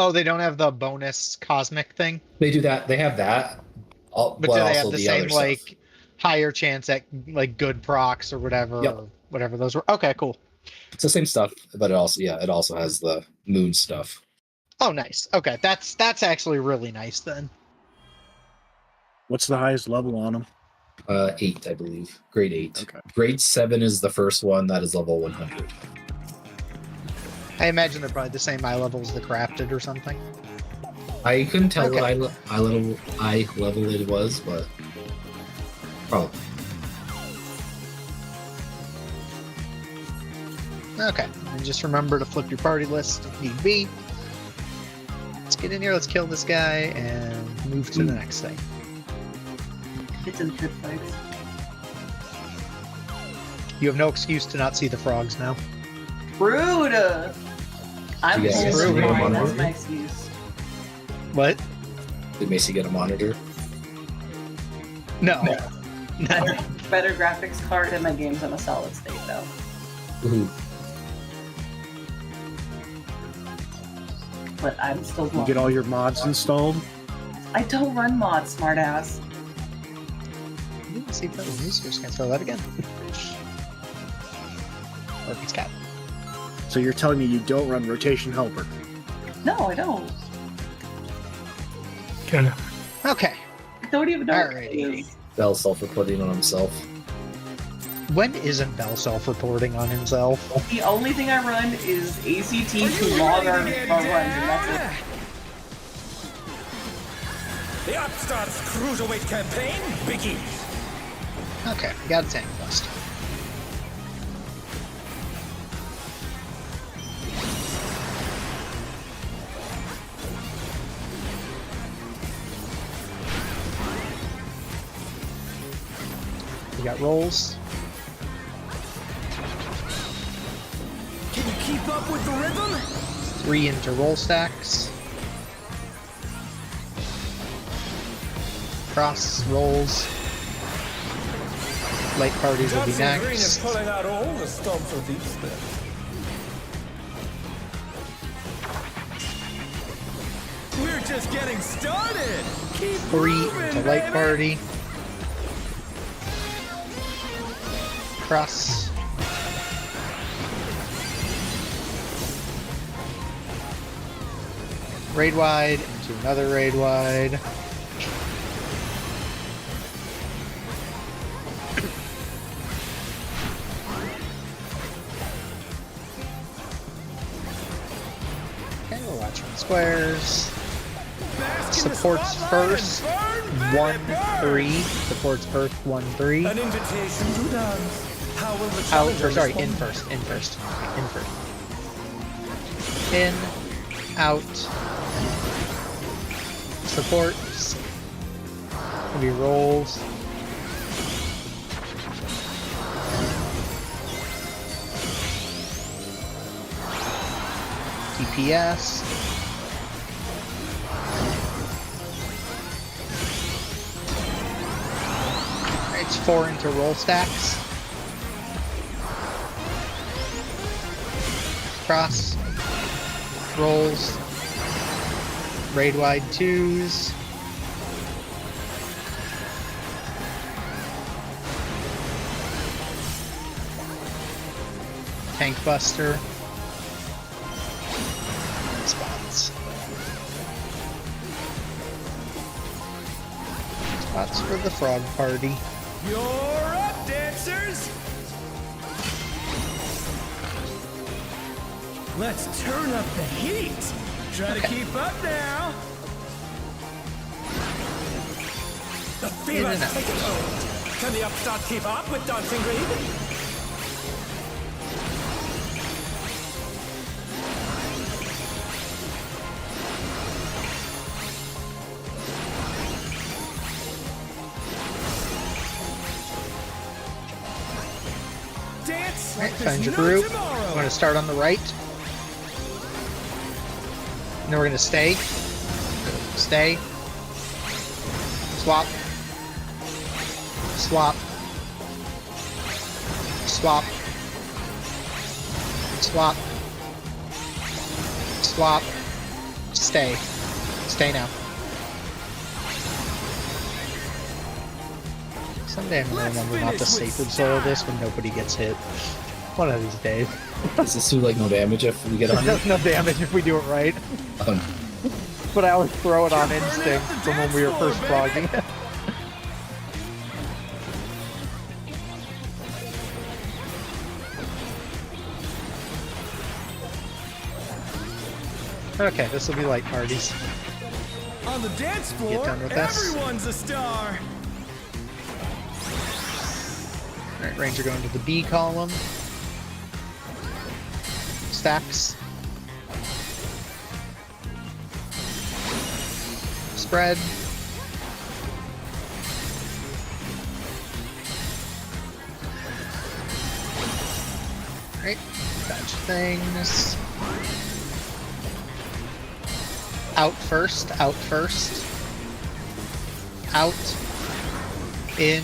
Oh, they don't have the bonus cosmic thing? They do that. They have that, But but do they also have the the other same, stuff. like, higher chance at, like, good procs Yep, or whatever those were? Okay, cool. it's the same stuff, but it also has the moon stuff. Oh, nice. Okay, that's actually really nice then. What's the highest level on them? 8, I believe. Grade 8. Okay. Grade 7 is the first one. That is level 100. I imagine they're probably the same eye level as the crafted or something. I couldn't tell Okay. what eye level it was, but probably. Okay, and just remember to flip your party list if need be. Let's get in here, let's kill this guy, and move to the next thing. It's in pit fights. You have no excuse to not see the frogs now. Rude! I'm You guys rude. see them on That's there? my excuse. What? Did Macy get a monitor? No. No. Better graphics card and my game's on a solid state though. Ooh. But I'm still You get all your mods installed? I don't run mods, smartass. See if that was news. Just gonna throw that again. Or if it's cat. So you're telling me you don't run Rotation Helper? No, I don't. Kinda. Okay. I don't even know what it Alrighty. is. Bell self-reporting on himself. When isn't Bell self-reporting on himself? The only thing I run is ACT to log our runs, and that's it. The Upstart's Cruiserweight campaign begins. Okay, we got a tank bust. We got rolls. Can you keep up with the rhythm? 3 into roll stacks. Cross rolls. Light parties will be Johnson Green is next. pulling out all the stops of these steps. We're just getting started. Keep 3 moving, into light baby. party. Cross. Raid wide into another raid wide. Okay, we'll watch from squares. Bask in the Supports spotlight and first. burn, baby, 1-3. burn. Supports first 1-3. An invitation to dance. How will the Out, challenger or sorry, respond? in first, in first, in first. In, out, supports, maybe rolls. DPS. It's 4 into roll stacks. Cross. Rolls. Raid wide 2s. Tank buster. Spots. Spots for the frog party. You're up, dancers! Let's turn up the heat! Try to keep up now! The In fever's and out. taking hold! Can the Upstart keep up with Dancing Green? Dance like Alright, there's find your no group. tomorrow. I'm going to start on the right. And then we're going to stay. Stay. Swap. Swap. Swap. Swap. Swap. Stay. Stay now. Someday I'm gonna remember not to sacred soil this when nobody gets hit. One of these days. Does this do like no damage if we get 100? No damage if we do it right. But I always throw it on instinct from when we were first frogging it. Okay, this will be light parties. On the dance floor, Get done with this. everyone's a star. Alright, Ranger going to the B column. Stacks. Spread. Alright, batch things. Out first, out first. Out. In.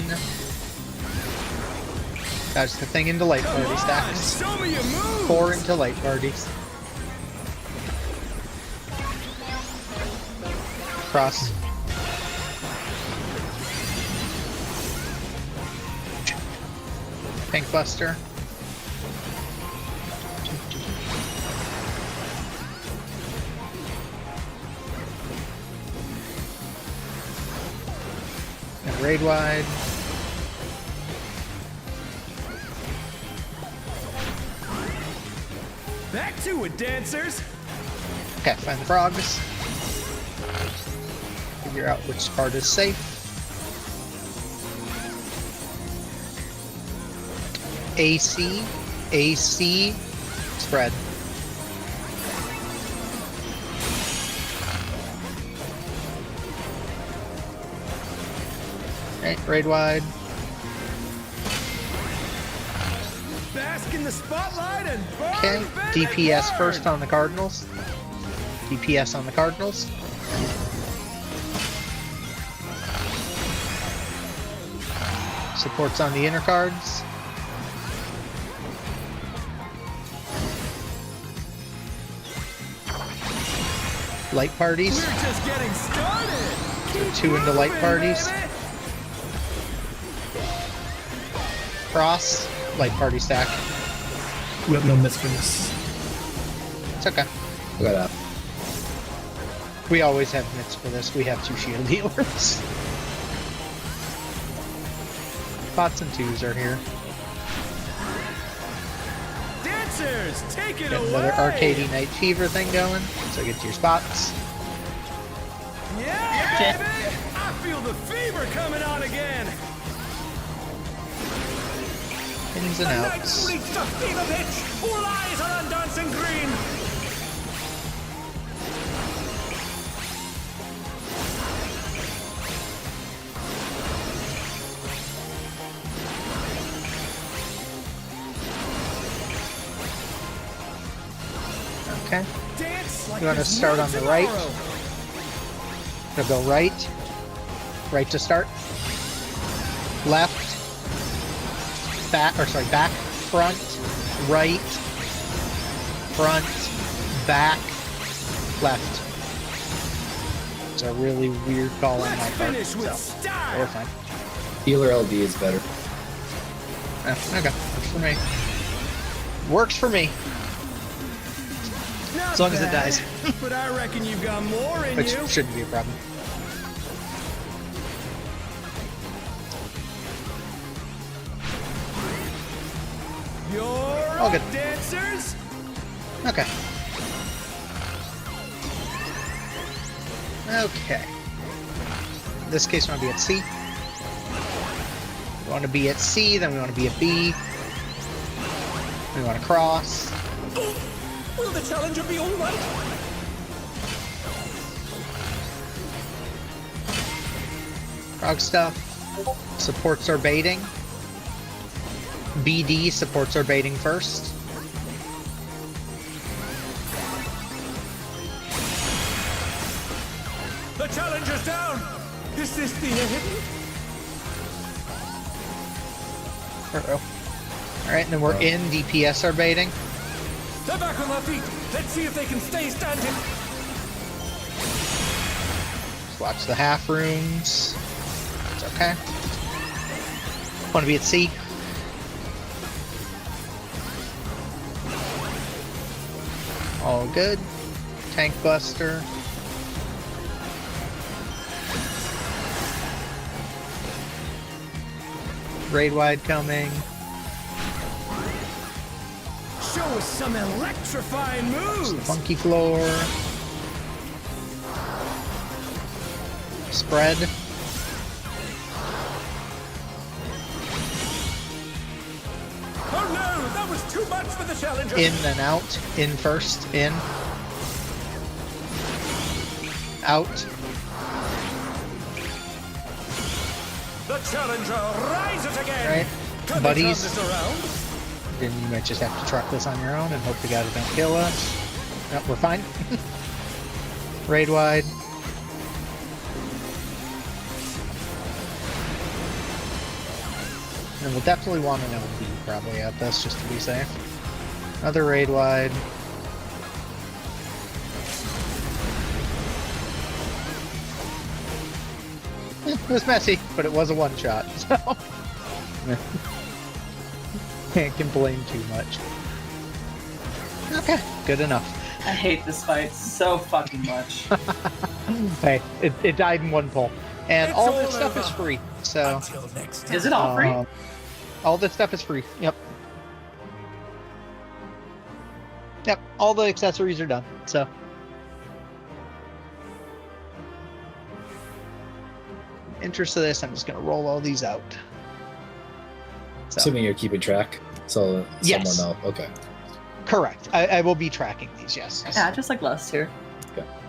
That's the thing into light party stacks. Show me your moves. 4 into light parties. Cross. Pink Buster. And raid wide. Back to it, dancers. Okay, find the frogs. Figure out which part is safe. AC, AC, spread. Alright, raid wide. Bask in the spotlight and burn, Okay, baby, DPS burn. first on the Cardinals. DPS on the Cardinals. Supports on the inner cards. Light parties. We're just getting started. Keep 2 into light moving, parties. baby. Cross. Light party stack. We have no miss for this. It's okay. Look at that. We always have mitts for this. We have 2 shield healers. Pots and 2s are here. Dancers, take it Got away. another arcadey night fever thing going. So get to your spots. Yeah, baby. I feel the fever coming on again. Ins and outs. reached a fever pitch. All eyes are on dancing green. Okay. Dance like You want to there's start no on the right? tomorrow. Gonna go right. Right to start. Left. Back, or sorry, back, front, right, front, back, left. It's a really weird call on my Let's part. finish with So, style. we're fine. Healer LD is better. Okay, works for me. Works for me. Not As long as it bad, dies. But I reckon you've got more in Which you. shouldn't be a problem. You're All good. up, dancers. Okay. Okay. In this case, we want to be at C. We want to be at C, then we want to be at B. We want to cross. Will the challenger be all right? Frog stuff supports our baiting. BD supports our baiting first. The challenger's down. Is this the end? Uh-oh. Alright, and then we're in DPS our baiting. They're back on their feet. Let's see if they can stay standing. Just watch the half rooms. It's okay. Want to be at C? All good. Tank Buster. Raid wide coming. Show us some electrifying moves. Funky floor. Spread. Oh no, that was too much for the challenger. In and out. In first. In. Out. The challenger rises again. Right. Can they Buddies. turn this around? Then you might just have to truck this on your own and hope to God it don't kill us. No, we're fine. Raid wide. And we'll definitely want to know B probably at this just to be safe. Another raid wide. It was messy, but it was a one shot, so can't complain too much. Okay, good enough. I hate this fight so fucking much. Hey, it died in one pull. And It's all all this stuff is over. free, so... Until next time. Is it all free? All this stuff is free, yep. Yep, all the accessories are done, so... In the interest of this, I'm just gonna roll all these out. So, Assuming you're keeping track, so Yes. someone know. Okay. correct. I will be tracking these, yes. Yeah, just like last year.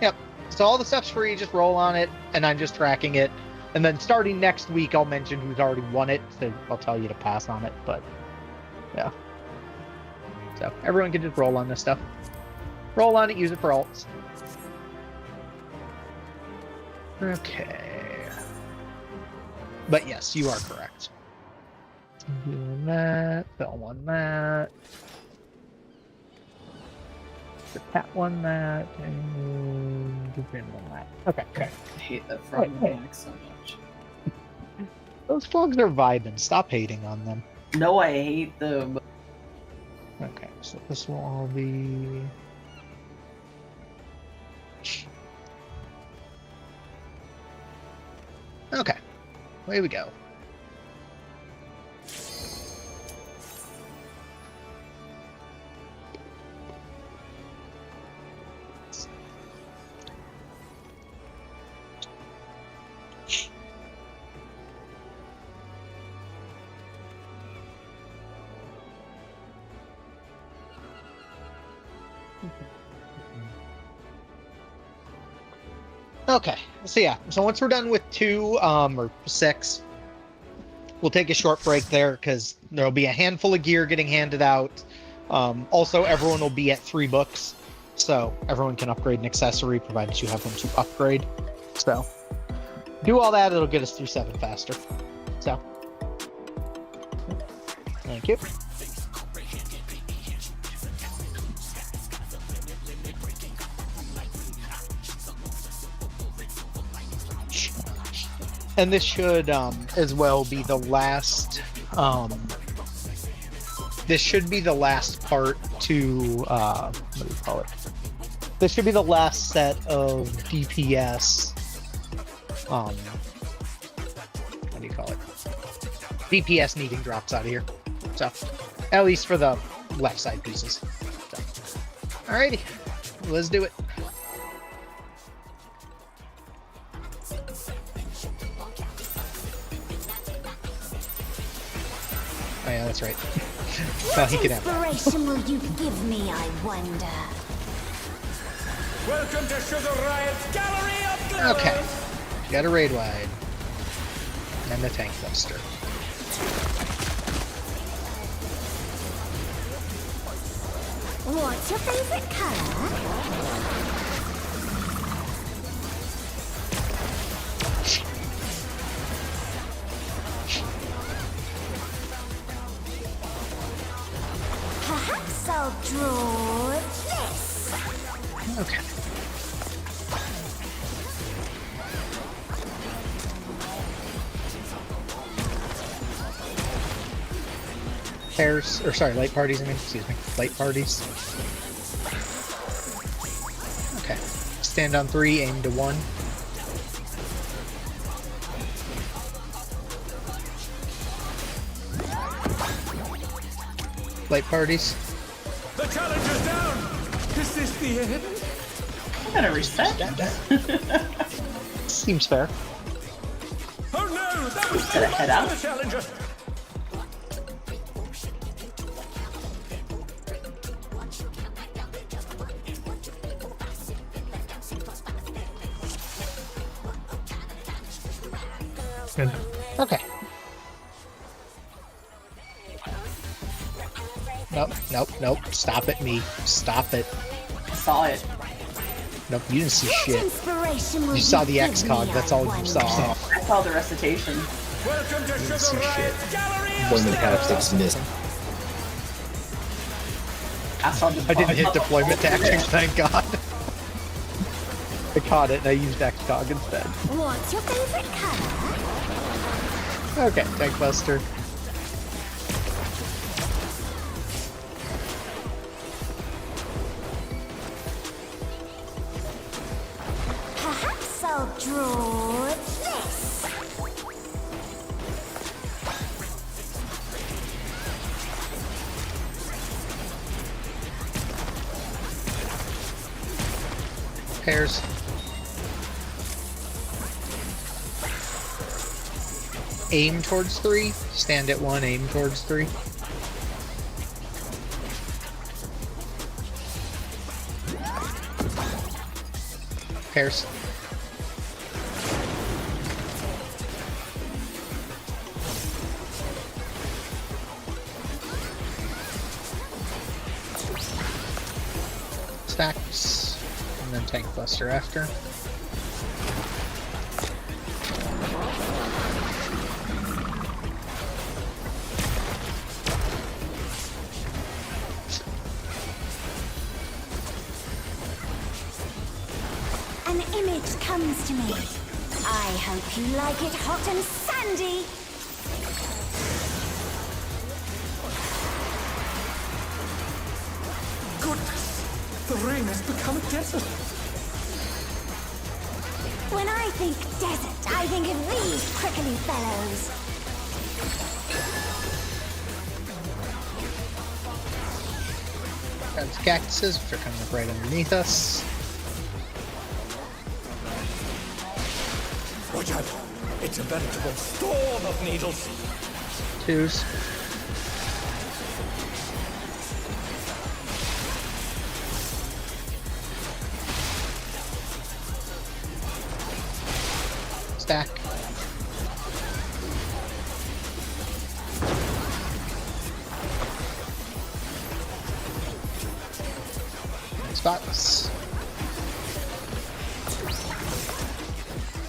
Yep. So all the stuff's free, just roll on it, and I'm just tracking it. And then starting next week, I'll mention who's already won it, so I'll tell you to pass on it, but yeah. So everyone can just roll on this stuff. Roll on it, use it for alts. Okay. But yes, you are correct. Doing that, Bell won that. The Cat won that, and Dupin won that. Okay, okay. I hate that frog Hey. mechanic so much. Those frogs are vibing. Stop hating on them. No, I hate them. Okay, so this will all be... Okay, away we go. Okay, so yeah, so once we're done with 2, or 6, we'll take a short break there, because there'll be a handful of gear getting handed out. Also, everyone will be at 3 books, so everyone can upgrade an accessory, provided you have one to upgrade. So, do all that, it'll get us through 7 faster. So, thank you. And this should as well be the last this should be the last part to what do you call it? This should be the last set of DPS what do you call it? DPS needing drops out of here. So at least for the left side pieces. So, alrighty, let's do it. Oh yeah, that's right. Well, he What can have that. inspiration will you give me, I wonder? Welcome to Sugar Riot's Gallery of Glamour. Okay. Got a raid wide. And a tank buster. What's your favorite color? Perhaps I'll draw this. Okay. Pairs, or sorry, light parties, I mean, excuse me. Light parties. Okay. Stand on 3, aim to 1. Light parties. The challenge is down! Is this the end? I'm gonna reset. Seems fair. Oh no! That was Gonna head out. the challenger! And Okay. Nope, nope, nope. Stop it, me. Stop it. I saw it. Nope, you didn't see What shit. inspiration will You saw the give X-Cog, me, that's I all you wonder? saw. I saw the recitation. Welcome to see Sugar shit. Riot's Gallery of Deployment Stars! tactics missed. I saw the. I didn't hit deployment tactics, thank God. I caught it and I used X-Cog instead. What's your favorite color? Okay, Tank Buster. Perhaps I'll draw this. Pairs. Aim towards 3. Stand at 1, aim towards 3. Pairs. Stacks. And then Tank Buster after. An image comes to me. I hope you like it hot and sandy. Goodness! The rain has become a desert! When I think desert, I think of these prickly fellows. That's cactuses, which are coming up right underneath us. Watch out! It's a veritable storm of needles! 2s. Stack. Spots.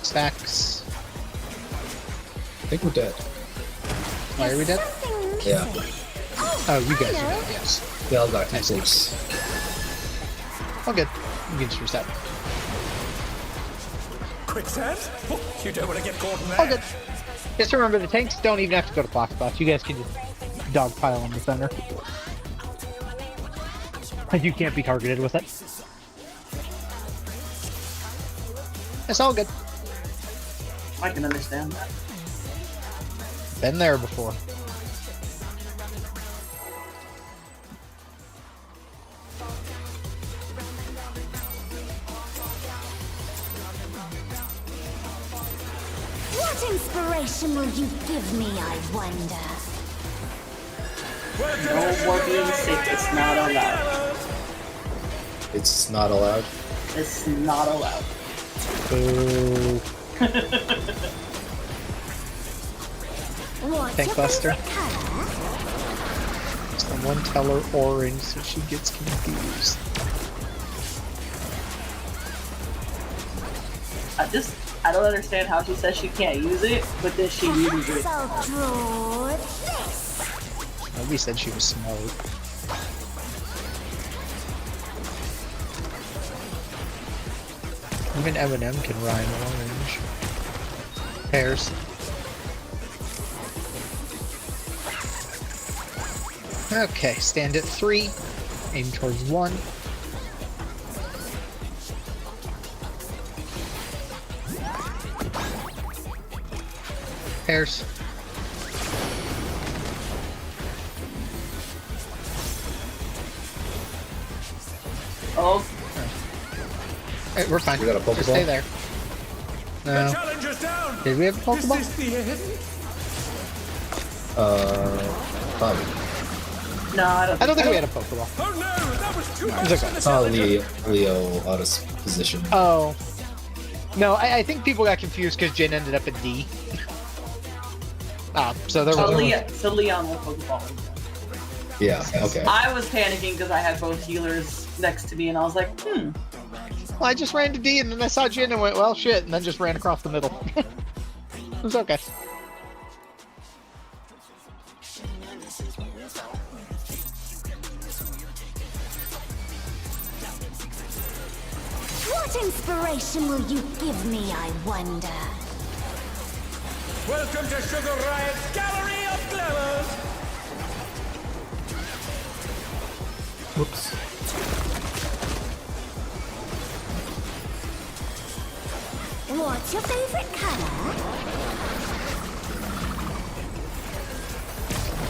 Stacks. I think we're dead. Why are we dead? Something Yeah. missing. Oh, you guys I are know. dead, yes. We all got too close. All good. You can just reset. Quicksand? Oh, you don't want to get caught in All that! good. Just remember, the tanks don't even have to go to clock spots. You guys can just dogpile in the center. Like, you can't be targeted with it. It's all good. I can understand that. Been there before. What inspiration will you give me, I wonder? No more being sick. It's not allowed. It's not allowed. It's not allowed. Boo. What's Tank your Buster. favorite color? Someone tell her orange so she gets confused. I don't understand how she says she can't use it, but then she uses Perhaps it. I'll draw this. Nobody said she was smart. Even Eminem can rhyme orange. Pairs. Okay, stand at 3. Aim towards 1. Pairs. Oh, Hey, we're fine. We got a Pokeball? Just stay there. The No. challenger's down. Did we have a Pokeball? Is this the hidden? Probably. no, I don't think we had a Pokeball. Oh no, that was too much It's for okay. the Oh, challenger. Leo out of position. Oh. No, I think people got confused because Jin ended up at D. So there was So Leon will Pokeball. Yeah, okay. I was panicking because I had both healers next to me, and I was like, Well, I just ran to D and then I saw Jin and went, well, shit, and then just ran across the middle. It was okay. What inspiration will you give me, I wonder? Welcome to Sugar Riot's Gallery of Glamours. Whoops. What's your favorite color?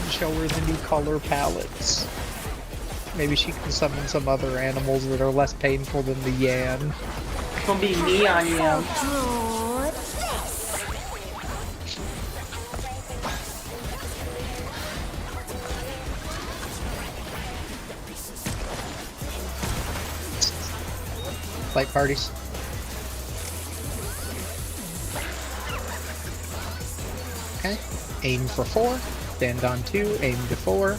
Show her the new color palettes. Maybe she can summon some other animals that are less painful than the Yan. it's gonna be neon yam. Draw this. Light parties. Okay. Aim for 4. Stand on 2. Aim to 4.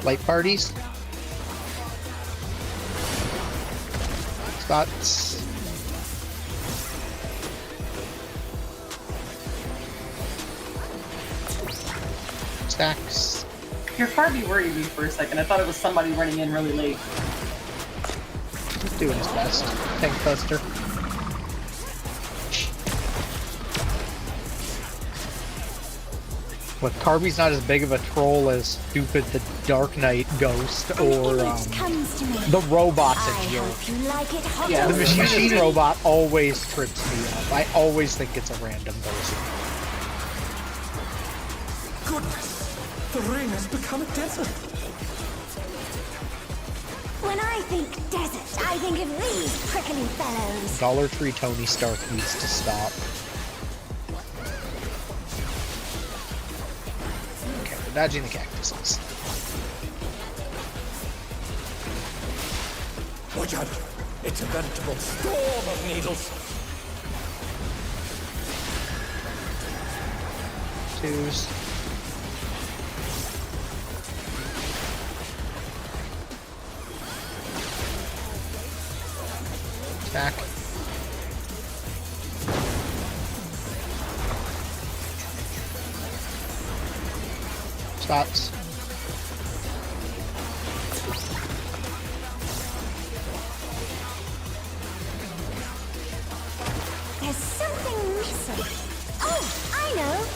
Light parties. Spots. Stacks. Your Farby worried me for a second. I thought it was somebody running in really late. He's doing his best. Tank Buster. What, Kirby's not as big of a troll as stupid the Dark Knight Ghost An or image comes to me. the robot's I a joke. hope you like it hot Yeah, and The machine spicy. robot always trips me up. I always think it's a random person. Goodness, the ring has become a desert. When I think desert, I think of these prickly fellows. Dollar Tree Tony Stark needs to stop. Okay, we're dodging the cactuses. Watch out, it's a veritable storm of needles. Twos. Back. Spots. There's something missing. Oh, I know.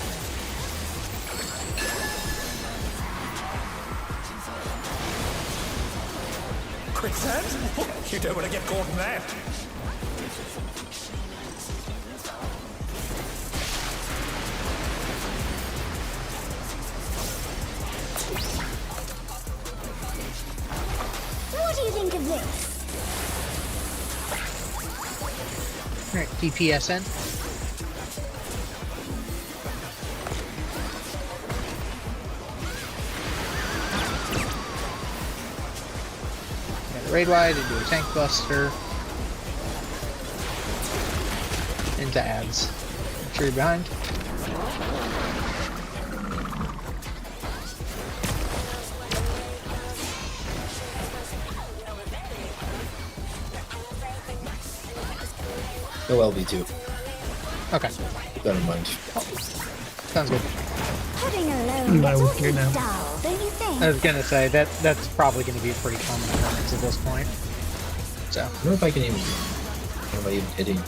Quicksand? You don't want to get caught in that. What do you think of this? Alright, DPSN. Raid wide into a tank buster. Into ads. Make sure you're behind. No LB2. Okay, Keep that in mind. sounds good. Pudding alone I gets was here awfully now. dull, don't you think? I was gonna say that's probably gonna be a pretty common occurrence at this point. So, I wonder if I can even. How am I even hitting?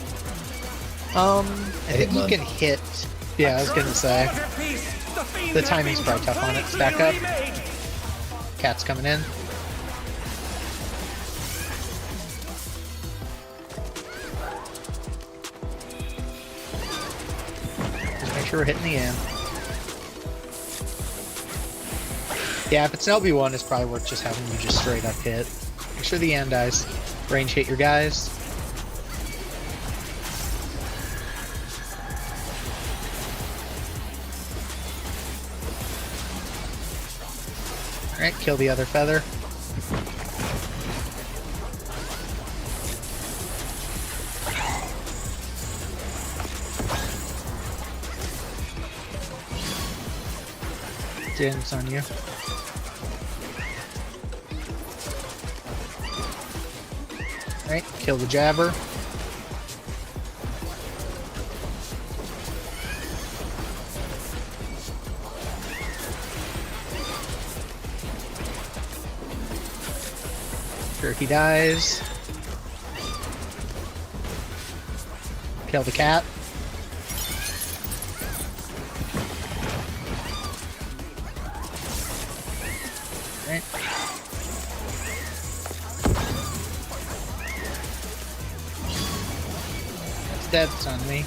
I hit think you none. can hit Yeah, I was gonna say. The timing's probably tough on it. Stack up. Cat's coming in. Just make sure we're hitting the end. Yeah, if it's an LB1, it's probably worth just having you just straight up hit. Make sure the end dies. Range hit your guys. Alright, kill the other feather. Din's on you. Alright, kill the jabber. Sure he dies. Kill the cat. Alright. That's dead, it's on me.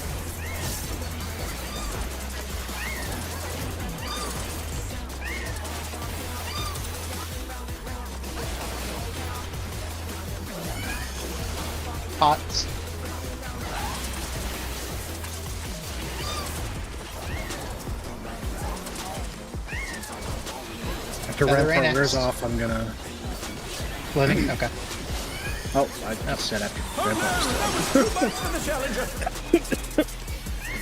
Pots. After Feather Rampart Rain wears X. off, I'm gonna. Living? Okay. Oh, I said after Rampart.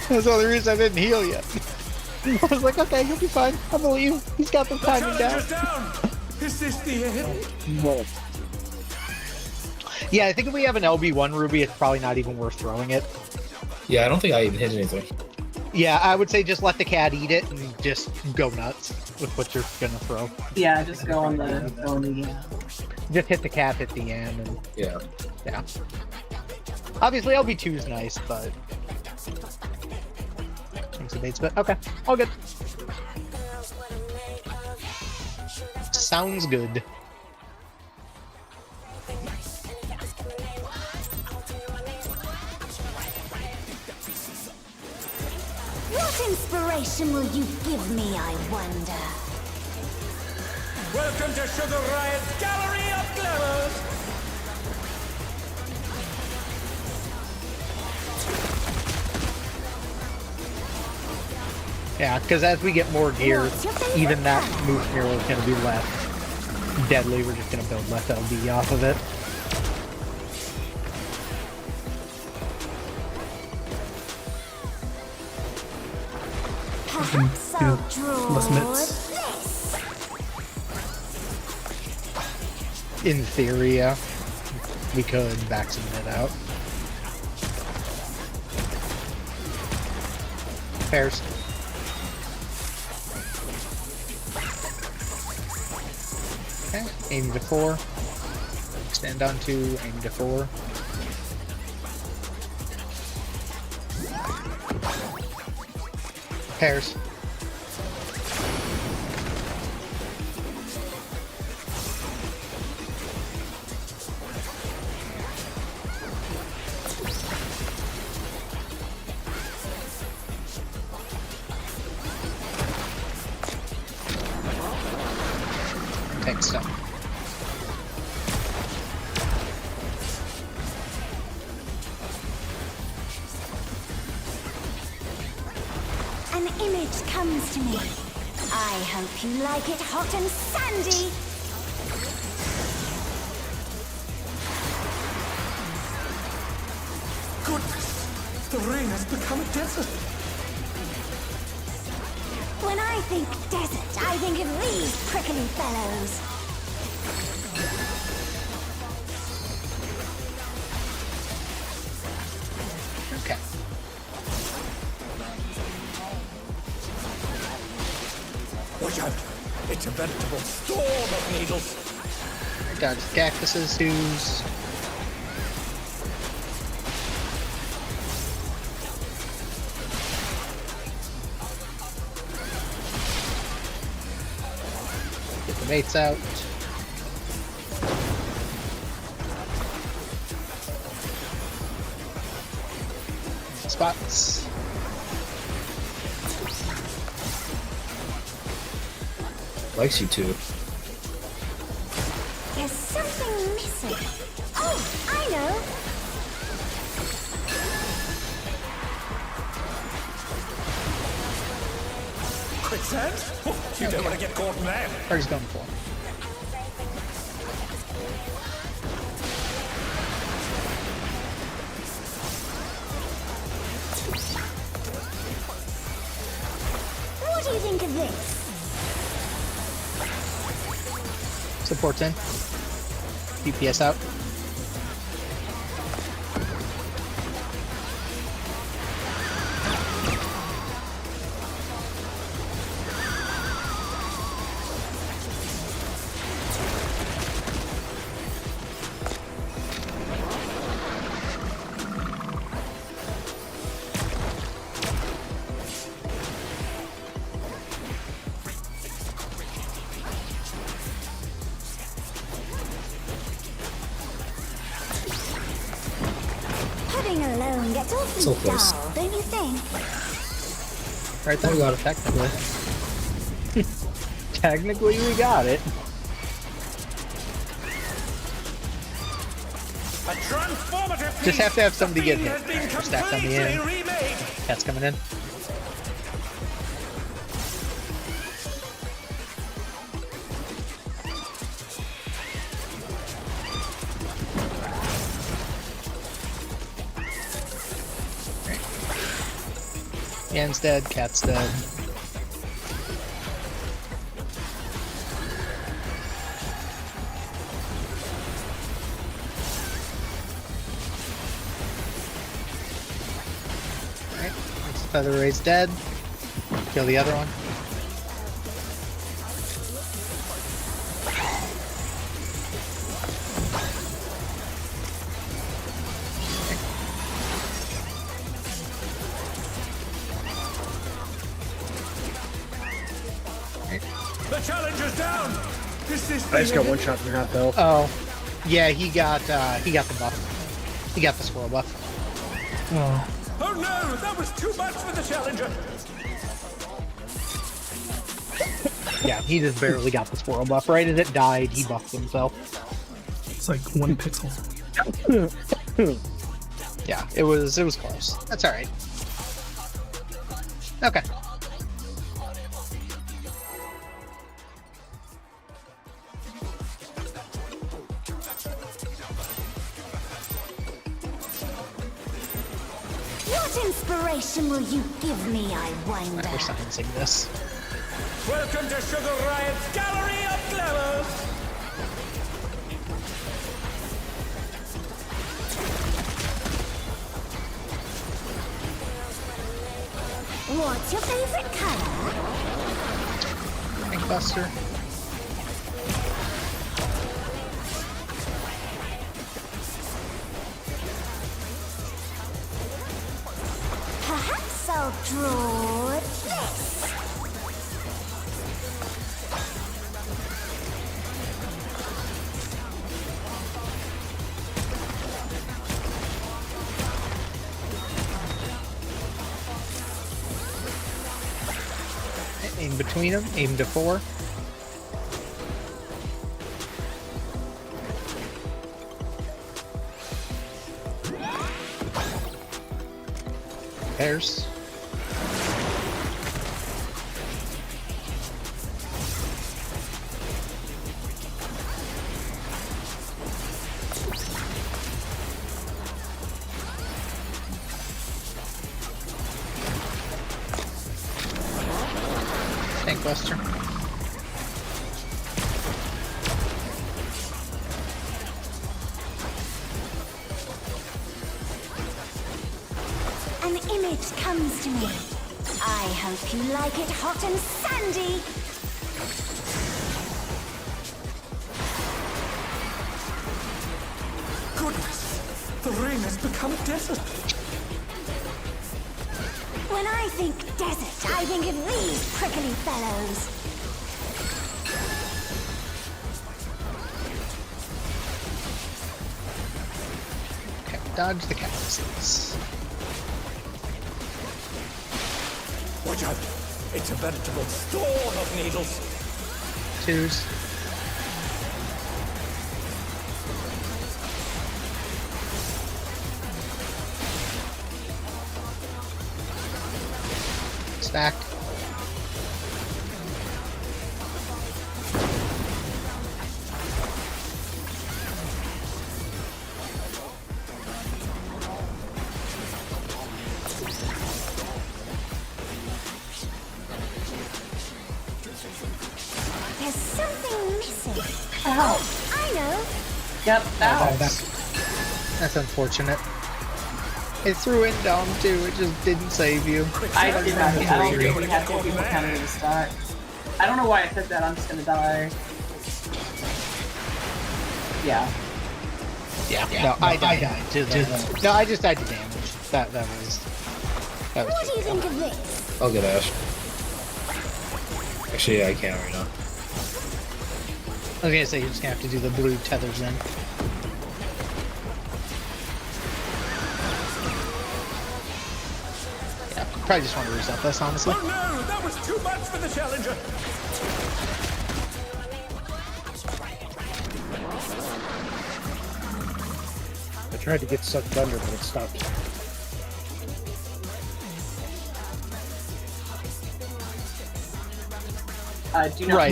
That's the only reason I didn't heal yet. I was like, okay, you'll be fine. I believe you. He's got the timing down. Is this the end? Well, Yeah, I think if we have an LB1 Ruby, it's probably not even worth throwing it. Yeah, I don't think I even hit anything. Yeah, I would say just let the cat eat it and just go nuts with what you're gonna throw. Yeah, just go on the Just hit the cat at the end, and Yeah. yeah. Obviously, LB2 is nice, but things debates, but okay, all good. Sounds good. What inspiration will you give me, I wonder? Welcome to Sugar Riot's Gallery of Glamours! Yeah, because as we get more gear, What's your favorite even that color? move mural is going to be less deadly. We're just going to build less LB off of it. Perhaps I'll draw less mitts. this. In theory, yeah. We could back some of it out. Pairs. Okay, aim to 4. Stand on 2, aim to 4. Pairs. Take stone. An image comes to me. I hope you like it hot and sandy. Goodness! The ring has become a desert! When I think desert, I think of these prickly fellows. Okay. Watch out! It's a veritable storm of needles! Dodge cactuses, who's M8S out. Spots. Likes you too. There's something missing. Oh, I know. Quicksand? Oh, you don't want to get caught in that. Party's going for. What do you think of this? Support's in. DPS out. Pudding alone gets awfully So close. dull, don't you think? Right there. We got it. Technically. Technically, we got it. A transformative Just have to have somebody get piece hit. has been Stacked on the completely end. remade. Cat's coming in. Ian's dead, Cat's dead. Alright, Feather Ray's dead. Kill the other one. The challenger's down. Is this I just got one shot in half health. Oh, yeah, he got the buff. He got the squirrel buff. Oh, Oh no, that was too much for the challenger. Yeah, he just barely got the squirrel buff. Right as it died, he buffed himself. it's like 1 pixel. Yeah, it was close. That's alright. Okay. What inspiration will you give me, I wonder? We're silencing this. Welcome to Sugar Riot's Gallery of Glamour. What's your favorite color? Buster. Perhaps I'll draw this. Aim between them. Aim to 4. Pairs. Tank Buster. An image comes to me. I hope you like it hot and sandy. Goodness, the rain has become desert. When I think desert, I think of these prickly fellows. Dodge the cactuses. Watch out! It's a veritable storm of needles. Twos. Stack. There's something missing. Ow. I know. Yep, that. That's unfortunate. It threw in Dom too, it just didn't save you. I did not. I don't think we had 4 people counted in the start. I don't know why I said that. I'm just gonna die. Yeah. No, I died to the. No, I just died to damage. That was. That was. What do you think of this? I'll get Ash. Actually, I can't right now. I was gonna say you're just gonna have to do the blue tethers in. Yeah, probably just want to reset this, honestly. Oh no, that was too much for the challenger. I tried to get sucked under, but it stopped. Do not Right.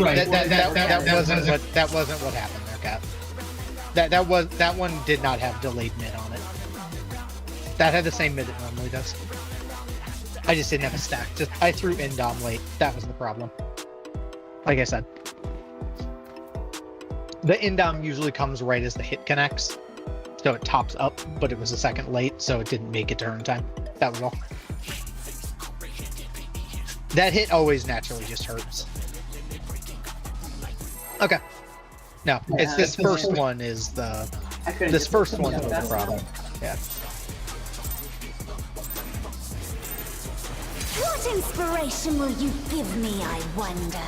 That wasn't what happened there, Cap. That one did not have delayed mid on it. That had the same mid it normally does. I just didn't have a stack. I threw in Dom late. That was the problem. Like I said, the indom usually comes right as the hit connects, so it tops up, but it was a second late, so it didn't make it turn time. That was all. That hit always naturally just hurts. Okay. No, it's this first one is the. This first one's the problem. Yeah. What inspiration will you give me, I wonder?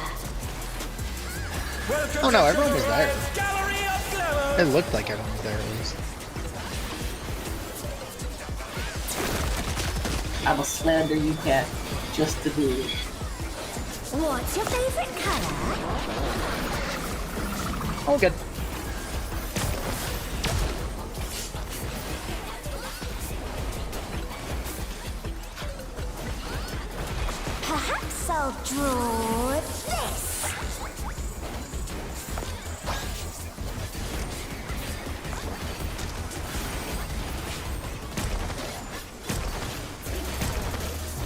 Oh no, everyone was there. Gallery of Glamour. It looked like everyone was there at least. I will slander you, cat, just to do it. What's your favorite color? All good. Perhaps I'll draw this.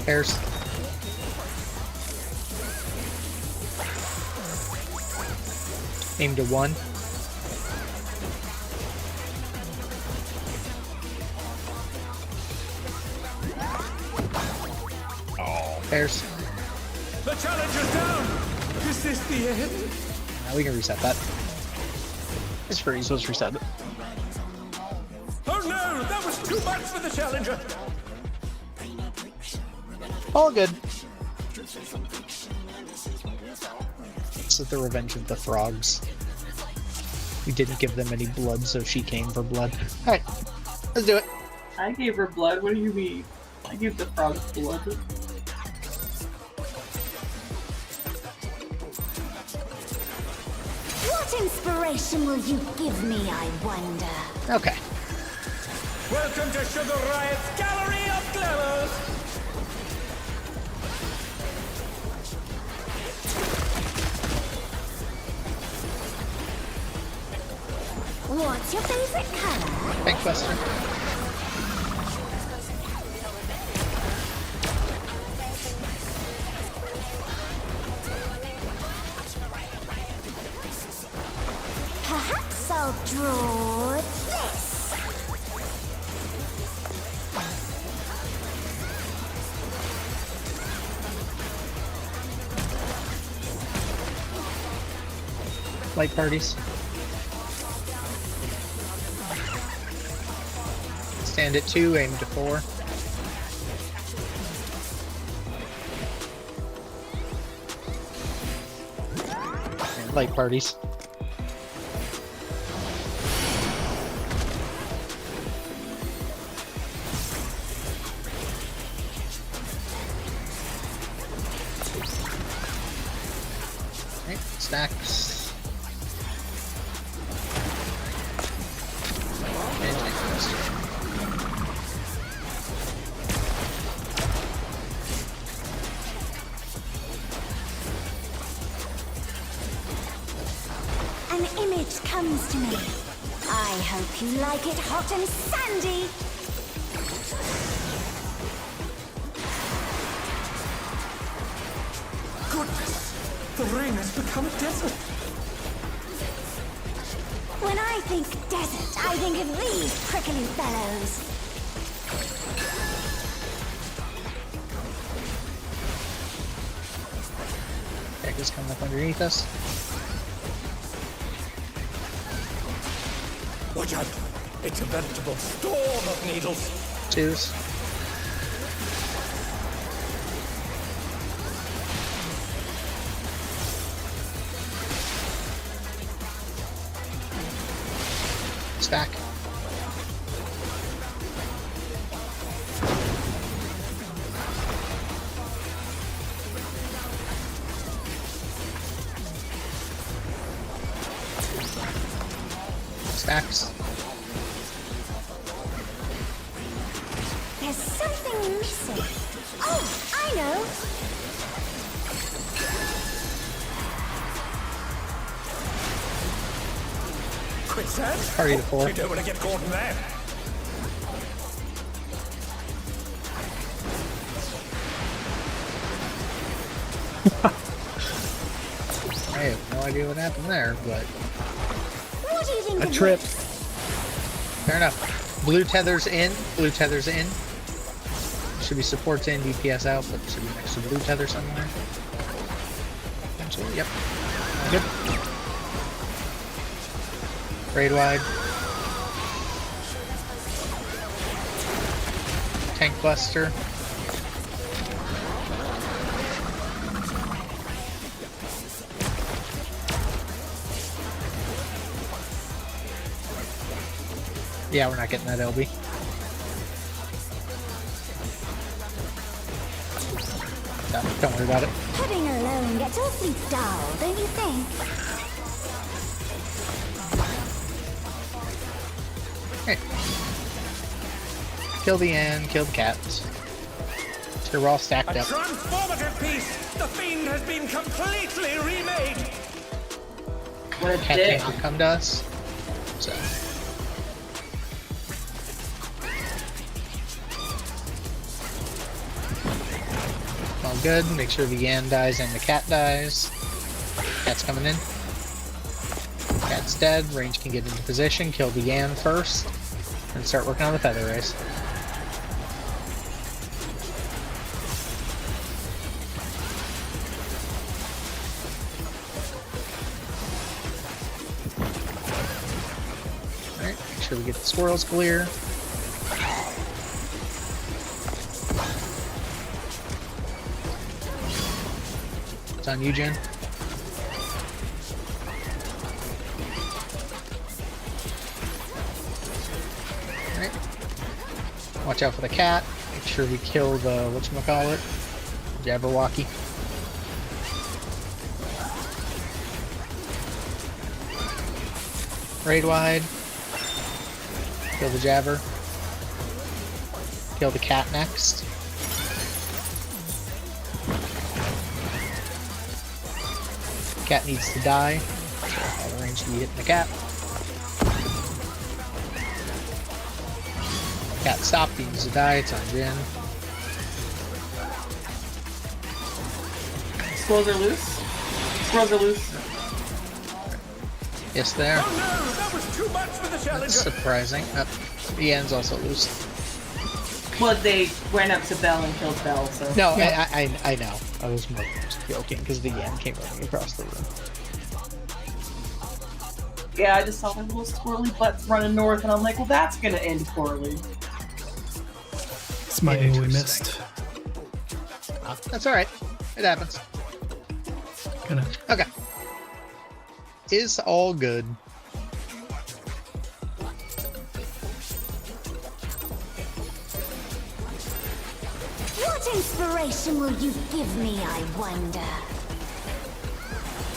Pairs. Aim to 1. Pairs. The challenger's down. Is this the end? Now we can reset that. It's free, so let's reset it. Oh no, that was too much for the challenger. All good. This is the revenge of the frogs. We didn't give them any blood, so she came for blood. Alright, let's do it. I gave her blood. What do you mean? I gave the frogs blood. What inspiration will you give me, I wonder? Okay. Welcome to Sugar Riot's Gallery of Glamour. What's your favorite color? Thanks, Buster. Perhaps I'll draw this. Light parties. Stand at 2, aim to 4. And light parties. Stacks. And Tank Buster. An image comes to me. I hope you like it hot and sandy. Goodness, the ring has become a desert. When I think desert, I think of these prickly fellows. Deck is coming up underneath us. Watch out! It's a veritable storm of needles. Twos. Stack. Stacks. There's something missing. Oh, I know. Quicksand? Party to 4. You don't want to get caught in there. I have no idea what happened there, but What do you think A of trip. this? fair enough. Blue tether's in. Blue tether's in. Should be supports in, DPS out, but should be next to blue tether somewhere. Potentially, yep. Good. Raid wide. Tank buster. Yeah, we're not getting that LB. No, don't worry about it. Pudding alone gets awfully dull, don't you think? Hey. Kill the ant, kill the cat. So we're all A stacked up. transformative piece! The fiend has been completely remade! What a Cat dick. can't come to us. So. All good. Make sure the Yan dies and the cat dies. Cat's coming in. Cat's dead. Range can get into position. Kill the Yan first. And start working on the feather race. Alright, make sure we get the squirrels clear. It's on you, Jen. Alright. Watch out for the cat. Make sure we kill the, whatchamacallit? Jabberwocky. Raid wide. Kill the jabber. Kill the cat next. Cat needs to die. So I'll arrange to be hitting the cat. Cat stopped, he needs to die, it's on Jin. Squirrels are loose. Squirrels are loose. Yes, there. Oh no! That was too much for the That's challenger! surprising. The end's also loose. Well, they ran up to Bell and killed Bell, so. No, Yeah. I know. I was more just joking because the Yen came running across the room. Yeah, I just saw their little squirrely butts running north, and I'm like, well, that's gonna end poorly. It's my AoE Interesting. missed. That's alright. It happens. Gonna Okay. Is all good. What inspiration will you give me, I wonder?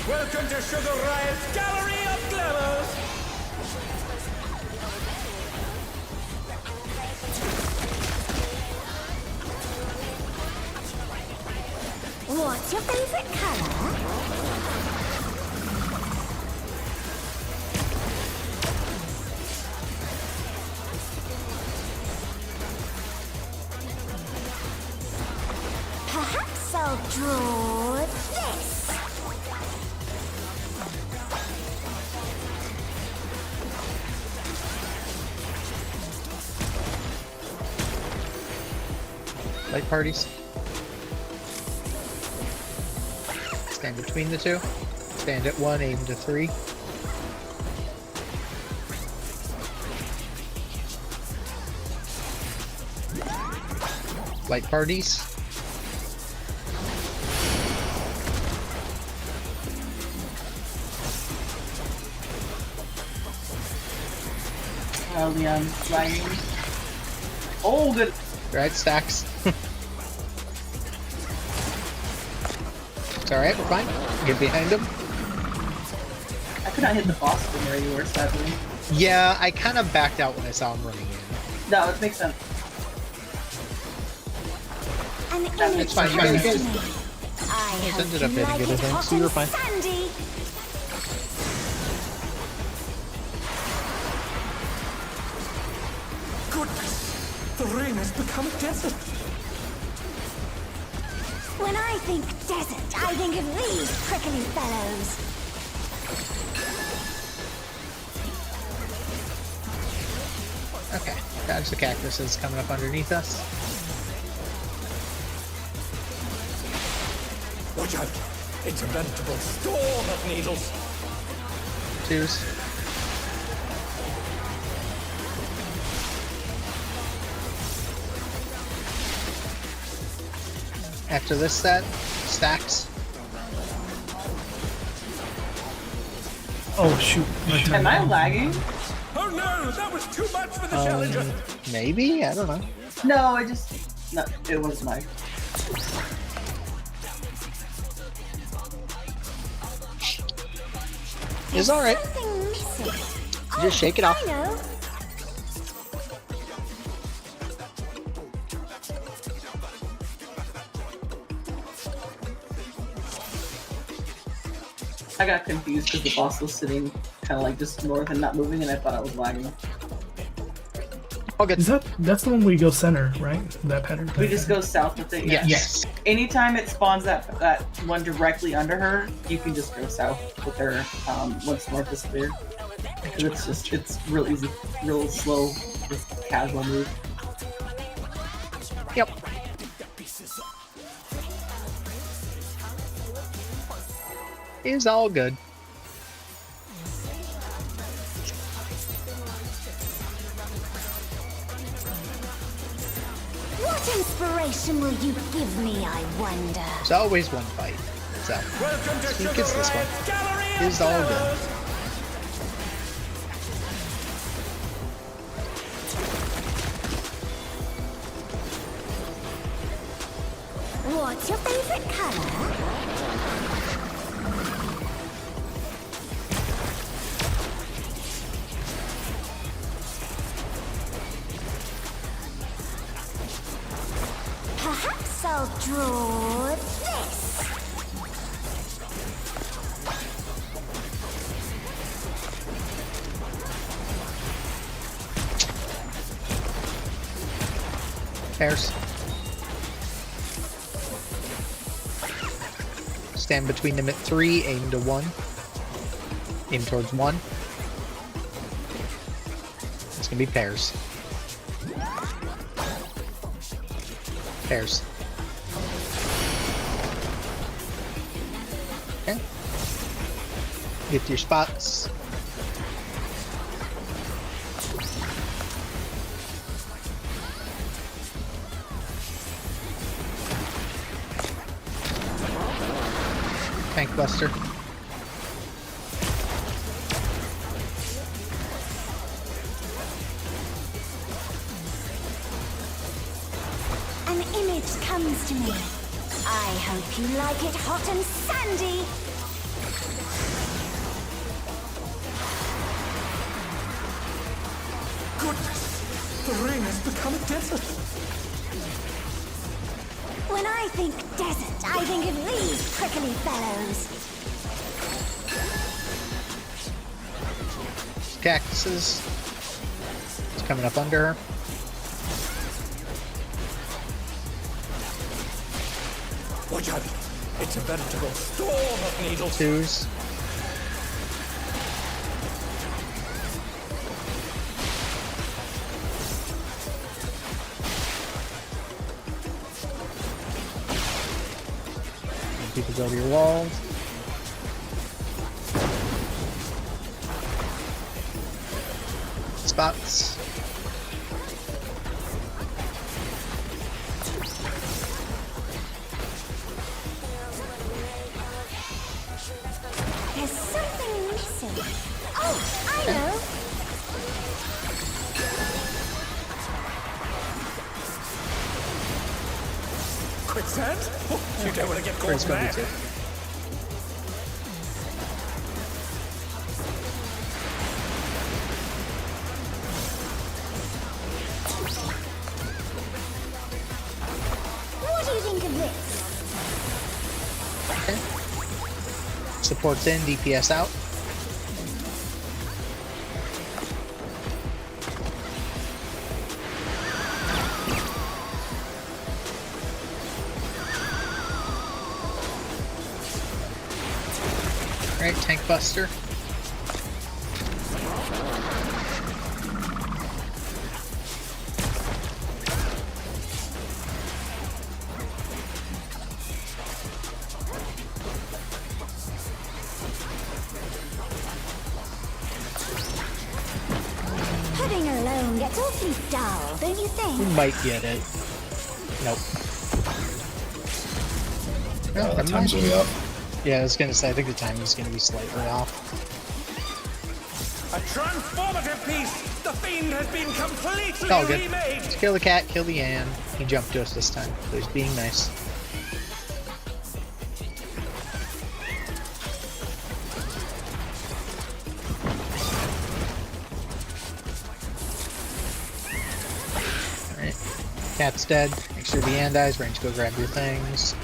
Welcome to Sugar Riot's Gallery of Glamours! What's your favorite color? Perhaps I'll draw this. Light parties. Stand between the two. Stand at 1, aim to 3. Light parties. Oh, Leon, lagging. Oh, good. Right, stacks. It's alright, we're fine. Get behind him. I could not hit the boss from where you were, sadly. Yeah, I kind of backed out when I saw him running in. No, it makes sense. An It's image fine, you comes guys- to me. I guys hope ended you up hitting like it, I it think, hot so you were and fine. sandy. Goodness! The rain has become a desert! When I think desert, I think of these prickly fellows. Okay, dodge the cactuses coming up underneath us. Watch out! It's a veritable storm of needles! 2s. After this set, stacks. Oh shoot. My turn. Am I lagging? Oh no! That was too much for the challenger! Maybe? I don't know. No, I just... No, it was my... It's alright. Something missing. Just shake it off. I know. I got confused because the boss was sitting kind of like just north and not moving, and I thought I was lagging. All good. Is that's the one where you go center, right? That pattern. We just go south with it. Yes. Yes. Anytime it spawns that one directly under her, you can just go south with her once north is clear. Because it's real easy, real slow, just casual move. Yep. Is all good. What inspiration will you give me, I wonder? There's always one fight. So, Welcome to who Sugar gets this one? Riot's Gallery of Is all good. Glamours! What's your favorite color? Perhaps I'll draw this. Pairs. Stand between them at 3, aim to 1. Aim towards 1. It's gonna be pairs. Pairs. Okay. Get your spots. Tank Buster. An image comes to me. I hope you like it hot and sandy. goodness! The ring has become a desert. When I think desert, I think of these prickly fellows. Cactuses. It's coming up under her. Watch out! It's a veritable storm of needles. Twos. People go to your walls. Spots. There's something missing. Oh, I know. Quicksand? Oh, you don't want to get caught Prince in gonna be there. two. What do you think of this? Supports in, DPS out. Alright, tank buster. Pudding alone gets awfully dull, don't you We think? might get it. Nope. The never time's mind. way up. Yeah, I was gonna say, I think the timing's gonna be slightly off. A transformative piece! The fiend has been completely All good. remade! Let's kill the cat, kill the Ann. He jumped to us this time, so he's being nice. Alright. Cat's dead. Make sure the Ann dies. Range, go grab your things.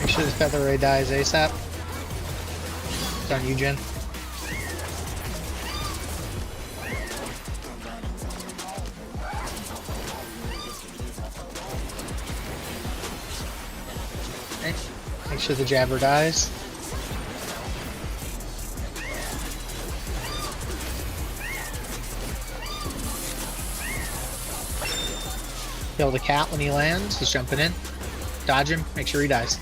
Make sure the feather ray dies ASAP. It's on you, Jen. Okay. Make sure the jabber dies. Kill the cat when he lands. He's jumping in. Dodge him. Make sure he dies.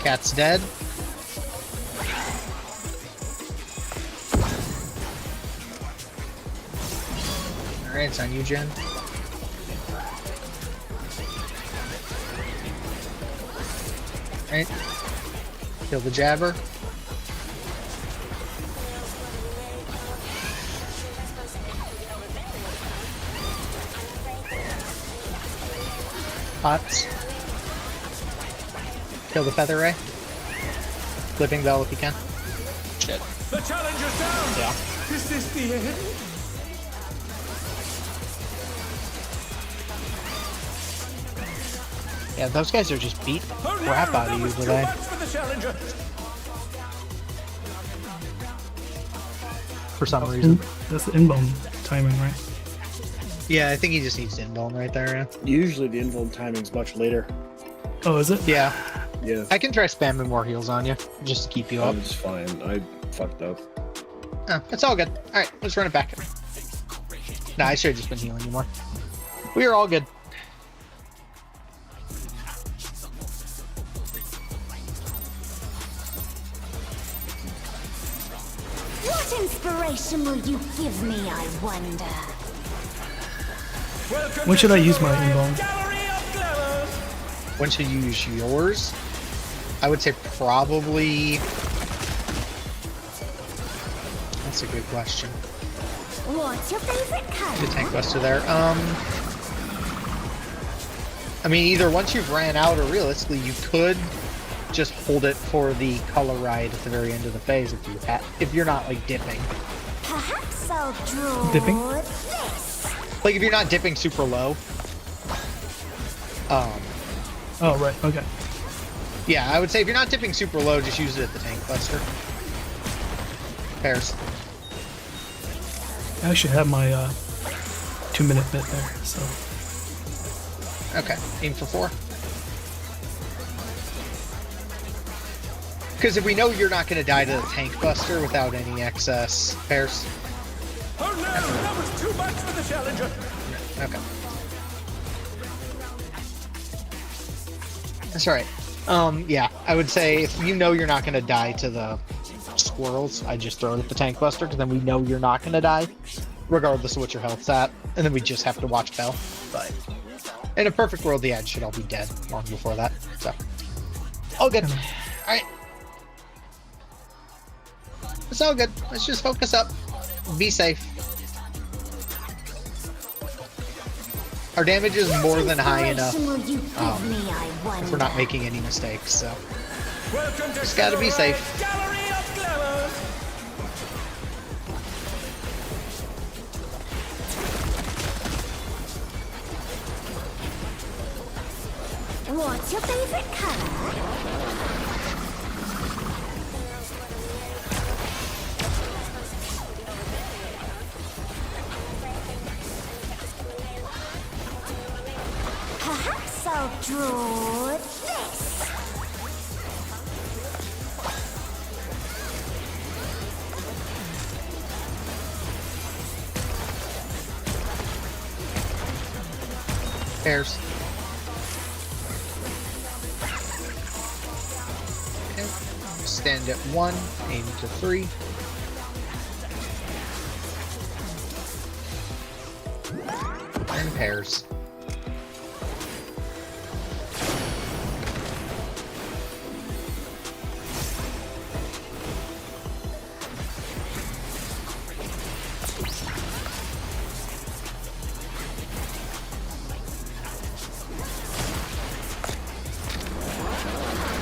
Cat's dead. Alright, it's on you, Jen. Alright. Kill the jabber. Pots. Kill the feather ray. Flipping bell if you can. Shit. The challenger's down! Yeah. Is this the end? Yeah, those guys are just beating the Oh no! crap out That of you was too today. much for the challenger! For some reason. That's the inbone timing, right? Yeah, I think he just needs inbone right there. Yeah. Usually the invuln timing's much later. Oh, is it? Yeah. Yeah, I can try spamming more heals on you just to keep you up. it's fine. I fucked up. Oh, it's all good. Alright, let's run it back. Nah, I should have just been healing you more. We are all good. What inspiration will you give me, I wonder? Welcome When to should I use my Silver inbound? Gallery of Glamours. once you use yours, I would say probably. That's a good question. What's your favorite color? The tank buster there. I mean, either once you've ran out, or realistically, you could just hold it for the color ride at the very end of the phase if you're not like dipping. Perhaps I'll draw Dipping? this. Like if you're not dipping super low. Oh, right. Okay. Yeah, I would say if you're not dipping super low, just use it at the tank buster. Pairs. I actually have my 2-minute bit there, so. Okay, aim for 4. Because if we know you're not going to die to the tank buster without any excess pairs. Oh no, that was too much for the challenger. Okay. That's right. Yeah, I would say if you know you're not going to die to the squirrels, I just throw it at the tank buster, because then we know you're not going to die, regardless of what your health's at, and then we just have to watch Bell. But in a perfect world, the ad should all be dead long before that. So, all good. All right. It's all good. Let's just focus up. Be safe. Our damage is more than high enough Will you give me, I if wonder? we're not making any mistakes, so Welcome to just gotta be safe. Gallery of Glamour. What's your favorite color? Perhaps I'll draw this. Pairs. Okay. Stand at 1, aim to 3. And pairs.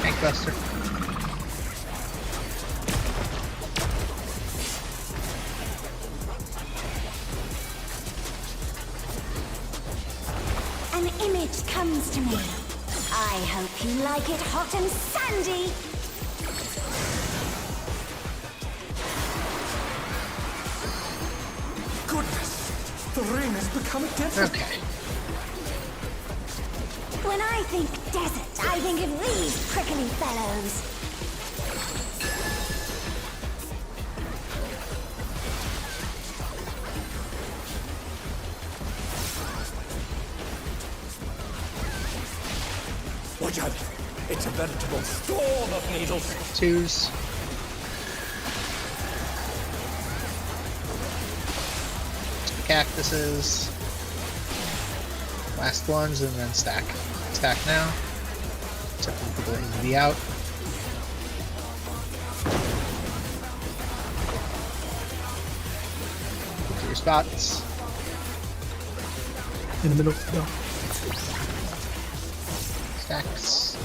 Tank buster. An image comes to me. I hope you like it hot and sandy. Goodness, the rain has become a desert. Okay. When I think desert, I think of these prickly fellows. Watch out, it's a veritable storm of needles. 2s. Cactuses. Last ones, and then stack. Stack now. Except for people in the out. Get to your spots. In the middle. No. Stacks.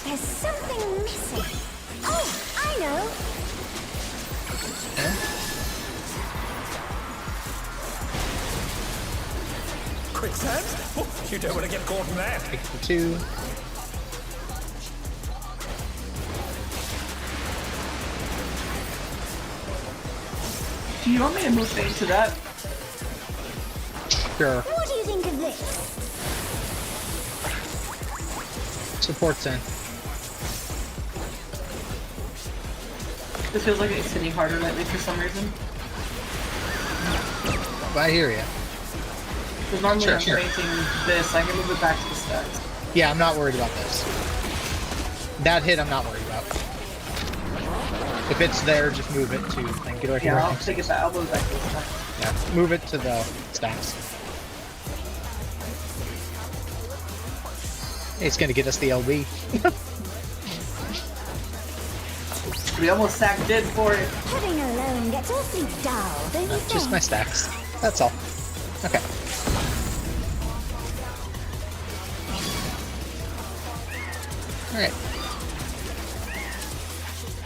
There's something missing. Oh, I know. Okay. Quicksand? Oh, you don't want to get caught in that. Take it for 2. Do you want me to move into that? Sure. What do you think of this? Support's in. This feels like it's hitting harder lately for some reason. I hear ya. Because normally Sure, I'm sure. painting this, I can move it back to the stacks. Yeah, I'm not worried about this. That hit, I'm not worried about. If it's there, just move it to. And get away from Yeah, I'll it. take it back. I'll move it back to the stacks. Yeah, move it to the stacks. It's gonna get us the LB. We almost sacked in for it. Pudding alone gets awfully dull, don't you think? Just my stacks. That's all. Okay. Alright.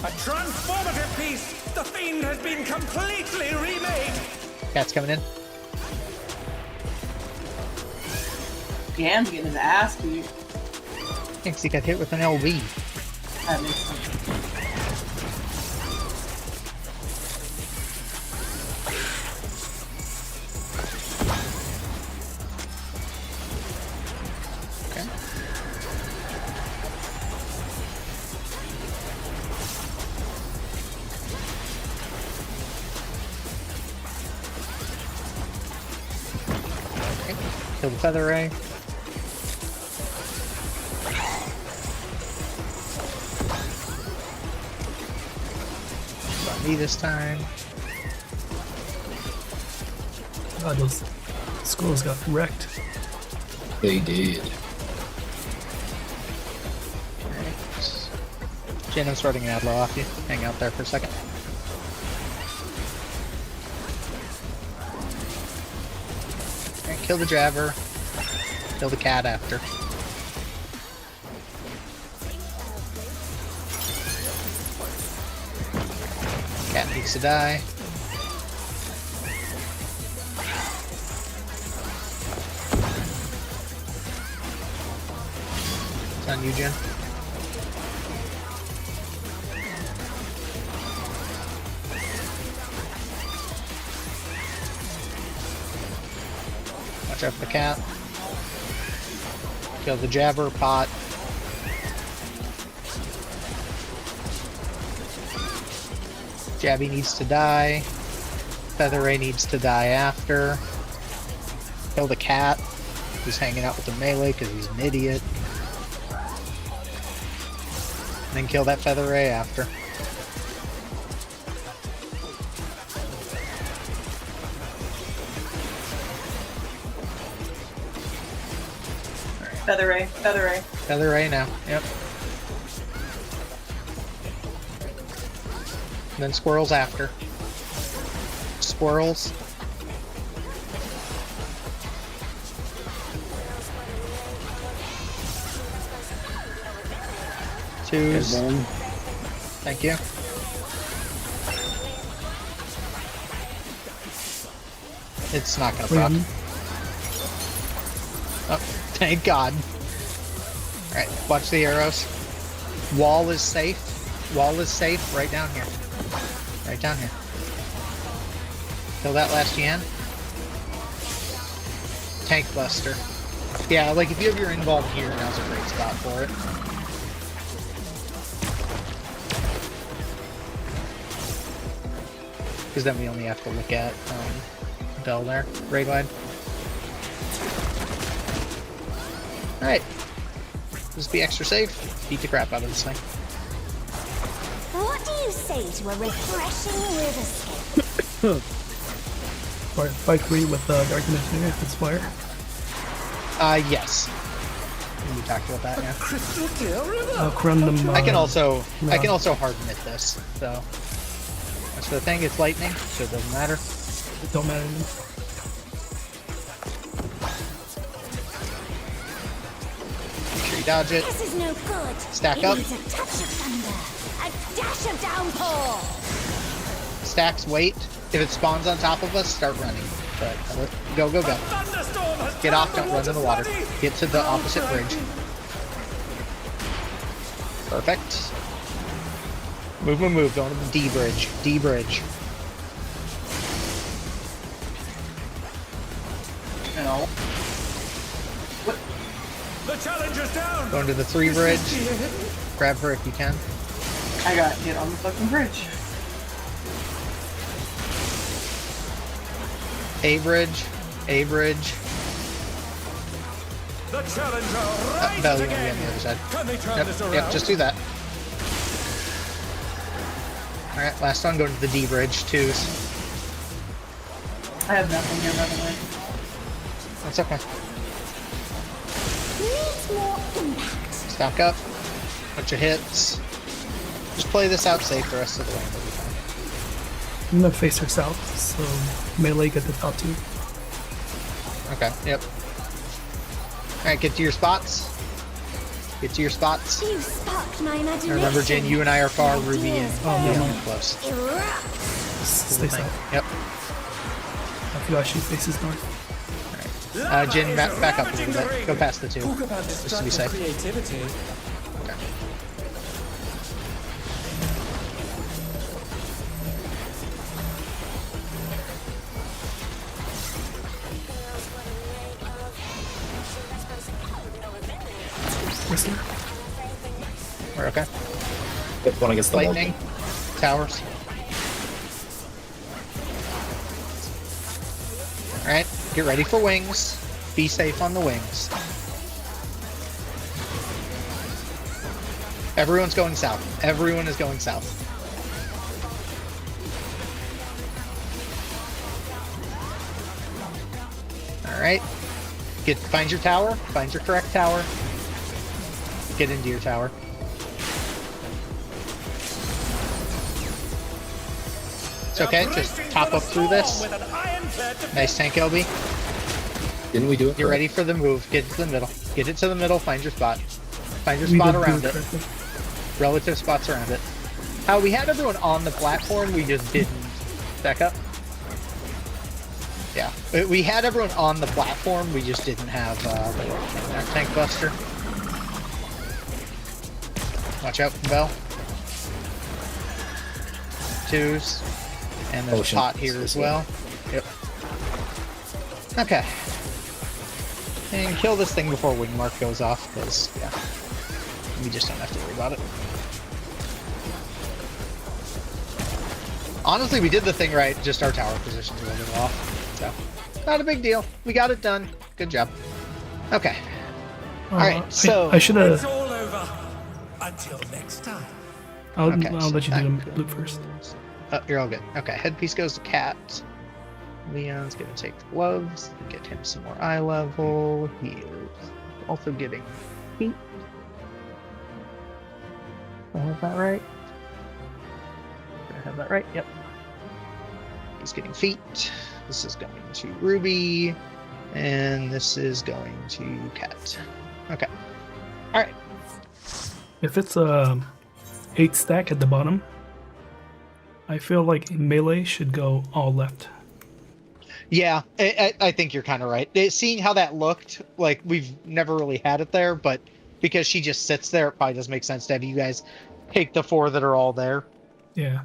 A transformative piece! The Fiend has been completely remade! Cat's coming in. Gam's getting his ass beat. Thinks he got hit with an LB. That makes sense. Okay. Okay. Kill the feather ray. Me this time. God, those squirrels got wrecked. They did. Alright. Jen, I'm starting an Adlo off you. Hang out there for a second. Alright, kill the Jabber. Kill the cat after. Cat needs to die. It's on you, Jen. Watch out for the cat. Kill the Jabber pot. Jabby needs to die. Feather Ray needs to die after. Kill the cat, who's hanging out with the melee because he's an idiot. And then kill that Feather Ray after. Feather Ray, Feather Ray. Feather Ray now, yep. And then squirrels after. Squirrels. Twos. Thank you. It's not gonna proc. Oh, thank God. Alright, watch the arrows. Wall is safe. Wall is safe right down here. Right down here. Kill that last Yan. Tank Buster. Yeah, like if you have your involved here, now's a great spot for it. Because then we only have to look at Bell there. Raid line. Alright. Just be extra safe. Beat the crap out of this thing. What do you say to a refreshing river skip? Fight free with Darkness here, Inspire. Yes. We talked about that, yeah. Crystal clear river! Run them. I can also no. harden it this, so that's the thing, it's lightning, so it doesn't matter. It don't matter to me. Make sure you dodge it. This is no good. Stack It up. needs a touch of thunder, a dash of downpour. Stacks, wait. If it spawns on top of us, start running. But go, go, go. Thunderstorm has Get off, turned don't run in the water. flooding. Get to the opposite bridge. Perfect. Move, move, move. Going to the D bridge. D bridge. No. What? The challenger's down! Going to the 3 bridge. Grab her if you can. I got hit on the fucking bridge. A bridge. A bridge. The challenger rises Belly on again! the other side. Can they turn Yep, this around? yep, just do that. Alright, last one, going to the D bridge, 2s. I have nothing here, by the way. That's okay. Needs more impact. Back up. Bunch of hits. Just play this out safe the rest of the way. It'll be fine. I'm gonna face her south, so melee get the top 2. Okay, yep. Alright, get to your spots. Get to your spots. You sparked my And imagination. remember, Jen, you and I are far, Ruby and never mind. close. Erupt. Stay south. Yep. I forgot she faces north. Jen, back up a little bit. Go past the 2. Talk about Just to be destructive safe. creativity. Okay. Whistler. We're okay. Hit one against the wall. Lightning. Towers. Alright, get ready for wings. Be safe on the wings. Everyone's going south. Everyone is going south. Alright. Find your tower. Find your correct tower. Get into your tower. It's okay, just top up through this. Nice tank LB. Didn't we do it? Get ready for the move. Get it to the middle. Get it to the middle. Find your spot. Find your We spot did do around it. correctly. Relative spots around it. How we had everyone on the platform, we just didn't. Back up. Yeah. We had everyone on the platform, we just didn't have that tank buster. Watch out from Bell. 2s. And there's Ocean. a pot here as well. Yep. Okay. And kill this thing before wing mark goes off, because, yeah. We just don't have to worry about it. Honestly, we did the thing right, just our tower position's a little bit off. So, not a big deal. We got it done. Good job. Okay. Alright, so... I should It's have. all over. Until next time. I'll Okay, let so you do that them goes- loop first. Oh, you're all good. Okay, headpiece goes to Cat. Leon's gonna take the gloves, get him some more eye level. He is also getting feet. I have that right? Did I have that right? Yep. He's getting feet. This is going to Ruby. And this is going to Cat. Okay. Alright. If it's a 8 stack at the bottom, I feel like melee should go all left. Yeah, I think you're kind of right. Seeing how that looked, like, we've never really had it there, but because she just sits there, it probably does make sense to have you guys take the 4 that are all there. Yeah.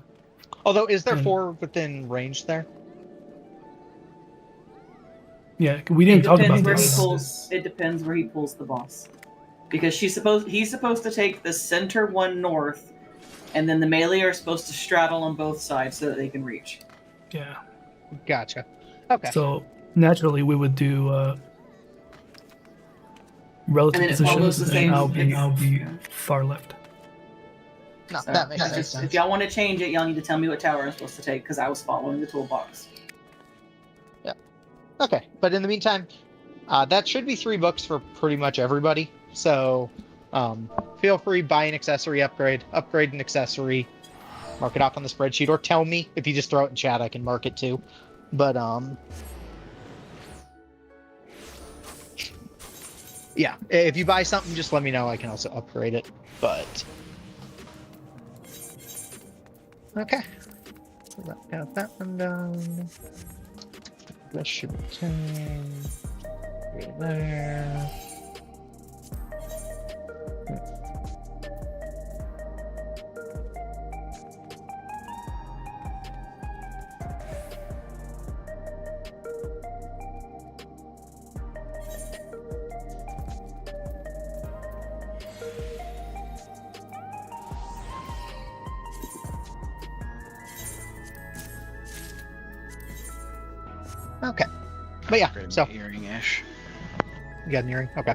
Although, is there And- 4 within range there? Yeah, we didn't talk about where this. he pulls. It depends where he pulls the boss, because he's supposed to take the center one north, and then the melee are supposed to straddle on both sides so that they can reach. Yeah. Gotcha. Okay. So naturally we would do relative And then it follows positions, the and same- I'll be yeah. far left. No, So, that makes yeah, sense. if y'all want to change it, y'all need to tell me what tower I'm supposed to take, because I was following the toolbox. Okay, but in the meantime, that should be 3 books for pretty much everybody. So, feel free, buy an accessory upgrade an accessory, mark it off on the spreadsheet, or tell me. If you just throw it in chat, I can mark it too. But, yeah, if you buy something, just let me know. I can also upgrade it, but... Okay. So that got that one done. That should be 10. Right there. Okay. But yeah, so Earring-ish. you got an earring? Okay.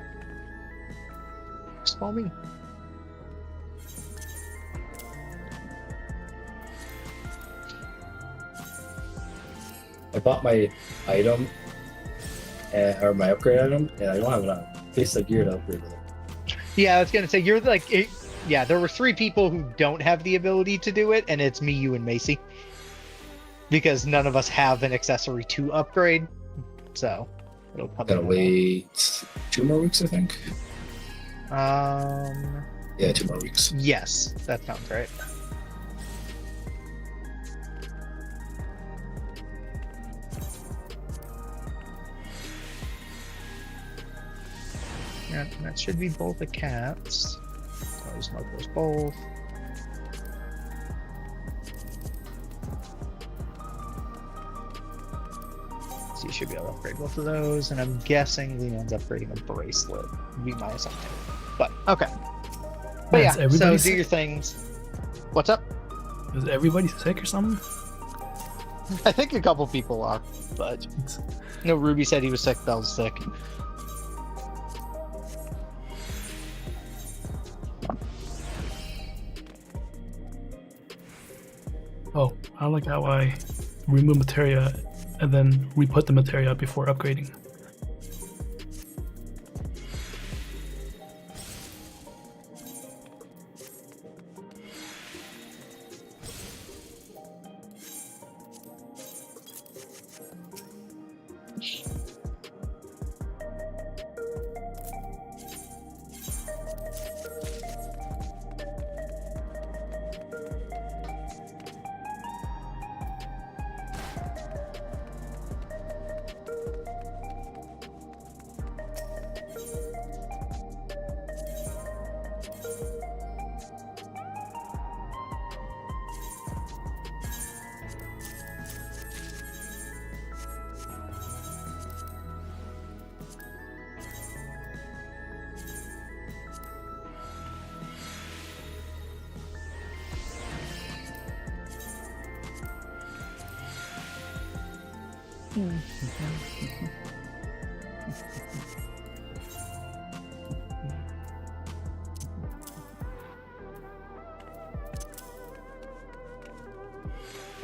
Small me. I bought my item, or my upgrade item, and I don't have enough. Tastes like gear to upgrade with it. Yeah, I was gonna say you're like yeah, there were 3 people who don't have the ability to do it, and it's me, you, and Macy. Because none of us have an accessory to upgrade. So it'll come Gotta in. wait 2 more weeks, I think. Yeah, 2 more weeks. Yes, that sounds right. Yeah, that should be both the cats. Those mark those both. So you should be able to upgrade both of those, and I'm guessing Leon's upgrading a bracelet. Would be my assumption. But okay. But Is yeah, so everybody do sick? your things. What's up? Is everybody sick or something? I think a couple people are, but no. Ruby said he was sick. Bell's sick. Oh, I like how I remove materia and then re-put the materia before upgrading.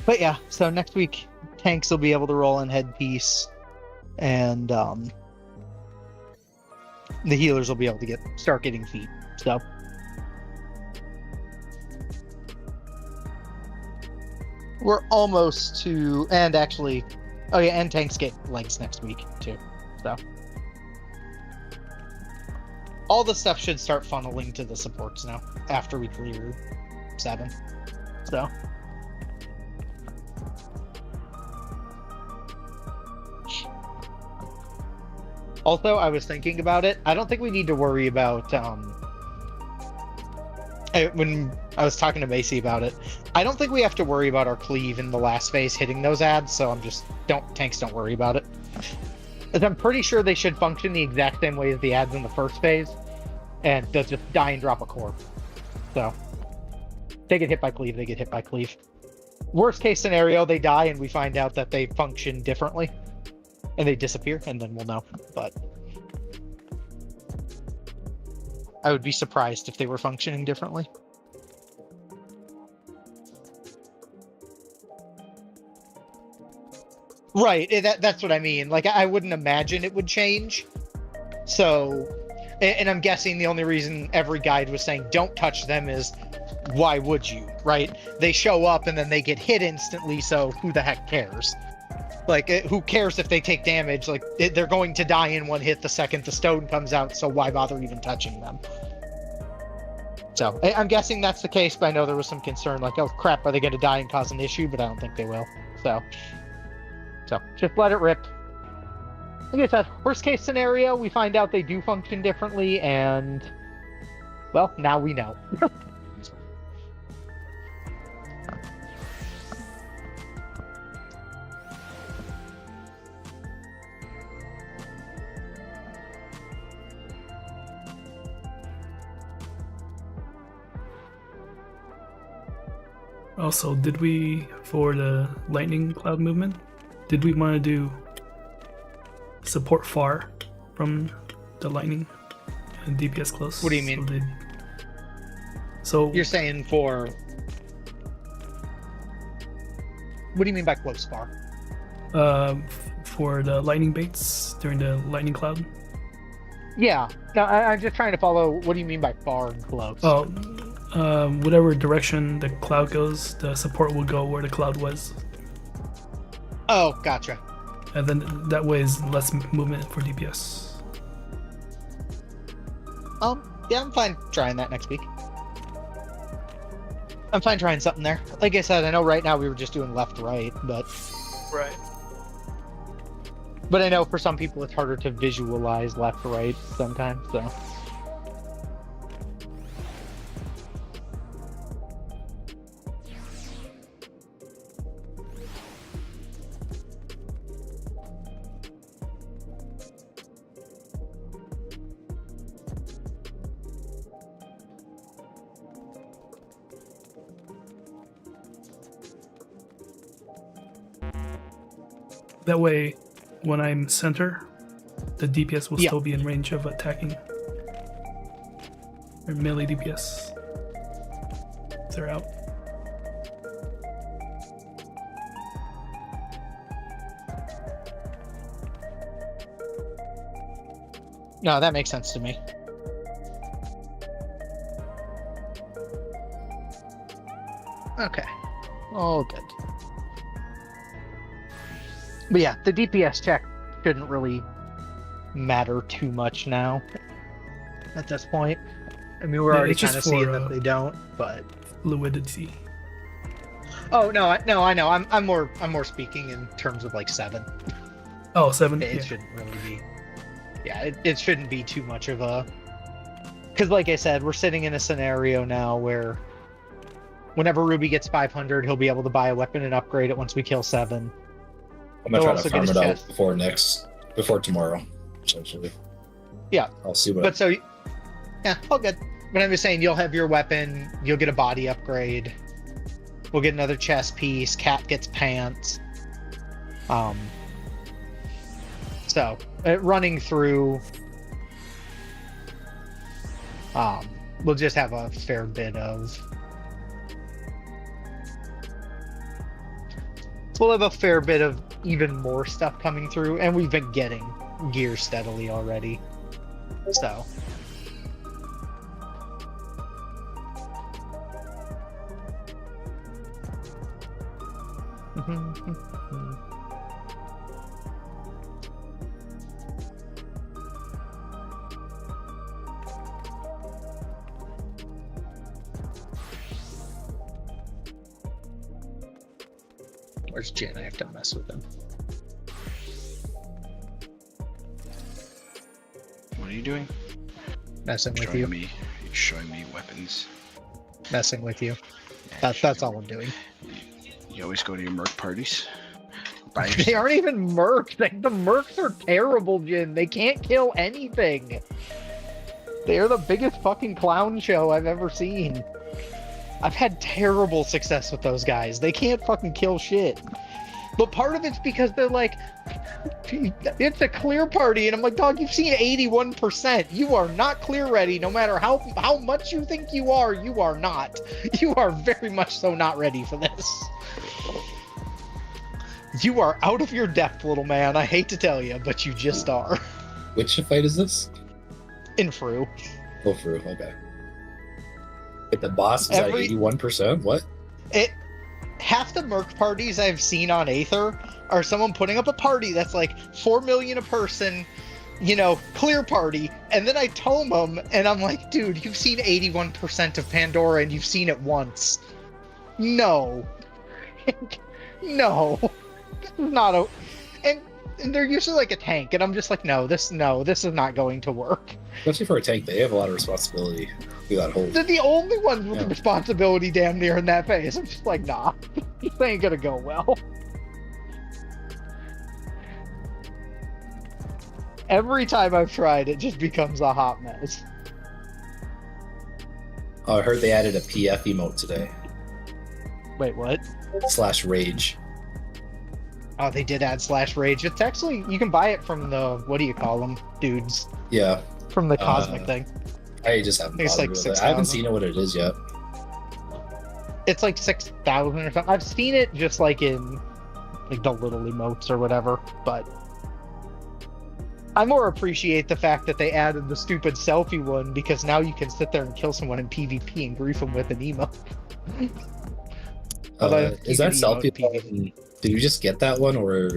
But yeah, so next week tanks will be able to roll in headpiece, and the healers will be able to start getting feet. So we're almost to, and actually, oh yeah, and tanks get legs next week too. So all the stuff should start funneling to the supports now after we clear 7. So. Also, I was thinking about it. I don't think we need to worry about, when I was talking to Macy about it, I don't think we have to worry about our cleave in the last phase hitting those ads, so tanks don't worry about it. As I'm pretty sure they should function the exact same way as the ads in the first phase, and they'll just die and drop a core. So, they get hit by cleave, they get hit by cleave. Worst case scenario, they die and we find out that they function differently. And they disappear, and then we'll know. But I would be surprised if they were functioning differently. Right, that's what I mean. Like, I wouldn't imagine it would change. So, and I'm guessing the only reason every guide was saying don't touch them is, why would you, right? They show up and then they get hit instantly, so who the heck cares? Like, who cares if they take damage? Like, they're going to die in one hit the second the stone comes out, so why bother even touching them? So, I'm guessing that's the case, but I know there was some concern, like, oh crap, are they going to die and cause an issue? But I don't think they will. So just let it rip. Like I said, worst case scenario, we find out they do function differently, and, well, now we know. Also, did we, for the lightning cloud movement, did we want to do support far from the lightning and DPS close? What do you mean? So you're saying for... What do you mean by close far? For the lightning baits during the lightning cloud. Yeah. No, I'm just trying to follow. What do you mean by far and close? Oh, whatever direction the cloud goes, the support will go where the cloud was, Oh, gotcha. and then that way is less movement for DPS. Yeah, I'm fine trying that next week. I'm fine trying something there. Like I said, I know right now we were just doing left, right, but Right. I know for some people it's harder to visualize left, right sometimes. So. That way, when I'm center, the DPS will Yeah. still be in range of attacking. Or melee DPS. They're out. No, that makes sense to me. Okay. All good. But yeah, the DPS check shouldn't really matter too much now at this point. I mean, we're Yeah, already it's just kind of seeing for, that they don't, but Fluidity. oh no, I know. I'm more speaking in terms of like 7. Oh, 7. It Yeah. shouldn't really be. Yeah, it shouldn't be too much of a. Because like I said, we're sitting in a scenario now where whenever Ruby gets 500, he'll be able to buy a weapon and upgrade it once we kill 7. I'm gonna He'll try also to get farm his it chest. out before tomorrow, essentially. Yeah. I'll see what. But so, yeah, all good. But I'm just saying, you'll have your weapon, you'll get a body upgrade, we'll get another chest piece, Cat gets pants. So, running through, we'll just have a fair bit of. We'll have a fair bit of even more stuff coming through, and we've been getting gear steadily already. So. Where's Jin? I have to mess with him. What are you doing? Messing with Showing you. me, showing me weapons. Messing with you. Yeah, That's all I'm doing. You always go to your merc parties. They aren't even mercs. The mercs are terrible, Jin. They can't kill anything. They're the biggest fucking clown show I've ever seen. I've had terrible success with those guys. They can't fucking kill shit. But part of it's because they're like, it's a clear party, and I'm like, dog, you've seen 81%. You are not clear ready, no matter how much you think you are not. You are very much so not ready for this. You are out of your depth, little man. I hate to tell you, but you just are. Which fight is this? In Fru. Go through. Okay. But the boss is at 81%. What? Half the merc parties I've seen on Aether are someone putting up a party that's like 4 million a person, clear party, and then I tome them, and I'm like, dude, you've seen 81% of Pandora, and you've seen it once. No. No. This is not a... And they're usually like a tank, and I'm just like, no, this is not going to work. Especially for a tank, they have a lot of responsibility. Do that whole. They're the only ones with Yeah. the responsibility damn near in that phase. I'm just like, nah, this ain't gonna go well. Every time I've tried, it just becomes a hot mess. Oh, I heard they added a PF emote today. Wait, what? /rage. Oh, they did add /rage. It's actually, you can buy it from the, what do you call them, dudes? Yeah. From the Cosmic thing. I just haven't It's bothered like with it. I haven't 6,000. seen what it is yet. It's like 6,000 or something. I've seen it just like in like the little emotes or whatever, but I more appreciate the fact that they added the stupid selfie one, because now you can sit there and kill someone in PvP and grief them with an emote. Is that selfie one, did you just get that one, or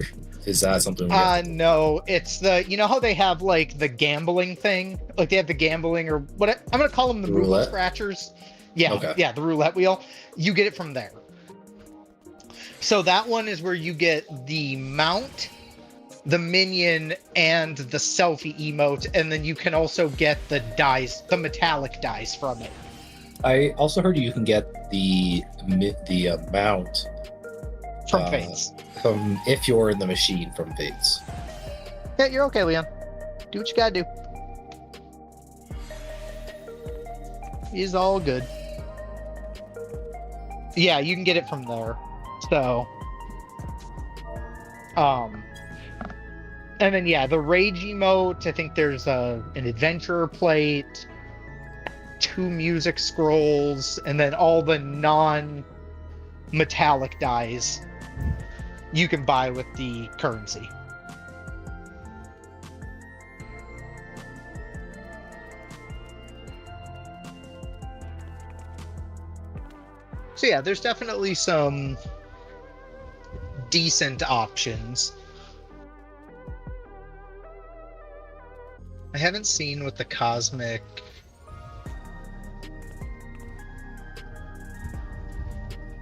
is that something? No, it's the, you know how they have like the gambling thing? Like they have the gambling, or what I'm gonna call them, the movie Roulette? scratchers. Yeah, Okay. yeah, the roulette wheel. You get it from there. So that one is where you get the mount, the minion, and the selfie emote, and then you can also get the dice, the metallic dice from it. I also heard you can get the mount From Fates. from if you're in the machine from Fates. Yeah, you're okay, Leon. Do what you gotta do. He's all good. Yeah, you can get it from there. So, and then yeah, the rage emote. I think there's an adventurer plate, 2 music scrolls, and then all the non-metallic dies you can buy with the currency. So yeah, there's definitely some decent options. I haven't seen what the cosmic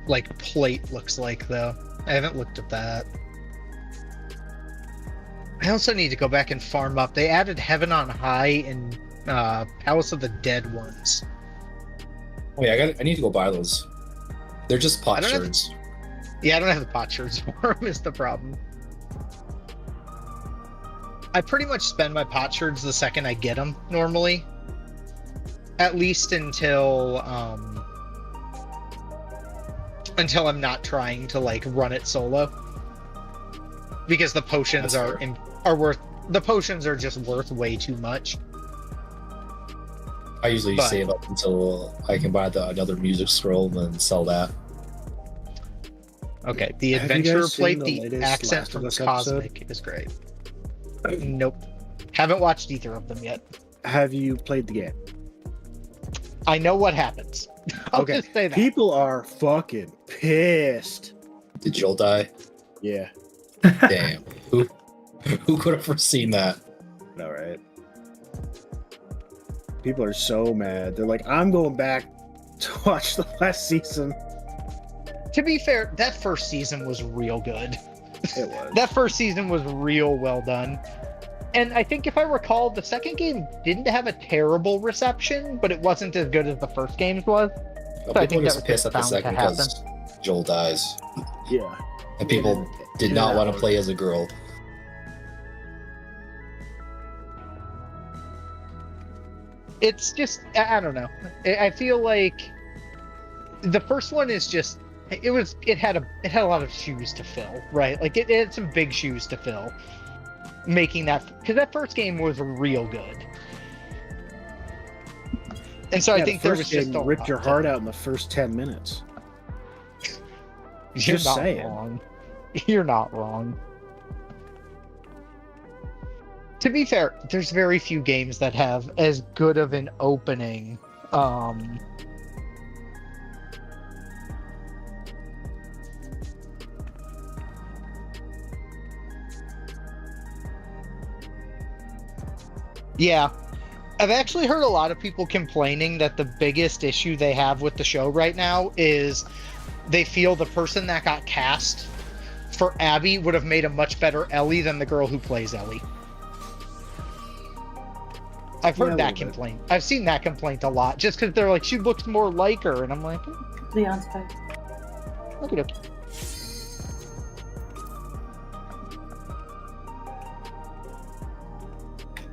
like plate looks like though. I haven't looked at that. I also need to go back and farm up. They added Heaven on High and Palace of the Dead ones. Oh yeah, I need to go buy those. They're just pot I don't shards. Yeah, I don't have the pot shards for them is the problem. I pretty much spend my pot shards the second I get them, normally. At least until I'm not trying to like run it solo. Because the potions are worth, the potions are just worth way too much. I usually save up until I can buy another music scroll and then sell that. Okay, the Have you adventurer guys seen plate, the the latest accent Last of from Us Cosmic is great. Nope. Haven't watched either of them yet. Have you played the game? I know what happens. I'll Okay. just say that. People are fucking pissed. Did Joel die? Yeah. Damn. Who could have foreseen that? All right. People are so mad. They're like, I'm going back to watch the last season. To be fair, that first season was real good. It was. That first season was real well done. And I think if I recall, the second game didn't have a terrible reception, but it wasn't as good as the first game's was. Well, So I people think are that was just pissed just at the bound to second because Joel dies. Yeah. And people did not want to play as a girl. It's just, I don't know. I feel like the first one is just, it had a lot of shoes to fill, right? Like it had some big shoes to fill, making that, because that first game was real good. And so I think there was just a ripped lot your to heart it. out in the first 10 minutes. You're Just not saying. wrong. You're not wrong. To be fair, there's very few games that have as good of an opening. Yeah. I've actually heard a lot of people complaining that the biggest issue they have with the show right now is they feel the person that got cast for Abby would have made a much better Ellie than the girl who plays Ellie. I've heard that complaint. I've seen that complaint a lot, just because they're like, she looks more like her, and I'm like, Leon's back. okay.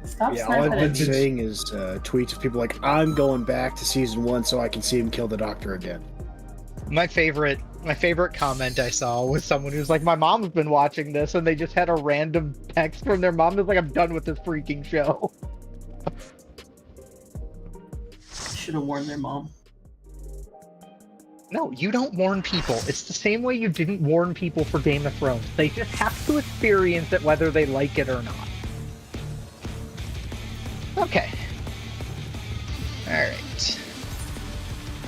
Stop Yeah, all I've snapping been at me. saying is tweets of people like, I'm going back to season 1 so I can see him kill the doctor again. My favorite comment I saw was someone who's like, my mom's been watching this, and they just had a random text from their mom that's like, I'm done with this freaking show. Should have warned their mom. No, you don't warn people. It's the same way you didn't warn people for Game of Thrones. They just have to experience it whether they like it or not.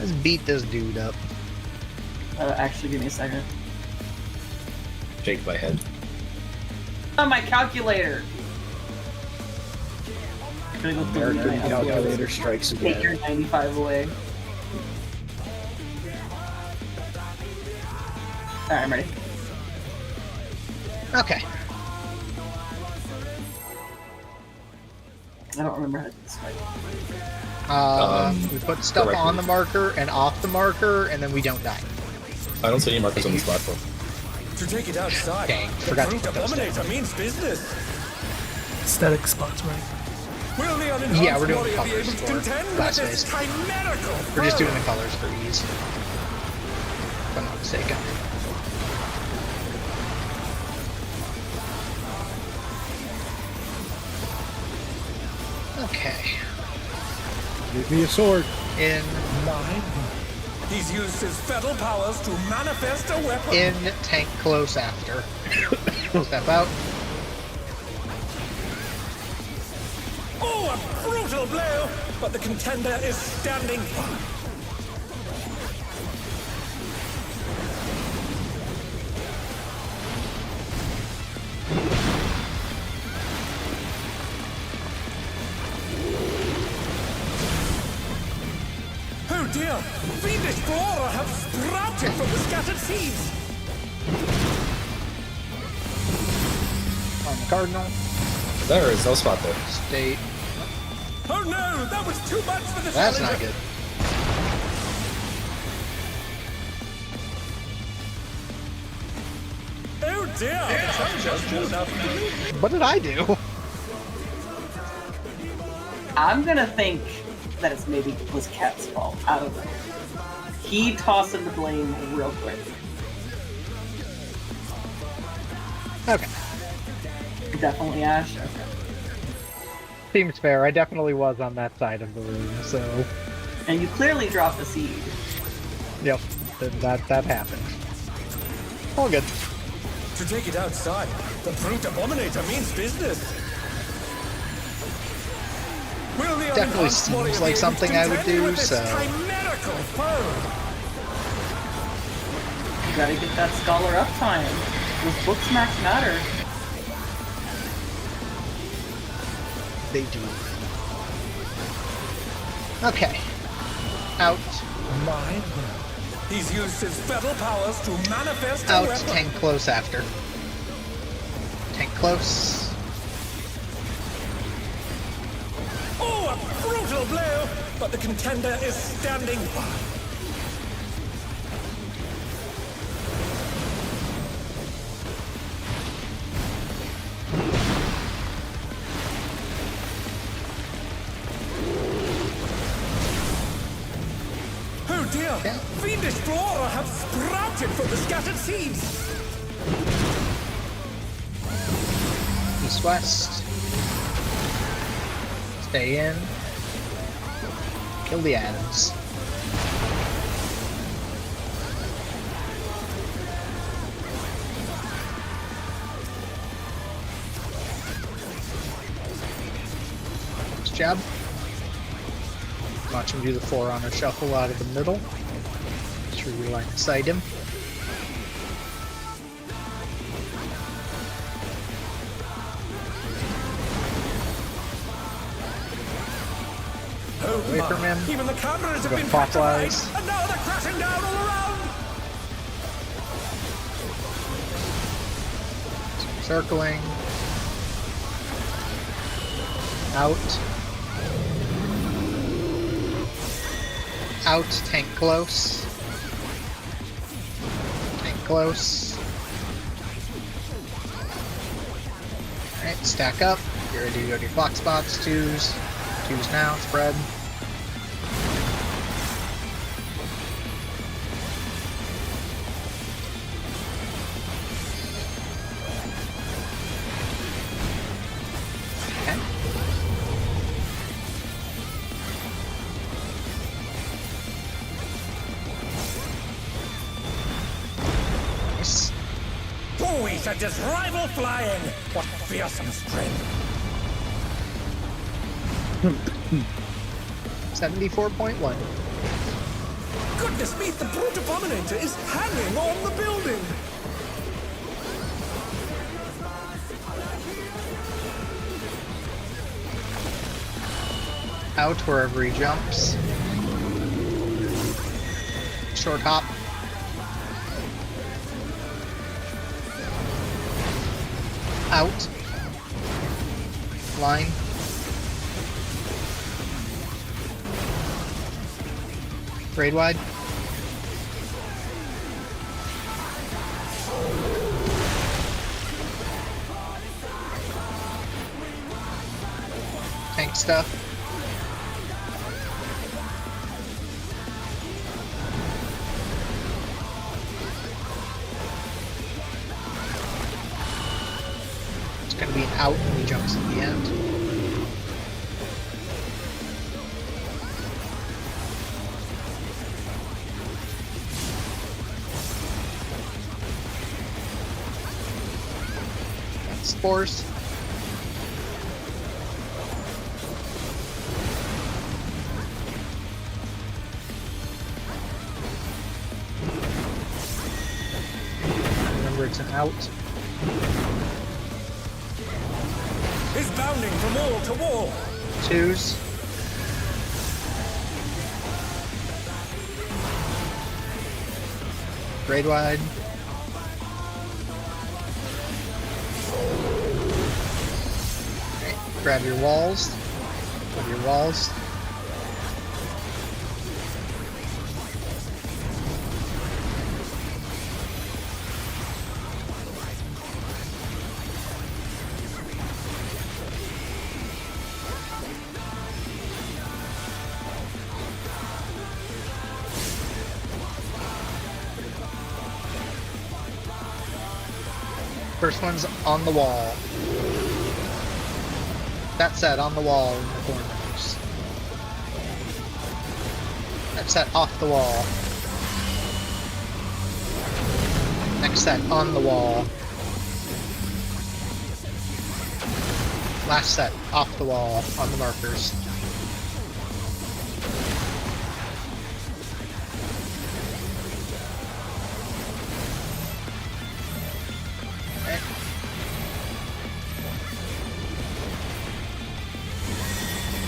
Let's beat this dude up. Actually, give me a second. Shake my head. On my calculator. I'm gonna go through American my calculator strikes Take your again. 95 away. Alright, I'm ready. Okay. I don't remember how to do this fight. We put stuff correctly. on the marker and off the marker, and then we don't die. I don't see any markers on this platform. To take it outside, Dang, the forgot to brute put those down. abominator means business. Static spots, right? Will the unenhanced Yeah, we're doing warrior be colors able to for contend with last this phase. chimerical We're just foe? doing the colors for ease. If I'm not mistaken. Okay. Give me a sword. In He's used his fatal powers to manifest a weapon. tank close after. Step out. Oh, a brutal blow! But the contender is standing firm. Oh dear! Fiendish flora have sprouted from the scattered seeds! On the cardinal. There is no spot there. State. Oh no! That was too much for the That's challenger. not good. Oh dear! The challenger's good enough. What did I do? I'm gonna think that it's maybe was Cat's fault. I don't know. He tossed him the blame real quick. Okay. Definitely Ash. Okay. Seems fair. I definitely was on that side of the room, so. And you clearly dropped the seed. Yep. That happened. All good. To take it outside, the brute abominator means business. Will the Definitely unenhanced warrior seems be like able to something I would contend do, with this so. chimerical foe? You gotta get that scholar uptime. Those book smacks matter. They do. Okay. Out. My word. He's used his fatal powers to manifest a Out. weapon. Tank close after. Tank close. Oh, a brutal blow! But the contender is standing firm. Oh dear! Okay. Fiendish flora have sprouted from the scattered seeds! East west. Stay in. Kill the atoms. Nice job. Watch him do the Forerunner shuffle out of the middle. Make sure you line of sight him. Oh Away my. from him. Even the cameras have Go been clockwise. petrified, and now they're crashing down all around! Circling. Out. Out, tank close. Tank close. Alright, stack up. You're ready to go to your clock spots. Twos. Twos now, spread. Okay. Nice. Oh, he sent his rival flying! What fearsome strength! 74.1. Goodness me, the brute abominator is hanging on the building! Out wherever he jumps. Short hop. Out. Line. Braid wide. Tank stuff. It's going to be an out when he jumps in the end. Spores. Remember, it's an out. He's bounding from wall to wall. Twos. Braid wide. Grab your walls. Grab your walls. First one's on the wall. That set on the wall in the corners. That set off the wall. Next set on the wall. Last set off the wall on the markers.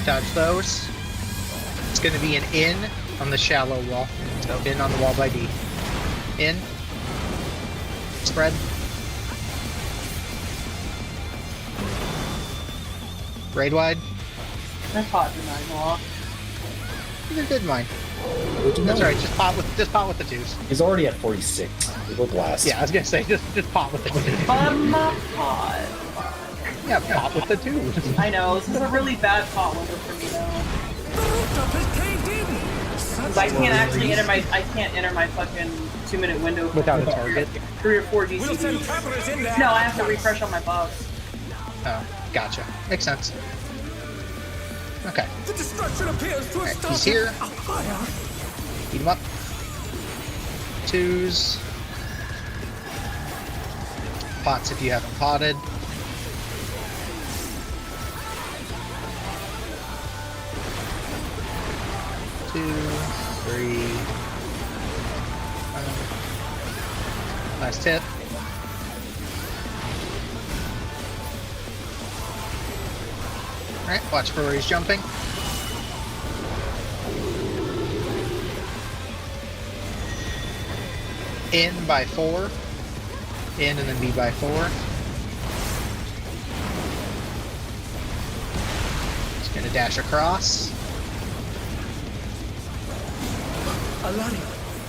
Dodge those. It's going to be an in on the shallow wall. So in on the wall by D. In. Spread. Braid wide. That's hot tonight, Noah. You did mine. That's right. Just pot with the twos. He's already at 46. We will blast. Yeah, I was gonna say just pot with the twos. I'm not hot. Yeah, pot with the twos. I know, this is a really bad pot window for me though. The rooftop is caved in! 'Cause I can't actually enter my fucking 2-minute window for Without a target. 3 or 4 We'll send DCs. cameras in there! No, I have to refresh on my buffs. Oh, gotcha. Makes sense. Okay. The destruction appears to have Alright, started he's here. a fire! Beat him up. Twos. Pots if you haven't potted. Two, three. Last hit. Alright, watch for where he's jumping. In by 4. In and then B by 4. Just gonna dash across. Aladdin,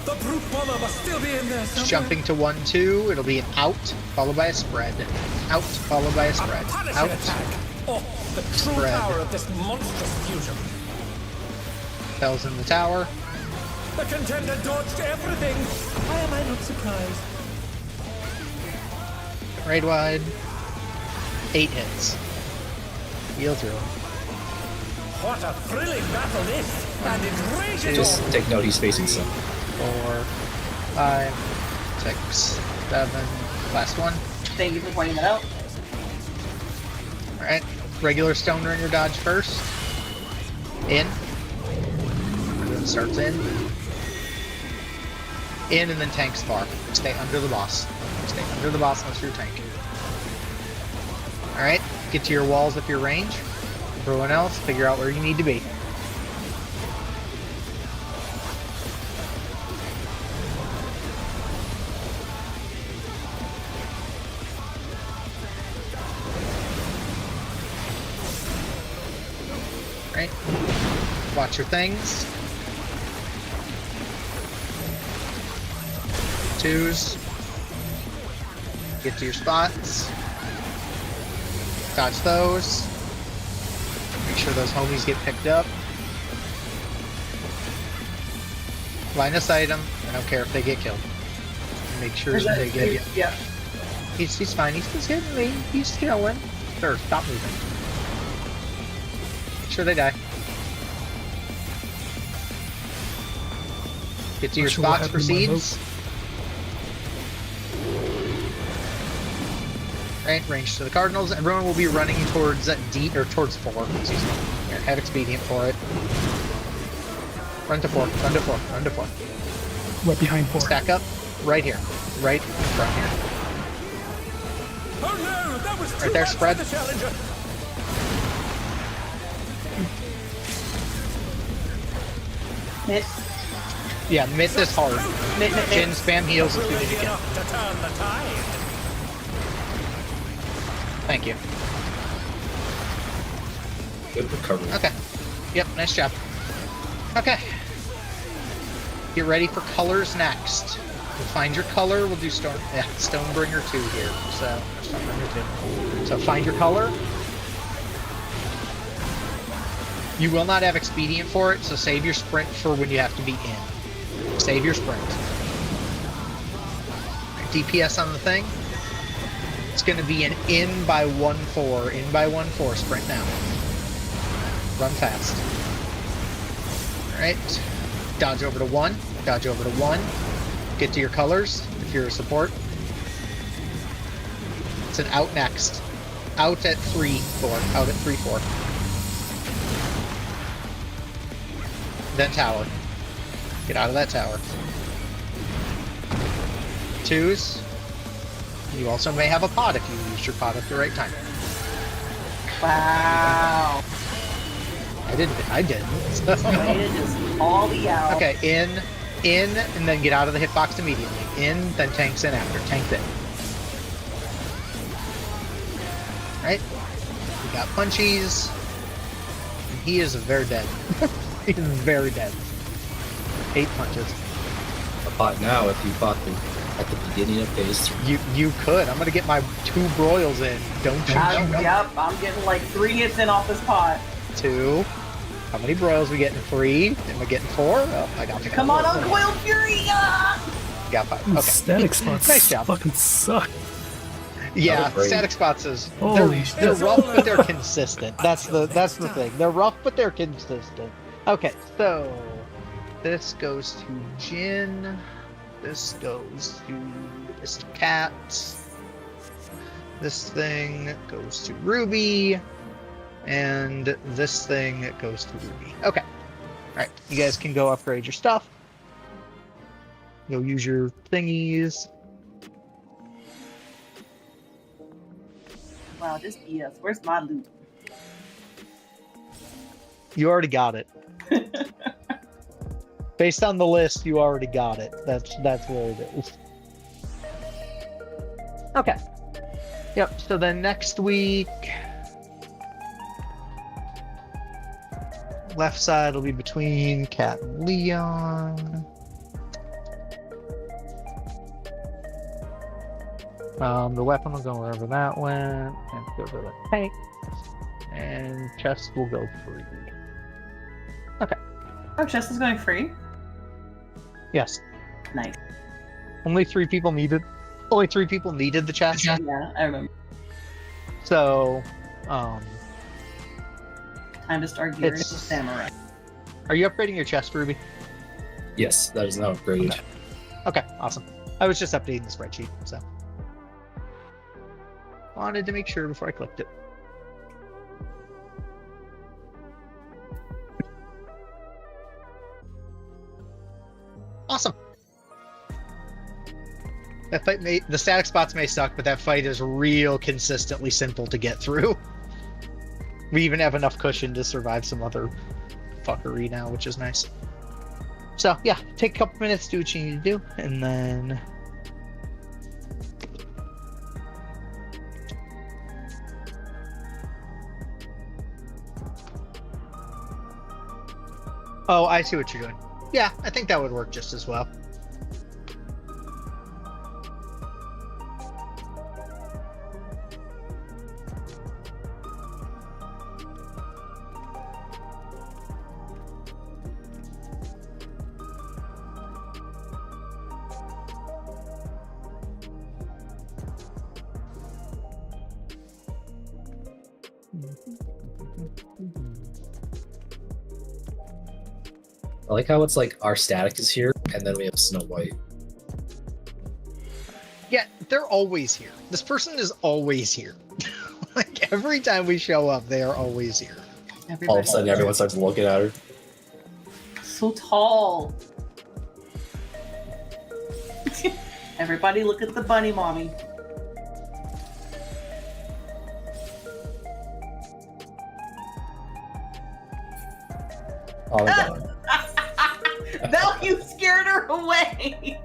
the brute bomber must still be in there somewhere. Jumping to 1-2, it'll be an out, followed by a spread. Out, followed by a spread. A punishing Out, attack. Oh, the true Spread. power of this monstrous fusion. Fells in the tower. The contender dodged everything. Why am I not surprised? Raid wide. 8 hits. Heal through. What a thrilling battle this! And it rages Just on. take note he's facing some. 4, 5, 6, 7. Last one. Thank you for pointing that out. Alright. Regular stoner in your dodge first. In. Everyone starts in. In and then tanks far. Stay under the boss. Stay under the boss unless you're tanking. Alright, get to your walls if you're range. Everyone else, figure out where you need to be. Right. Watch your things. Twos. Get to your spots. Dodge those. Make sure those homies get picked up. Line of sight them. I don't care if they get killed. Make sure they get. Yeah. He's fine. He's just hitting me. He's killing. Sir, stop moving. Make sure they die. Get to your Not sure what spots for happened to my seeds. Right, range to the Cardinals. Everyone will be running towards D or towards 4. Excuse me. Here, have expedient for it. Run to 4. Run to 4. Run to 4. Right behind 4. Stack up. Right here. Right in front here. Oh no, that was too Right there, much spread. for the challenger. Hit. Yeah, mid this hard. Mid. Jin spam heals as soon as you can. Enough to turn the tide. Thank you. Good recovery. Okay. Yep, nice job. Okay. Get ready for colors next. We'll find your color. We'll do Stonebringer 2 here. So, Stonebringer 2. So find your color. You will not have expedient for it, so save your sprint for when you have to be in. Save your sprint. DPS on the thing. It's going to be an in by 1-4. In by 1-4. Sprint now. Run fast. Alright. Dodge over to 1. Dodge over to 1. Get to your colors if you're a support. It's an out next. Out at 3-4. Out at 3-4. Then tower. Get out of that tower. Twos. You also may have a pot if you used your pot at the right time. Wow. I didn't. So. Way to just all the out. Okay, in, and then get out of the hitbox immediately. In, then tanks in after. Tank in. Right? We got punchies. And he is very dead. He is very dead. 8 punches. A pot now if you fought them at the beginning of phase 3. You could. I'm gonna get my 2 broils in. Don't you know? Yep, I'm getting like 3 hits in off this pot. 2. How many broils we getting? 3. Am I getting 4? Oh, I got 5. Come on, Uncoiled Fury! Got 5. Okay. Static spots Nice job. fucking suck. Yeah, Great. static spots is Holy they're shit. rough but they're consistent. That's the thing. They're rough but they're consistent. Okay, so this goes to Jin. This goes to Mr. Cat. This thing goes to Ruby. And this thing goes to Ruby. Okay. Alright, you guys can go upgrade your stuff. Go use your thingies. Wow, this BS. Where's my loot? You already got it. Based on the list, you already got it. That's where it is. Okay. Yep, so then next week... Left side will be between Cat and Leon. The weapon will go wherever that went, and go to the tank. And chest will go free. Okay. Oh, chest is going free? Yes. Nice. Only 3 people needed. Only 3 people needed the chest. Yeah, I remember. So, Time to start gearing the It's- samurai. are you upgrading your chest, Ruby? Yes, that is now upgraded. Okay, awesome. I was just updating the spreadsheet, so. Wanted to make sure before I clicked it. Awesome. That fight the static spots may suck, but that fight is real consistently simple to get through. We even have enough cushion to survive some other fuckery now, which is nice. So yeah, take a couple minutes, do what you need to do, and then oh, I see what you're doing. Yeah, I think that would work just as well. I like how it's like our static is here, and then we have Snow White. Yeah, they're always here. This person is always here. Like every time we show up, they are always here. All of a sudden, everyone starts looking at her. So tall. Everybody look at the bunny mommy. Oh my god. No, you scared her away.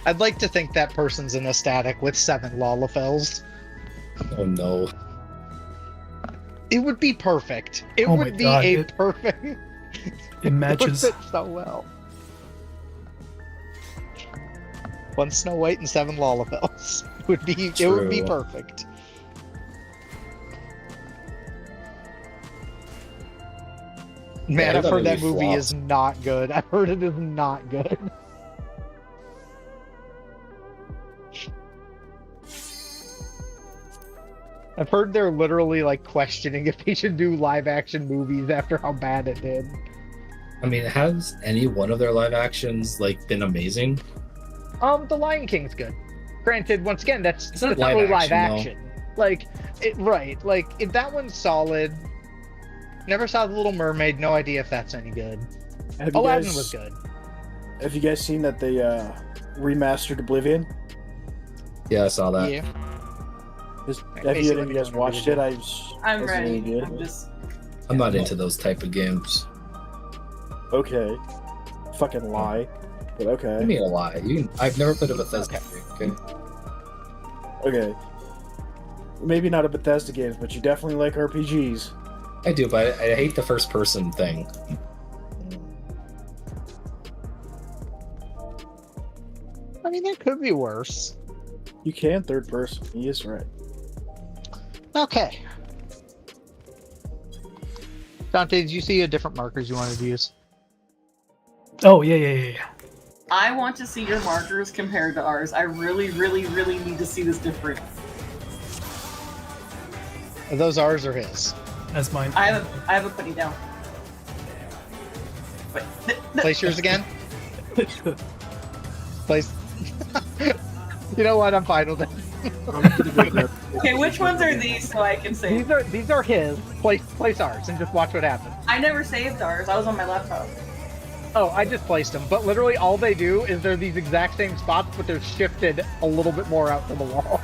I'd like to think that person's in a static with 7 Lalafels. Oh no. It would be perfect. It Oh my would be God, a it- perfect. It It would matches. fit so well. 1 Snow White and 7 Lalafels would be. It would be True. perfect. Man, Yeah, I've that heard that movie movie flopped. is not good. I've heard it is not good. I've heard they're literally like questioning if they should do live action movies after how bad it did. I mean, has any one of their live actions like been amazing? The Lion King's good. Granted, once again, that's It's not not live really live action, action. Like, right? Like, if that one's solid. Never saw The Little Mermaid. No idea if that's any good. Have you Aladdin guys, was good. Have you guys seen that they remastered Oblivion? Yeah, I saw that. Yeah. Have Basically, you guys everyone watched did. it? I'm It's ready. really good. I'm just. I'm not into those type of games. Okay. Fucking lie. But I okay. mean a lie. I've never played a Bethesda game. Okay. Okay. Maybe not a Bethesda games, but you definitely like RPGs. I do, but I hate the first person thing. I mean, that could be worse. You can third person. He is right. Okay. Dante, did you see a different markers you wanted to use? Oh yeah. I want to see your markers compared to ours. I really, really, really need to see this difference. Are those ours or his? That's mine. I haven't put it down. But Place yours again? Place. You know what? I'm fine with it. okay, which ones are these so I can save? These are his. Place ours and just watch what happens. I never saved ours. I was on my laptop. Oh, I just placed them. But literally all they do is they're these exact same spots, but they're shifted a little bit more out to the wall.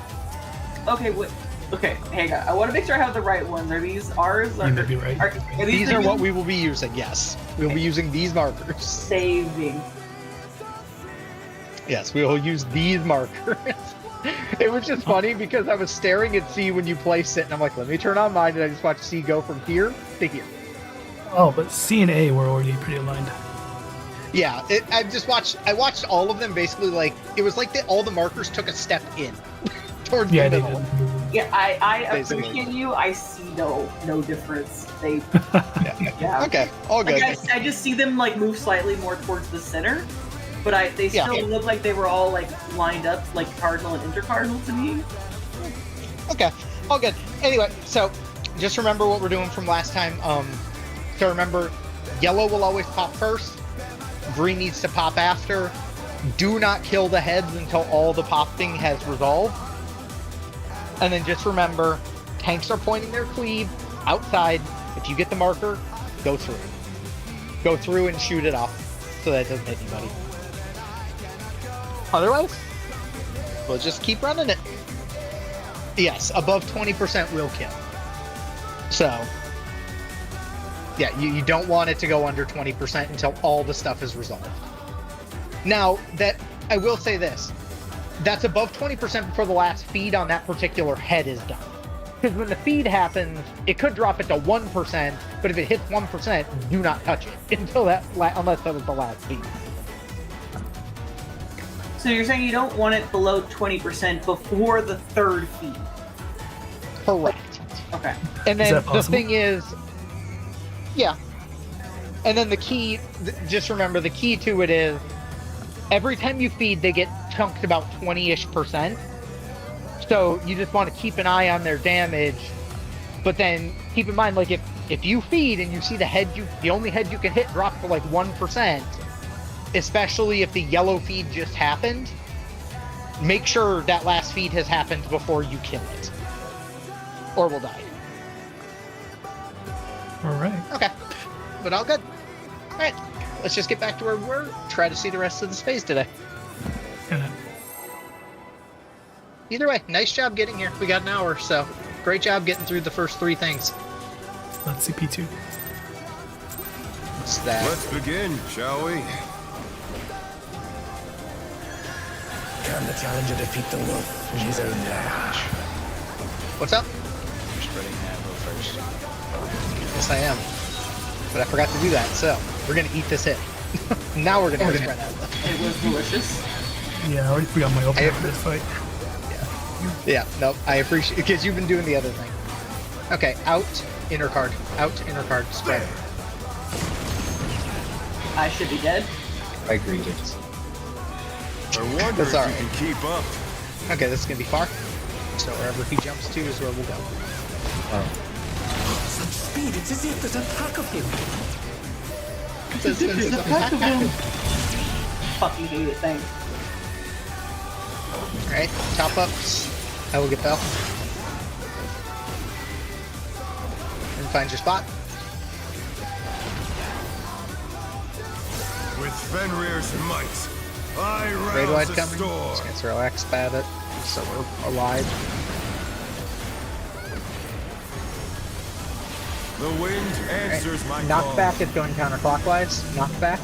Okay, wait. Okay, hang on. I want to make sure I have the right ones. Are these ours? You may be right. Are These the are what new- we will be using, yes. We'll be using these markers. saving. Yes, we will use these markers. It was just funny because I was staring at C when you placed it, and I'm like, let me turn on mine, and I just watched C go from here to here. Oh, but C and A were already pretty aligned. Yeah, I watched all of them basically like, it was like all the markers took a step in towards Yeah, the they middle. did. Yeah, I Basically. appreciate you. I see no difference. They Yeah. yeah. Okay, all good. Like I just see them like move slightly more towards the center, but they Yeah. still look like they were all like lined up like cardinal and intercardinal to me. Okay, all good. Anyway, so just remember what we're doing from last time. So remember, yellow will always pop first. Green needs to pop after. Do not kill the heads until all the popping has resolved. And then just remember, tanks are pointing their cleave outside. If you get the marker, go through. go through and shoot it off so that it doesn't hit anybody. Otherwise, we'll just keep running it. Yes, above 20% will kill. So, yeah, you don't want it to go under 20% until all the stuff is resolved. Now, that I will say this. That's above 20% before the last feed on that particular head is done. Because when the feed happens, it could drop it to 1%, but if it hits 1%, do not touch it until that, unless that was the last feed. So you're saying you don't want it below 20% before the third feed? Correct. Okay. And Is then that the possible? thing is, yeah. And then the key, just remember the key to it is, every time you feed, they get chunked about 20-ish%. So you just want to keep an eye on their damage, but then keep in mind, like if you feed and you see the only head you can hit drop to like 1%, especially if the yellow feed just happened, make sure that last feed has happened before you kill it, or we'll die. All right. Okay, but all good. All right, let's just get back to where we were. Try to see the rest of the space today. And Either way, nice job getting here. We got an hour, so great job getting through the first 3 things. let's see P2. What's that? Let's begin, shall we? Can the challenger defeat the wolf in his own lair? What's up? You're spreading ammo first. Yes, I am. But I forgot to do that, so we're gonna eat this hit. Now we're gonna spread out. It was delicious. Yeah, I already forgot my opener for this fight. Yeah, nope, I appreciate because you've been doing the other thing. Okay, out, inner card, spread. I should be dead. I agree, James. I wonder That's if all you right. can keep up. Okay, this is gonna be far. So wherever he jumps to is where we'll go. Such speed, it's as if there's a pack of him. There's a pack of him. Fucking hate it, thanks. Alright, top ups. I will get Bell. And find your spot. With Fenrir's might, I Raid wide rouse the coming. storm. Just gonna throw X at it, so we're alive. The wind answers my call. Knockback is going counterclockwise. Knockback.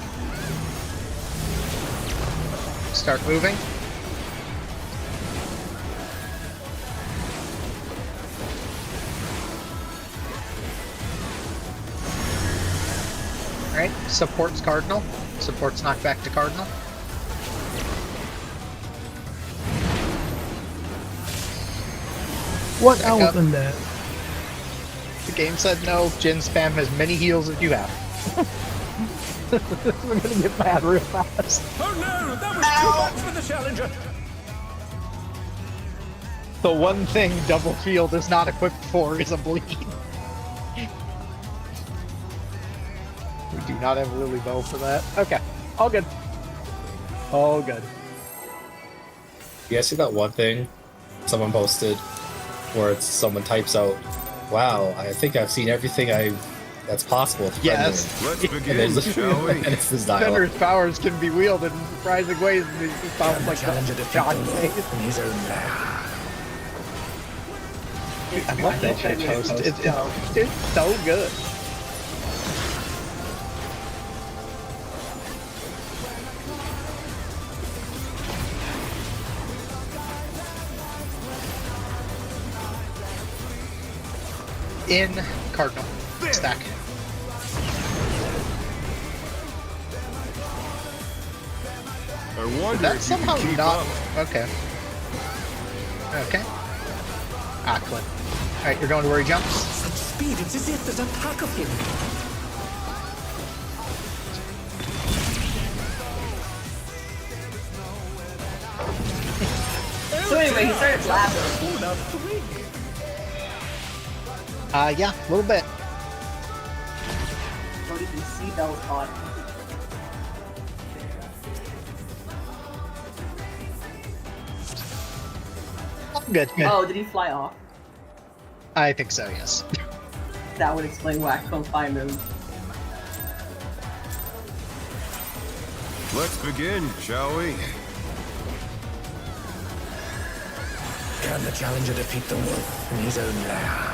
Start moving. Alright, supports Cardinal. Supports knockback to Cardinal. What Back else up. than that? The game said no. Jin spam as many heals as you have. We're gonna get bad real fast. Oh no, that was too much for the challenger. The one thing double field is not equipped for is a bleed. We do not have a Lily Bow for that. Okay, all good. All good. You guys see that one thing someone posted where it's someone types out, "Wow, I think I've seen everything that's possible." with Yes. Let's And, begin, then, shall we? and it's this dialogue. Fenrir's powers can be wielded in surprising ways, and he sounds Can the like challenger defeat John the Cage. wolf in his own lair? I love that shit post. It's so good. In Cardinal. Stack. I wonder That's if you somehow can keep not... up. Okay. Okay. Ah, Clint. Alright, you're going to where he jumps. Such speed, it's as if there's a pack of him. So anyway, he started laughing. Oh, now three. Yeah, a little bit. Don't even see Bell's body. Good. Oh, did he fly off? I think so, yes. That would explain why I couldn't find him. Let's begin, shall we? Can the challenger defeat the wolf in his own lair?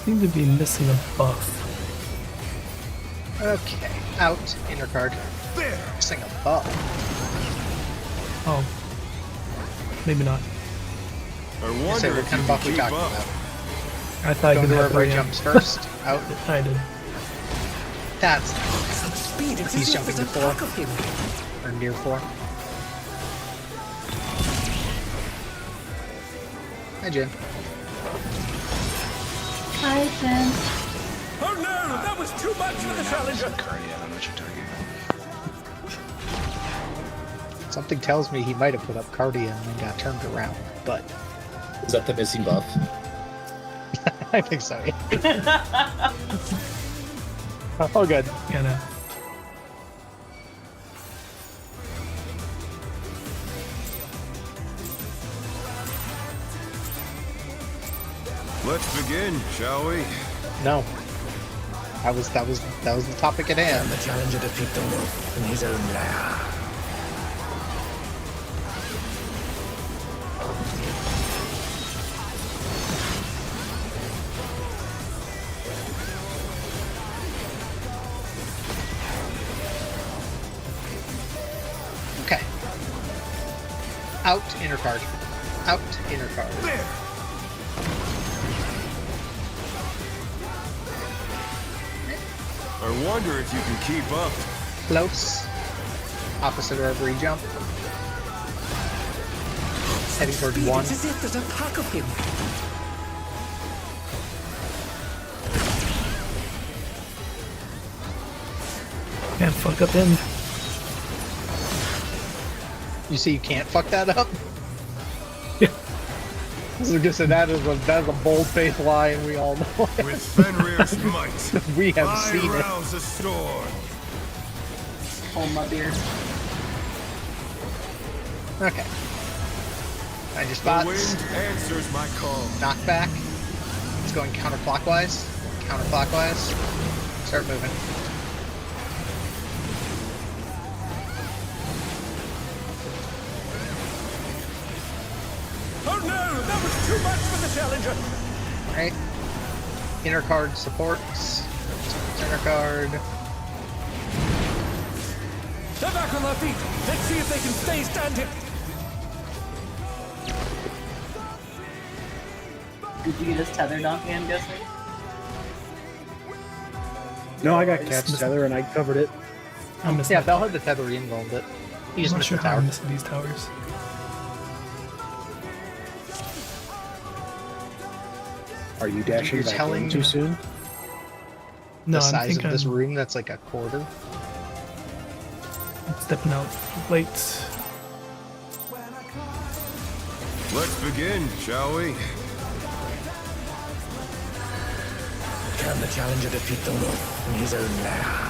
Seem to be missing a buff. Okay, out, inner card. There! Missing a buff. Oh. Maybe not. I You wonder say what if kind you of buff can we keep talking up. about? I thought Go you to had wherever he Brian. jumps first. Out. I did. That's Such speed, it's He's as if jumping there's to a 4. pack of him. or near 4. Hi, Jen. Hi, Jen. Oh no, that was too much for the challenger. Cardi, I don't know what you're talking about. Something tells me he might have put up Cardia and then got turned around, but Is that the missing buff? I think so. Yeah. Oh, good. Yeah, no. Let's begin, shall we? No. That was the topic at Can hand. the challenger defeat the wolf in his own lair? Okay. Out, inner card. Out, inner card. There! I wonder if you can keep up. Close. Opposite wherever he jump. Heading towards Speed, 1. it's as if there's a pack of him. Can't fuck up in. You see, you can't fuck that up. Yeah. I was gonna say that is a bold-faced lie, and we all know it. With Fenrir's might, We have I seen it. rouse a storm. Hold my beer. Okay. I just The spots. wind answers my call. Knockback. It's going counterclockwise. Counterclockwise. Start moving. Oh no, that was too much for the challenger. Right. Inner card supports. Inner card. They're back on their feet. Let's see if they can stay standing. Did you get his tether donkey, I'm guessing? No, I got catch tether and I covered it. I'm missing. Yeah, Bell had the tether involved it. He I'm just not missed sure the how tower. I'm missing these towers. Are you dashing You're back telling- in too soon? No, The I size think of this I'm room, that's like a quarter. stepping out late. Let's begin, shall we? Can the challenger defeat the wolf in his own lair?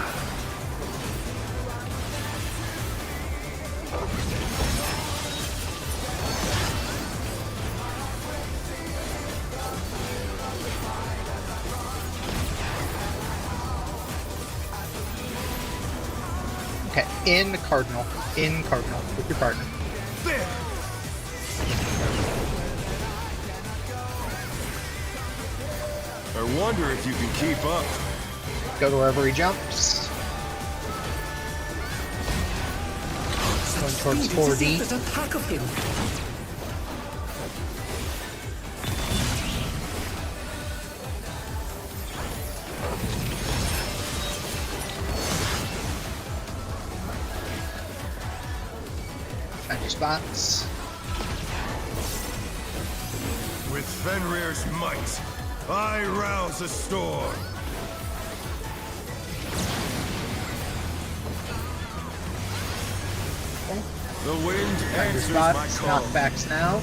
Okay, in Cardinal. In Cardinal with your partner. There! I wonder if you can keep up. Go to wherever he jumps. Going towards Speed, it's as if 4D. there's a pack of him. Find your spots. With Fenrir's might, I rouse a storm. The wind Find your answers my spots. call. Knockbacks now.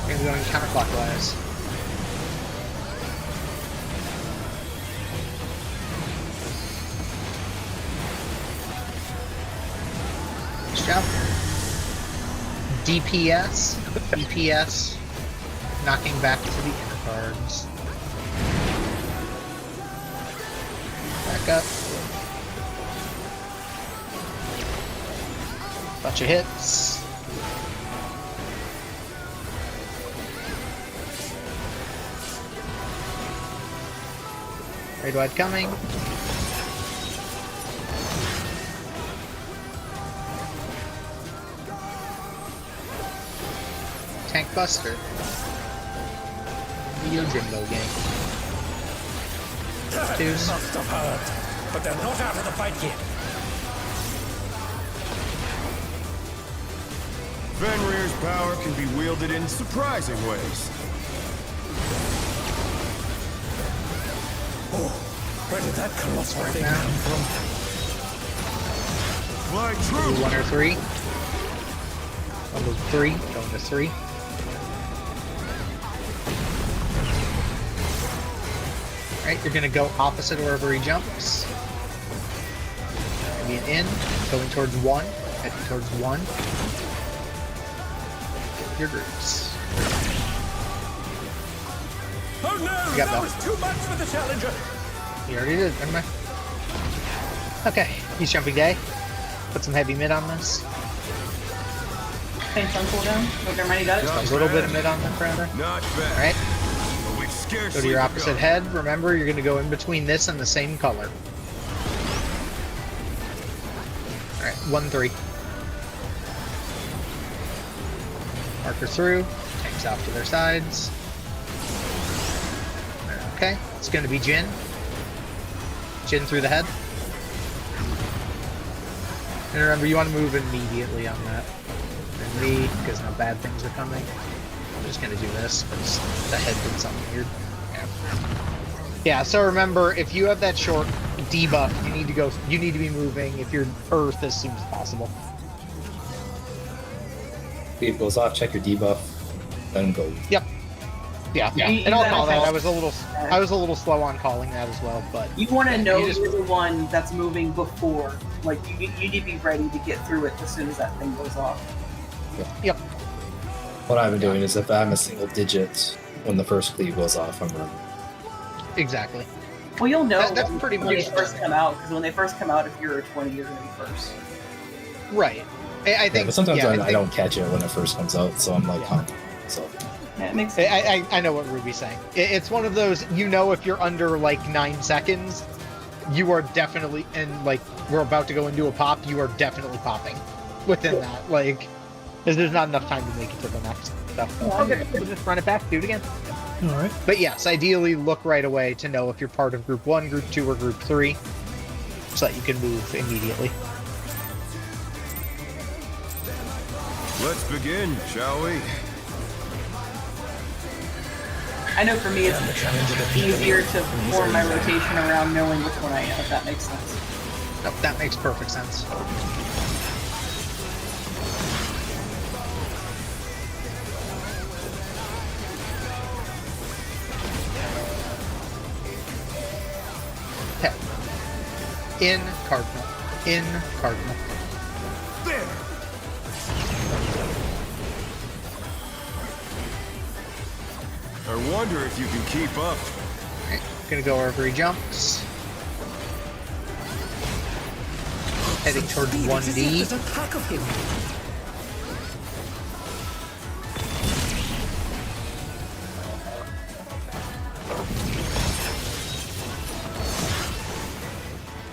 And we're going counterclockwise. Nice job. DPS. DPS. Knocking back to the inner cards. Back up. Bunch of hits. Raid wide coming. Tank Buster. The Yojimbo gang. Twos. Must have heard, but they're not out of the fight yet. Fenrir's power can be wielded in surprising ways. Oh, where did that colossal thing come from? Fly true! 1 or 3. Almost 3. Going to 3. Alright, you're gonna go opposite wherever he jumps. Maybe an in, going towards 1, heading towards 1. Your groups. Oh no, got that that. was too much for the challenger. You already did, never mind. Okay, he's jumping day. Put some heavy mid on this. Thanks on cooldown. Look, everybody got it. Just a little bit of mid on that, rather. Not bad. Alright, But we've scarcely go to your opposite begun. head. Remember, you're gonna go in between this and the same color. Alright, 1-3. Marker through, tanks off to their sides. Okay, it's gonna be Jin. Jin through the head. And remember, you want to move immediately on that. And me, because no bad things are coming. I'm just gonna do this, because the head did something weird. Yeah, so remember, if you have that short debuff, you need to be moving if you're Earth as soon as possible. If it goes off, check your debuff, then go. Yep. Yeah. And I'll call that. I was a little slow on calling that as well, but You want to yeah, know you just- you're the one that's moving before. Like, you need to be ready to get through it as soon as that thing goes off. Yep. What I've been doing is if I'm a single digit when the first cleave goes off, I'm running. Exactly. Well, you'll know That's pretty when they much first come out, because when they first come out, if you're a 20, you're going to be first. Right. I think. Yeah, but sometimes yeah, I think- don't catch it when it first comes out, so I'm like, huh. So Yeah, it makes sense. I know what Ruby's saying. It's one of those, if you're under like 9 seconds, you are definitely, and like we're about to go into a pop, you are definitely popping within that. Like, because there's not enough time to make it to the next stuff. Okay, we'll just run it back, do it again. All right. But yes, ideally look right away to know if you're part of Group 1, Group 2, or Group 3, so that you can move immediately. Let's begin, shall we? I know for me, it's easier to form my rotation around knowing which one I am, if that makes sense. Nope, that makes perfect sense. Okay. In Cardinal. In Cardinal. There! I wonder if you can keep up. Alright, gonna go wherever he jumps. Heading towards 1D. There's a pack of him.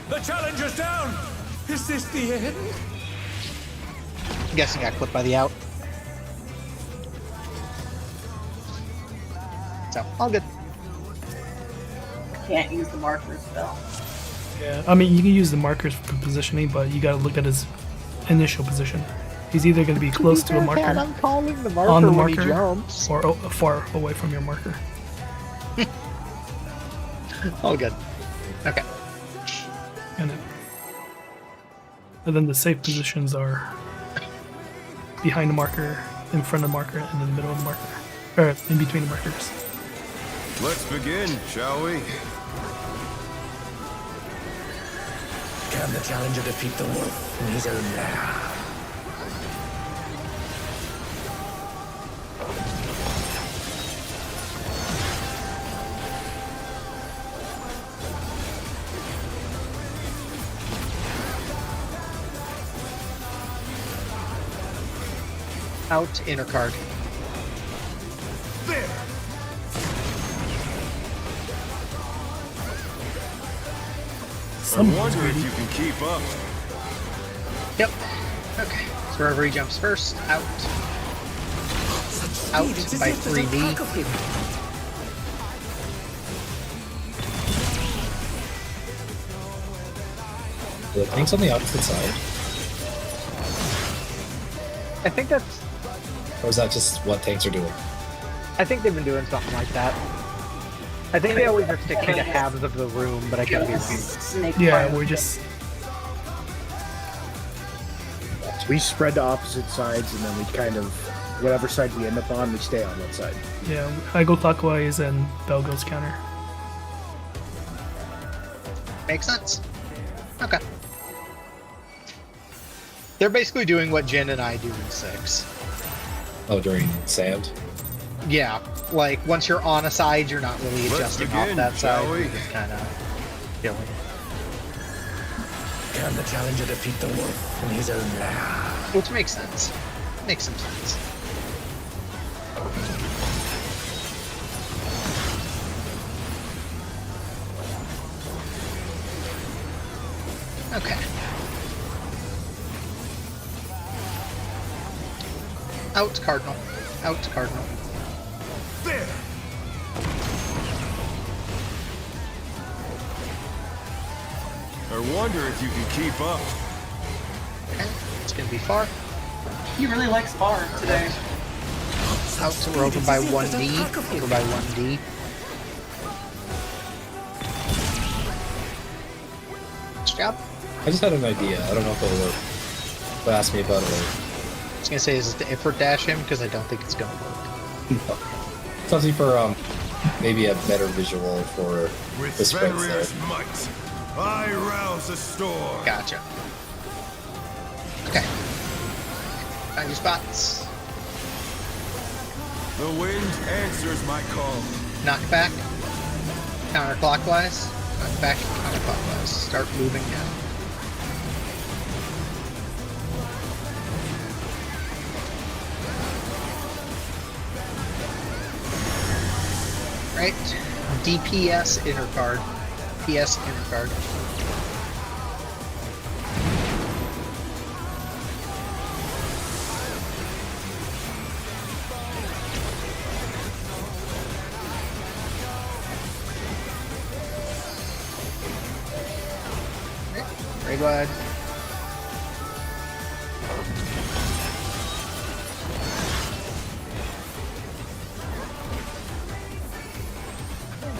The challenger's down! Is this the end? I'm guessing I got clipped by the out. So, all good. Can't use the markers, though. Yeah. I mean, you can use the markers for positioning, but you got to look at his initial position. He's either going to be close to a marker, I'm calling the marker on the when he marker, jumps. or far away from your marker. All good. Okay. And then the safe positions are behind the marker, in front of the marker, and in the middle of the marker, or in between the markers. Let's begin, shall we? Can the challenger defeat the wolf in his own lair? Out, inner card. There! I Someone's wonder if ready. you can keep up. Yep. Okay. So wherever he jumps first, out. Out by 3D. The thing's on the opposite side. I think that's. Or is that just what tanks are doing? I think they've been doing something like that. I think they always are sticking to halves of the room, but I could be wrong. Snake Yeah, fire. we're just We spread to opposite sides, and then we kind of, whatever side we end up on, we stay on that side. yeah. I go clockwise and Bell goes counter. Makes sense. Okay. They're basically doing what Jen and I do in 6. Oh, during sand? Yeah, like once you're on a side, you're not really Let's adjusting begin, off that shall side. we? You're just kind of chilling. Can the challenger defeat the wolf in his own lair? Which makes sense. Makes some sense. Okay. Out, Cardinal. Out, Cardinal. There! I wonder if you can keep up. Okay. It's gonna be far. He really likes bar today. Out, so we're over by 1D. Over by 1D. Good job. I just had an idea. I don't know if it'll work. But ask me about it later. I was gonna say, is it the effort dash him? Because I don't think it's gonna work. Something for maybe a better visual for With the spreads there. Fenrir's might, I rouse the storm. Gotcha. Okay. Find your spots. The wind answers my call. Knock back. Counterclockwise. Knock back. Counterclockwise. Start moving now. Right. DPS inner card. PS inner card. Raid wide.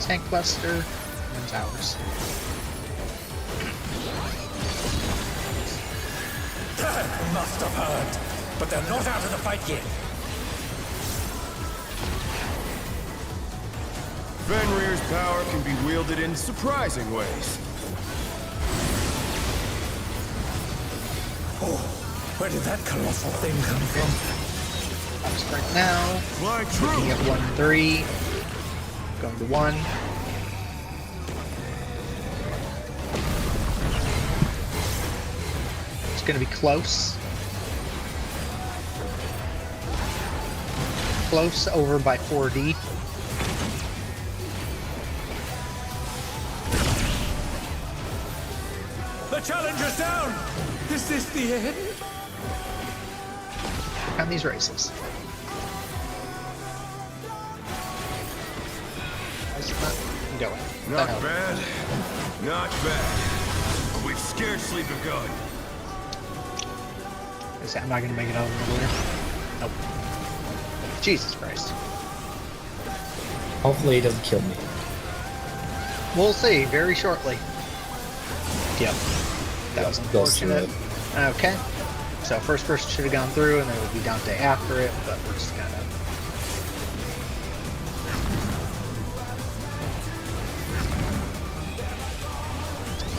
Tank Buster and towers. Must have heard, but they're not out of the fight yet. Fenrir's power can be wielded in surprising ways. Oh, where did that colossal thing come from? I'm sprint now. Fly Looking true! at 1-3. Going to 1. It's going to be close. Close over by 4D. The challenger's down! Is this the end? On these races. How's it not going? Not What the hell? bad. Not bad. We've scarcely begun. I'm not going to make it out of the winner. Nope. Jesus Christ. Hopefully he doesn't kill me. We'll see very shortly. Yep. That was Goes through unfortunate. Okay. So first person should have gone through, and then it would be Dante after it, but we're just kind of...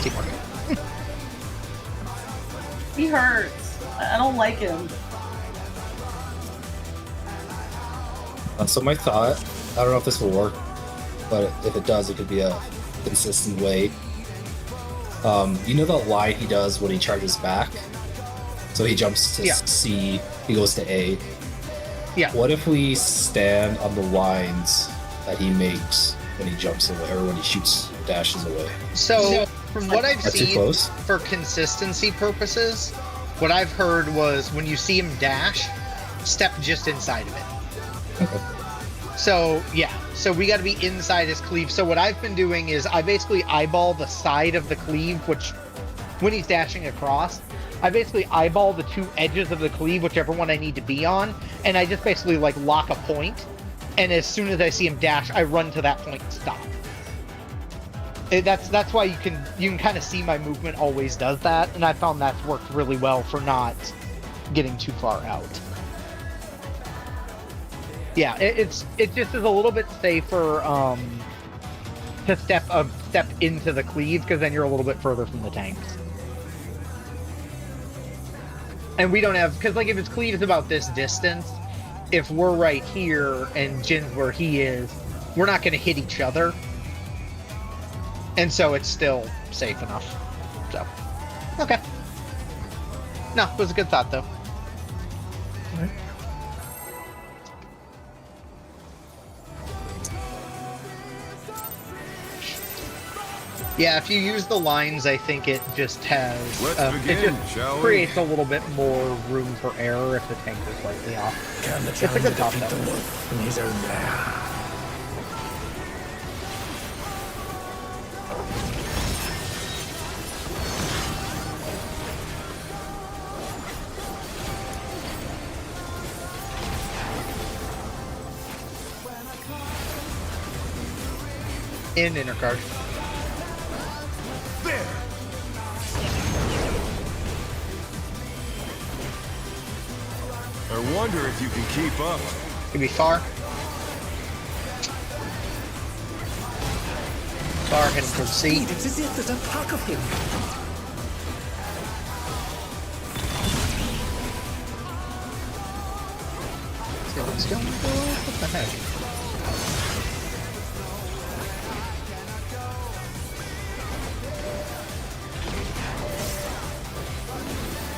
Teamwork. He hurts. I don't like him. So my thought, I don't know if this will work, but if it does, it could be a consistent way. You know that line he does when he charges back? So he jumps to Yeah. C, he goes to A. Yeah. What if we stand on the lines that he makes when he jumps away or when he shoots dashes away? So, from what I've That's too seen, close. for consistency purposes, what I've heard was when you see him dash, step just inside of it. Okay. So, yeah. So we got to be inside his cleave. So what I've been doing is I basically eyeball the side of the cleave, which, when he's dashing across, I basically eyeball the two edges of the cleave, whichever one I need to be on, and I just basically, like, lock a point, and as soon as I see him dash, I run to that point and stop. That's why you can kind of see my movement always does that, and I found that's worked really well for not getting too far out. Yeah, it just is a little bit safer to step into the cleave, because then you're a little bit further from the tanks. And we don't have, because like if his cleave is about this distance, if we're right here and Jin's where he is, we're not going to hit each other. And so it's still safe enough. So, okay. No, it was a good thought though. Yeah, if you use the lines, I think it just has... Let's it begin, just shall we? creates a little bit more room for error if the tank is slightly off. Can the It's a challenger good thought, defeat the though. wolf in his own lair? In inner card. There! I wonder if you can keep up. Could be far. Far heading towards C. It's as if there's a pack of him. Let's go. What the heck?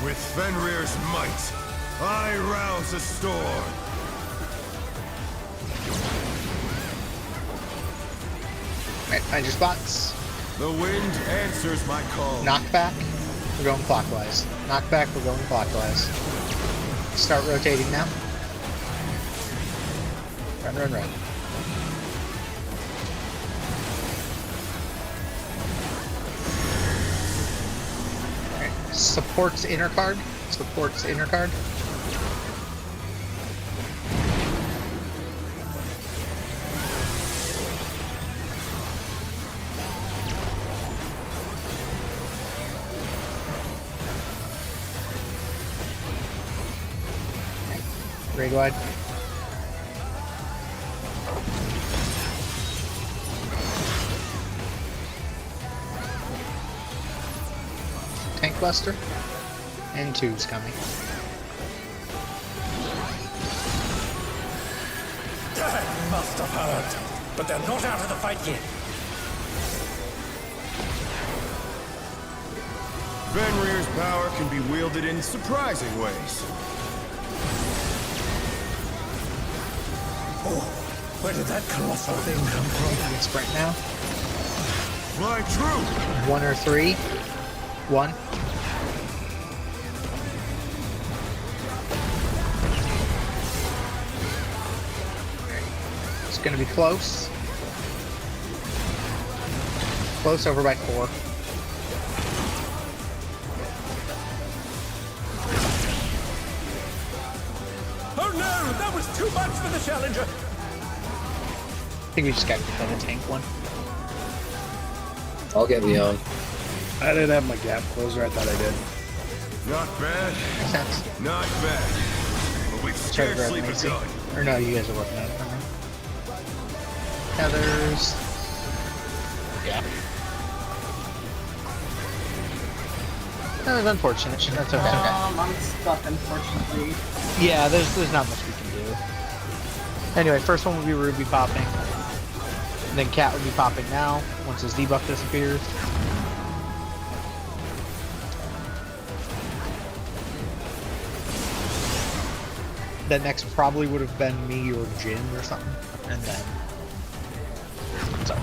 With Fenrir's might, I rouse a storm. Alright, find your spots. The wind answers my call. Knockback, we're going clockwise. Knockback, we're going clockwise. Start rotating now. Run, run, run. Alright, supports inner card. Supports inner card. Raid wide. Tank Buster. And two's coming. I must have heard. But they're not out of the fight yet. Fenrir's power can be wielded in surprising ways. Oh, where did that colossal thing come from? Good sprint now. Fly true! 1 or 3. 1. It's gonna be close. Close over by 4. Oh no, that was too much for the challenger. I think we just gotta get that tank one. I'll get Leon. I didn't have my gap closer. I thought I did. Not bad, Makes sense. not bad. But we've Try to grab scarcely Macy. begun. Or no, you guys are working on it. Heathers. Yeah. That was unfortunate. That's okay. I'm stuck, unfortunately. Yeah, there's not much we can do. Anyway, first one would be Ruby popping. And then Cat would be popping now, once his debuff disappears. the next probably would have been me or Jin or something, and then so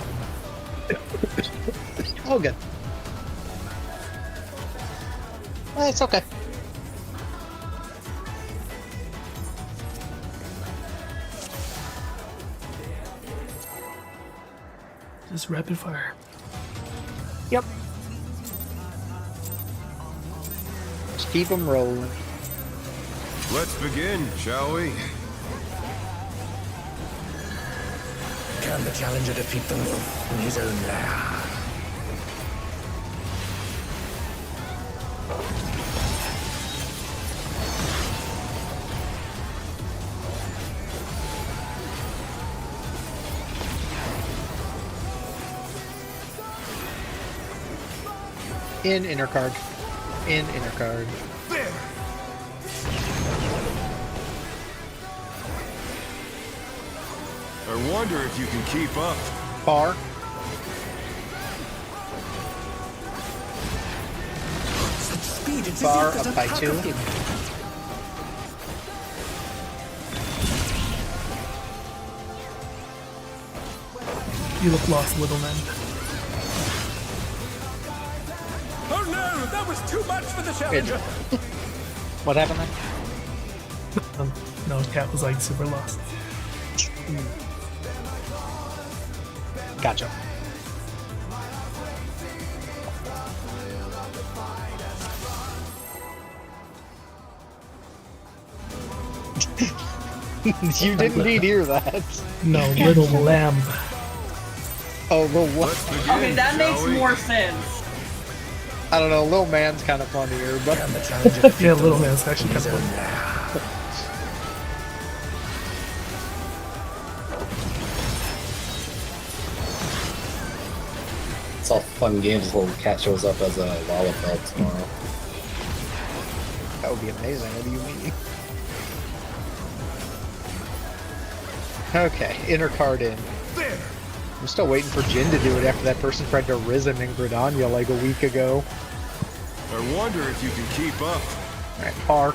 oh good. It's okay. Just rapid fire. Yep. Just keep them rolling. Let's begin, shall we? Can the challenger defeat the wolf in his own lair? In inner card. In inner card. There! I wonder if you can keep up. Bar. Such speed, it's Bar as if up there's by a pack 2. of him. You look lost, little man. Oh no, that was too much for the challenger. What happened then? No, Cat was like super lost. Gotcha. You didn't need to hear that. No, little lamb. Oh, little what? Let's begin, Okay, that shall makes we? more sense. I don't know. Little man's kind of funnier, but Can the challenger defeat Yeah, the little wolf man's actually in his kind of own funny. lair? It's all fun games until the cat shows up as a lollipop tomorrow. that would be amazing. What do you mean? Okay, inner card in. There! I'm still waiting for Jin to do it after that person tried to risen in Gridania like a week ago. I wonder if you can keep up. Alright, par.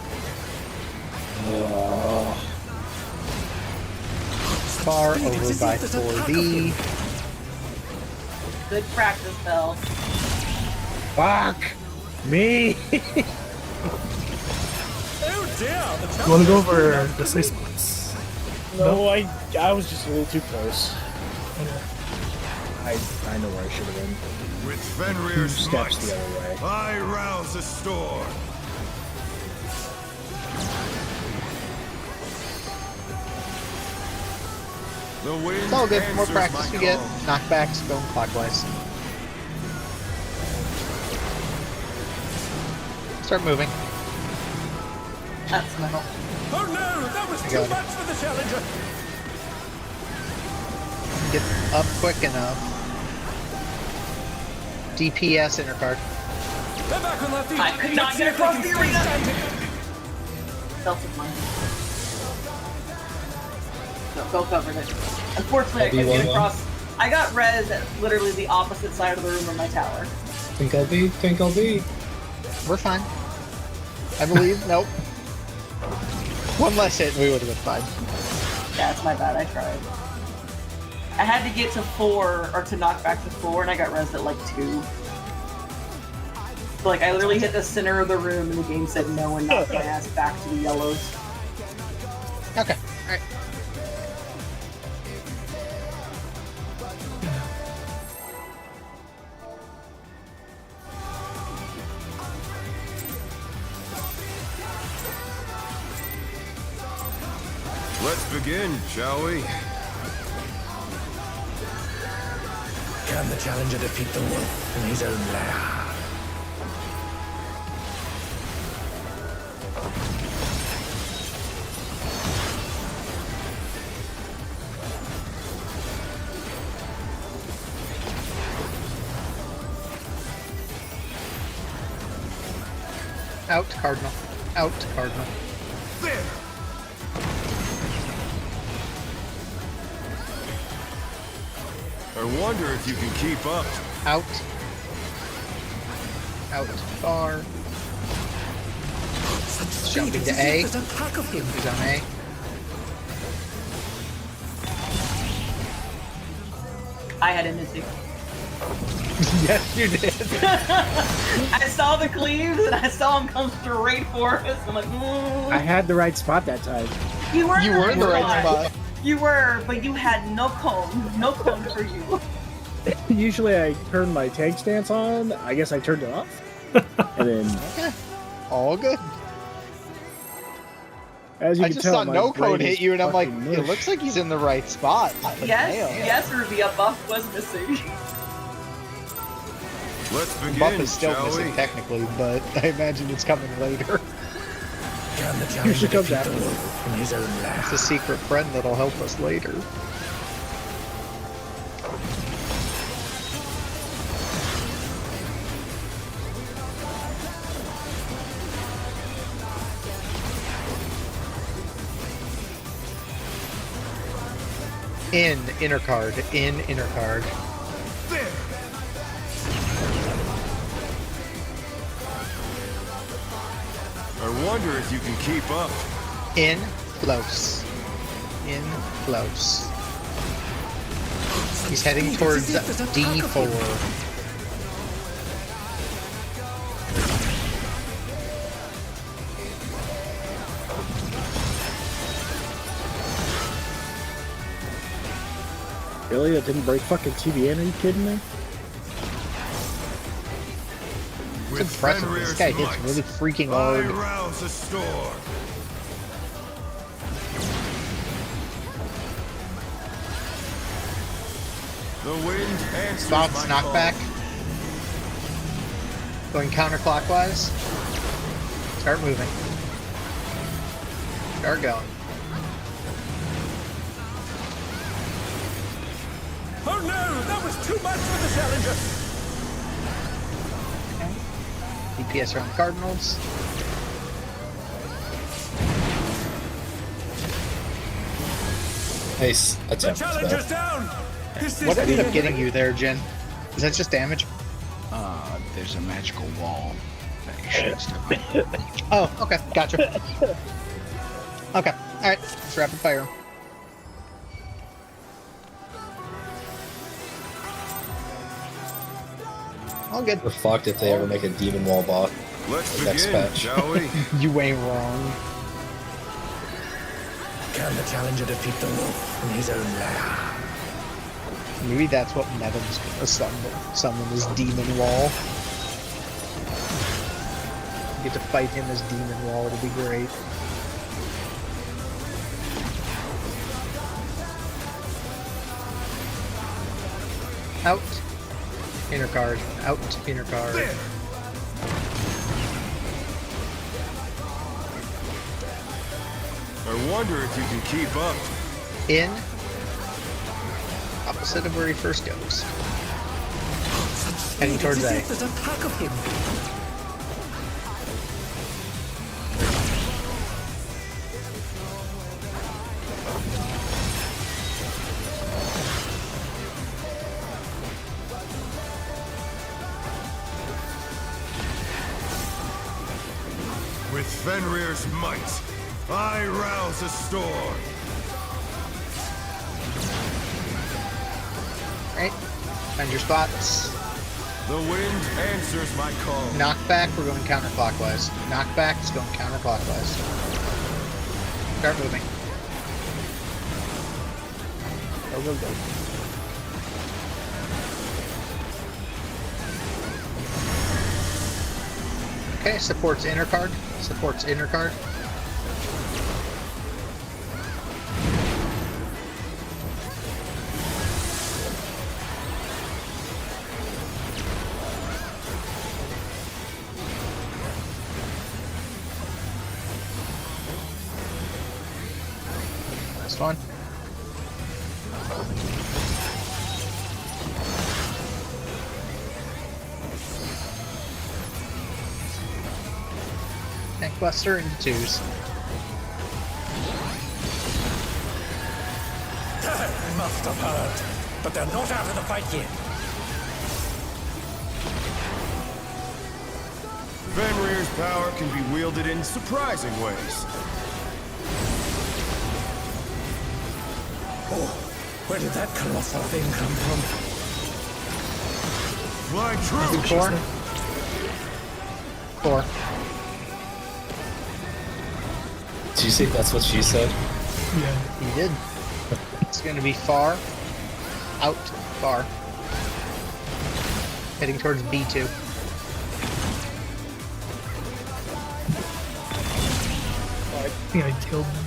Par Speed, it's over as by if there's a pack of 4D. him. Good practice, Bell. Fuck me. Oh dear, the You wanna go challenger over is the safe spots? No, I was just a little too close. Okay. I know where I should have been. With Fenrir's Steps might, the other way. I rouse the storm. The wind It's all good. The more answers practice my we get, call. knockbacks going clockwise. Start moving. That's my hope. Oh no, that was I too got it. much for the challenger. Get up quick enough. DPS inner card. They're back on their feet. I could not Let's get see if across they the can arena. stay standing. Delta's mine. No, Bell covered it. Unfortunately, I couldn't get across. I got res at literally the opposite side of the room of my tower. Think I'll be? Think I'll be? We're fine. I believe. Nope. One less hit and we would have been fine. Yeah, it's my bad. I tried. I had to get to 4, or to knock back to 4, and I got res at like 2. So, like, I literally hit the center of the room, and the game said no and knocked my ass back to the yellows. Okay. Alright. Let's begin, shall we? Can the challenger defeat the wolf in his own lair? Out, Cardinal. Out, Cardinal. There! I wonder if you can keep up. Out. Out. Far. Such speed, Jumping it's to as A. if there's a pack of him. He's on A. I had initiative. Yes, you did. I saw the cleaves and I saw him come straight for us. I'm like, I had the right spot that time. You were You were in the right spot. You were, but you had no cone. No cone for you. Usually I turn my tank stance on. I guess I turned it off. And then, Okay. All good. as you I can just tell, saw my no brain code is hit you, and I'm like, fucking it mush. looks like he's in the right spot. But Yes, damn. yes, Ruby, a buff was missing. Let's The begin, buff is still shall missing we? technically, but I imagine it's coming later. Can the Usually challenger comes defeat after. the wolf in his own lair? It's a secret friend that'll help us later. Inner card. Inner card. There. I wonder if you can keep up. In close. In close. He's heading towards D4. Really? That didn't break fucking TBN? Are you kidding me? It's impressive. This guy hits really freaking I hard. rouse the storm. The wind answers Bounce my knockback. call. Going counterclockwise. Start moving. Start going. Oh no, that was too much for the challenger. DPS around Cardinals. Nice The attempt, challenger's though. down. This is What the ended up end. getting you there, Jen? Is that just damage? There's a magical wall that you should step on. Oh, okay. Gotcha. Okay. Alright. Let's rapid fire. All good. We're fucked if they ever make a demon wall bot. Let's Next begin, patch. shall we? You ain't wrong. Can the challenger defeat the wolf in his own lair? Maybe that's what Nevin's gonna summon his demon wall. Get to fight him as demon wall, it'll be great. Out. Inner card. Out. Inner card. There. I wonder if you can keep up. In. Opposite of where he first goes. Heading towards A. There's a pack of him. With Fenrir's might, I rouse a storm. Right. Find your spots. The wind answers my call. Knockback, we're going counterclockwise. Knockback is going counterclockwise. Start moving. Go, go, go. Okay, supports inner card. Supports inner card. Last one. Tank Buster into twos. They must have heard, but they're not out of the fight yet. Fenrir's power can be wielded in surprising ways. Oh, where did that colossal thing come from? Fly That's true. what she 4. said. 4. Did you say that's what she said? Yeah. You did. It's going to be far. Out. Far. Heading towards B2. I think I killed him.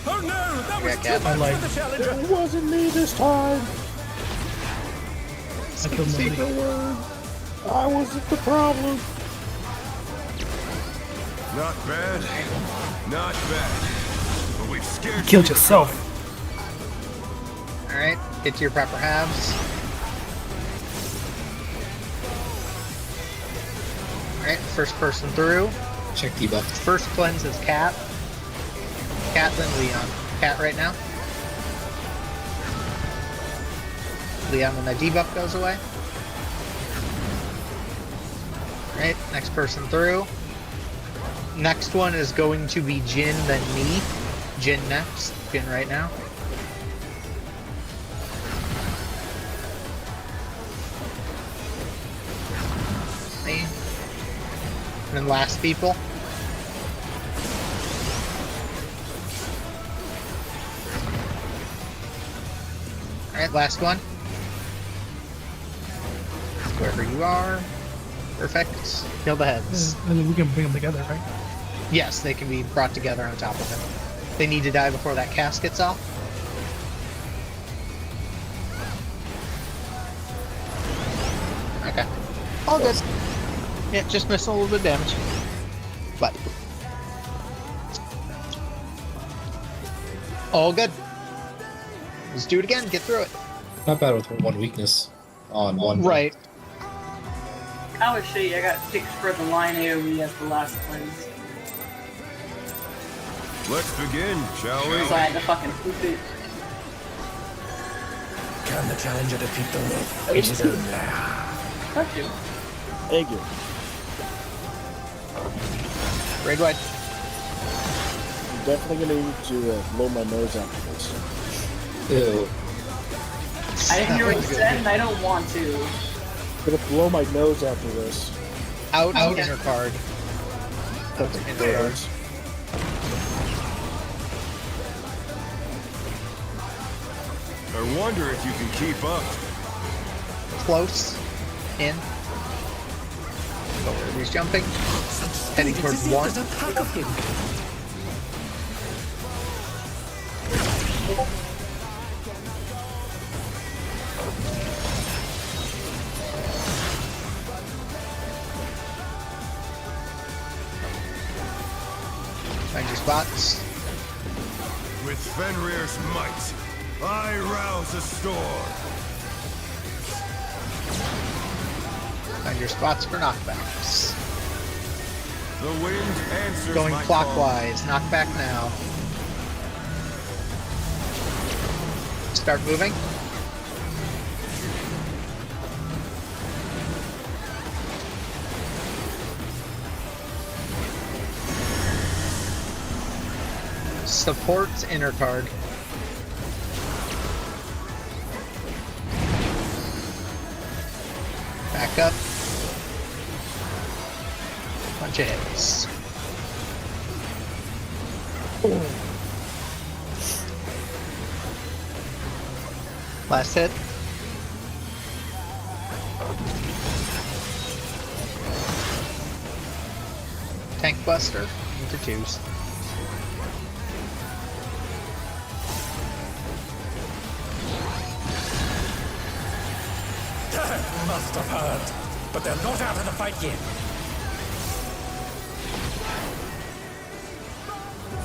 Oh no, that was Yeah, too Cat. much like- for the challenger. It wasn't me this time. I killed Secret nobody. word. I wasn't the problem. Not bad. Not bad. But we've scared You killed yourself. Alright, get to your proper halves. Alright, first person through. Check debuff. First cleanse is Cat. Cat, then Leon. Cat right now. Leon when that debuff goes away. Alright, next person through. Next one is going to be Jin, then me. Jin next. Jin right now. Me. And then last people. Alright, last one. Wherever you are. Perfect. Kill the heads. And then we can bring them together, right? Yes, they can be brought together on top of it. They need to die before that cast gets off. Okay. All good. Yeah, just missed a little bit of damage. But all good. Let's do it again. Get through it. Not bad with one weakness on one. Right. I was shitty. I got picked for the line AoE as the last cleanse. Let's begin, shall we? So I had to fucking flip it. Can the challenger defeat the wolf in his own lair? Fuck you. Thank you. Raid wide. I'm definitely gonna need to blow my nose after this. Ew. I didn't hear what you said, and I don't want to. I'm gonna blow my nose after this. Out inner card. That's Inner card. I wonder if you can keep up. Close. In. Go where he's jumping. Heading towards 1. There's a pack of him. Find your spots. With Fenrir's might, I rouse a storm. Find your spots for knockbacks. The wind answers Going my call. clockwise. Knockback now. Start moving. Supports inner card. Back up. Bunch of hits. Last hit. Tank Buster into 2s. Must have heard. But they're not out of the fight yet.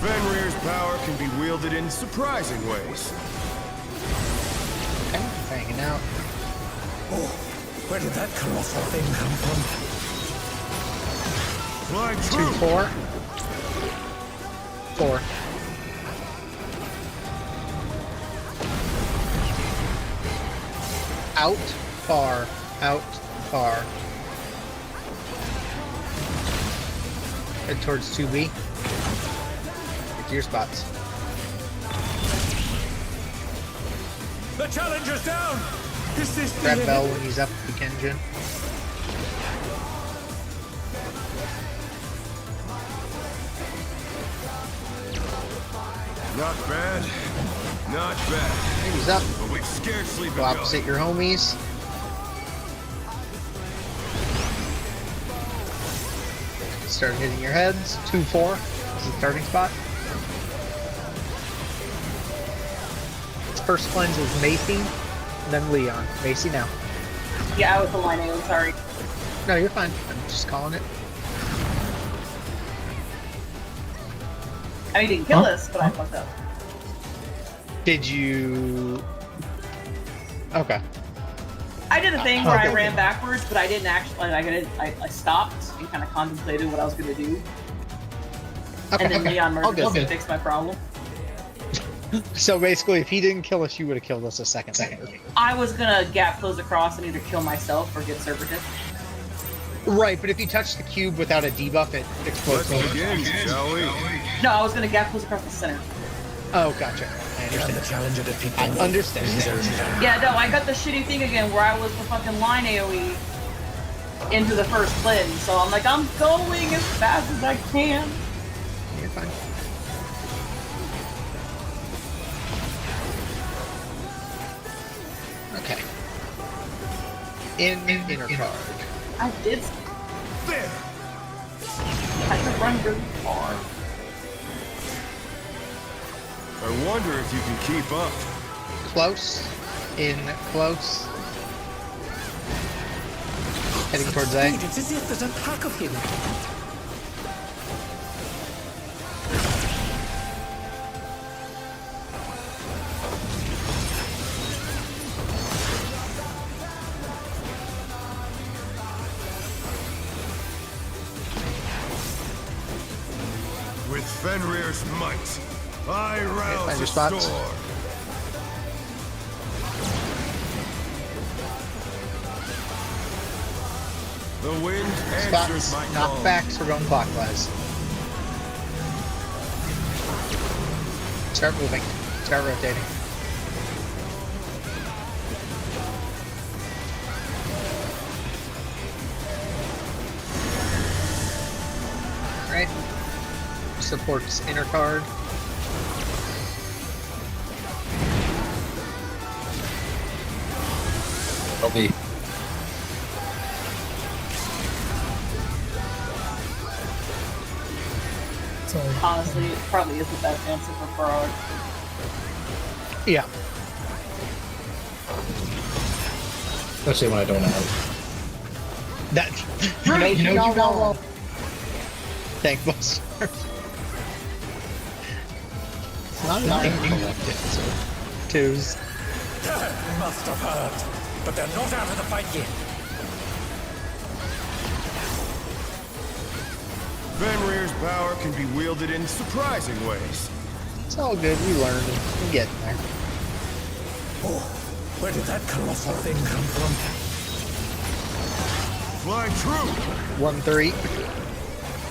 Fenrir's power can be wielded in surprising ways. Okay, hanging out. Oh, where did that colossal thing come from? Fly 2, true. 4. 4. Out, far, out, far. Head towards 2B. Get to your spots. The challenger's down! Is this the Grab end? Bell when he's up if you can, Jin. Not bad. Not bad. He's up. But we've scarcely Go begun. opposite your homies. Start hitting your heads. 2-4 is the starting spot. First cleanse is Macy, and then Leon. Macy now. Yeah, I was the line A, sorry. No, you're fine. I'm just calling it. I mean, he didn't kill us, but I fucked up. Did you... Okay. I did a thing where Okay. I ran backwards, but I didn't actually. I stopped and kind of contemplated what I was going to do, Okay, and then okay. Leon All murdered good. to fix my problem. So basically, if he didn't kill us, you would have killed us a second later. I was gonna gap close across and either kill myself or get server hit. Right, but if you touch the cube without a debuff, it explodes. Let's begin, shall we? No, I was gonna gap close across the center. Oh, gotcha. I understand. I understand. Yeah, no, I got the shitty thing again where I was the fucking line AoE into the first cleanse, so I'm like, I'm going as fast as I can. You're fine. Okay. Inner card. I did. There! I could run really far. I wonder if you can keep up. Close. In close. Heading towards A. It's as if there's a pack of him. With Fenrir's might, I find rouse your the spots. storm. The wind answers Spots. my call. Knockbacks. We're going clockwise. Start moving. Start rotating. Right. Supports inner card. LB. Sorry. Honestly, it probably is the best answer for Frog. Yeah. Especially when I don't have. That. Right, you know y'all you got won't. well. Thank Buster. It's not an collected, so twos. Must have heard. But they're not out of the fight yet. Fenrir's power can be wielded in surprising ways. It's all good. We learned. We're getting there. Oh, where did that colossal thing come from? Flying true! 1-3.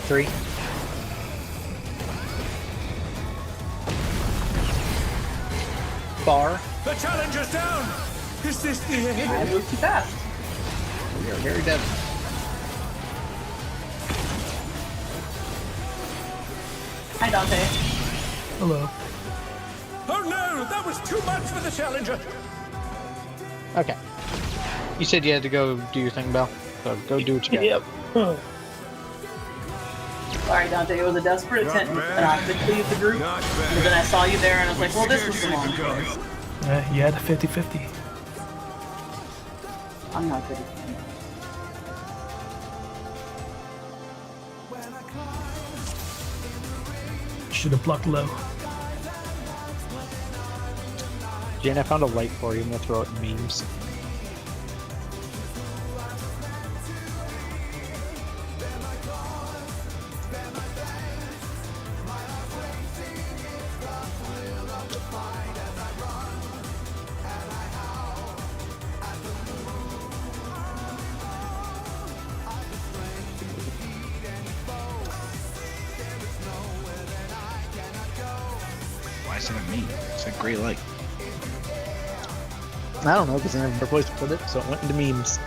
3. Bar. The challenger's down! Is this the end? I moved too fast. We are very dead. Hi, Dante. Hello. Oh no, that was too much for the challenger! Okay. You said you had to go do your thing, Belle. So go do what you got. Yep. Sorry, Dante. It was a desperate Not attempt, bad. and I had to leave the group. Not But then I bad. saw you there, and I was like, well, this was the Scarcely long begun. choice. You had a 50-50. I'm not good at that. Should have blocked low. Jen, I found a light for you. I'm gonna throw it in memes. Why is it me? It's a great light. I don't know because I never place to put it, so it went into memes.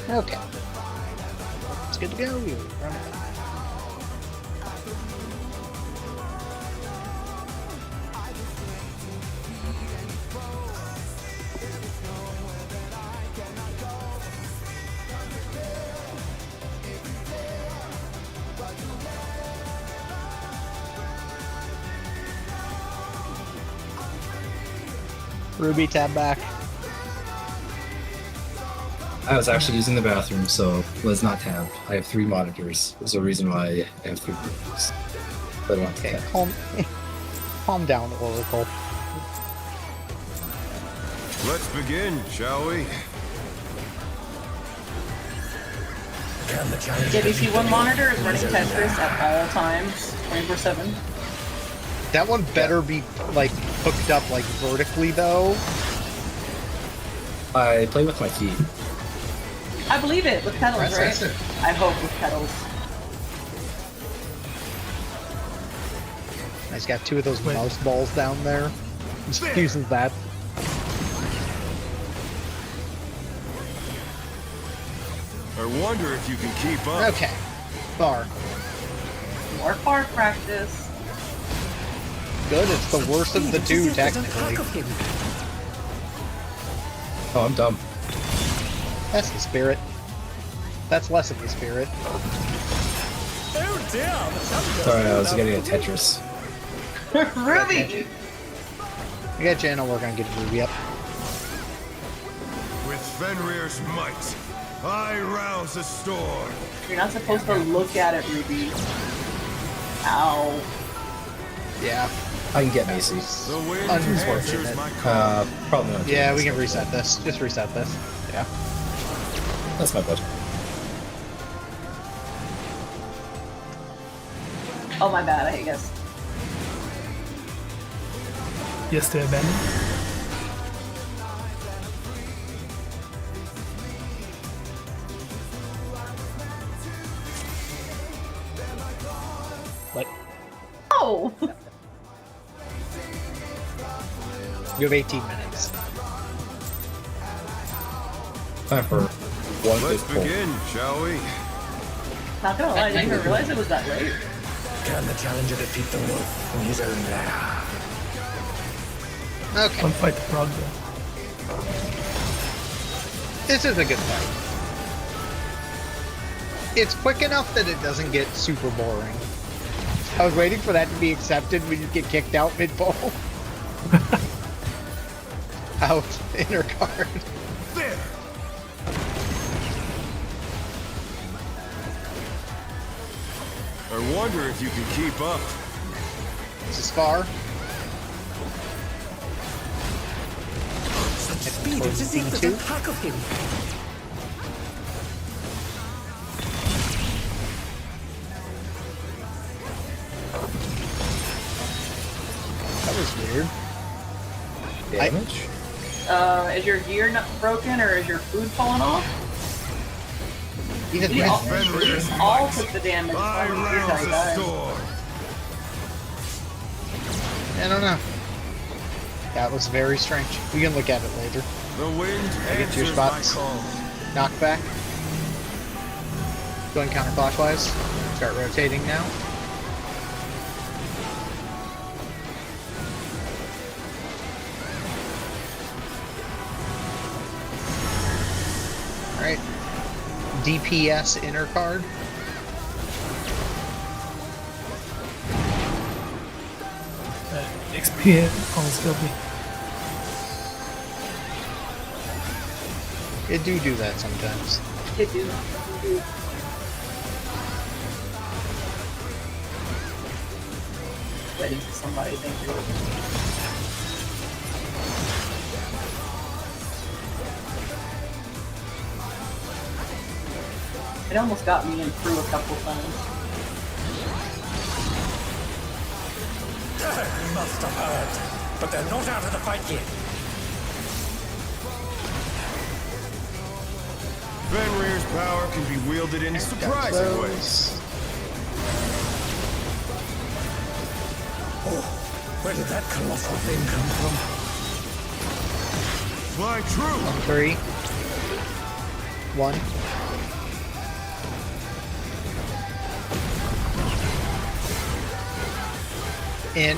Okay. It's good to go. Run it. Ruby, tab back. I was actually using the bathroom, so was not tabbed. I have 3 monitors. There's a reason why I have 3 monitors. But I want to Okay, tab. calm down, Oracle. Let's begin, shall we? Can the challenge Yeah, DC one monitor is running Tetris at all times, 24/7. That one better be like hooked up like vertically though. I play with my feet. I believe it with pedals, Press right? enter. I hope with pedals. He's got 2 of those Wait. mouse balls down there. Just uses that. I wonder if you can keep up. Okay. Bar. More bar practice. Good, it's the worst of the 2 technically. Oh, I'm dumb. That's the spirit. That's less of the spirit. Oh dear, the challenge Sorry, I was getting a Tetris. Ruby! I got Jan, I'll work on getting Ruby up. With Fenrir's might, I rouse the storm. You're not supposed to look at it, Ruby. Ow. Yeah. I can get Macy. The wind Unfortunate. answers my call. Probably not. Yeah, we can reset this. Just reset this. Yeah. That's my budget. Oh, my bad, I guess. Yes to abandon. What? Oh! You have 18 minutes. Time for one Let's big pull. begin, shall we? Not gonna lie, I didn't even realize it was that late. Can the challenger defeat the wolf in his own lair? Okay. Don't fight the frog though. This is a good fight. It's quick enough that it doesn't get super boring. I was waiting for that to be accepted when you get kicked out mid-bowl. Out, inner card. There! I wonder if you can keep up. This is far. Such speed, it's as if there's a pack of him. That was weird. Damage? Is your gear not broken or is your food falling off? Even We all, Fenrir's we all might. took the damage. I Here's how rouse he the died. storm. I don't know. That was very strange. We can look at it later. The wind I get to your answers my spots. call. Knockback. Going counterclockwise. Start rotating now. Alright. DPS inner card. XP on Sylvie. It do that sometimes. It do. Waiting for somebody, thank you. It almost got me in through a couple times. You must have heard, but they're not out of the fight yet. Fenrir's power can be wielded in surprising ways. Oh, where did that colossal thing come from? Fly true! 3. 1. In.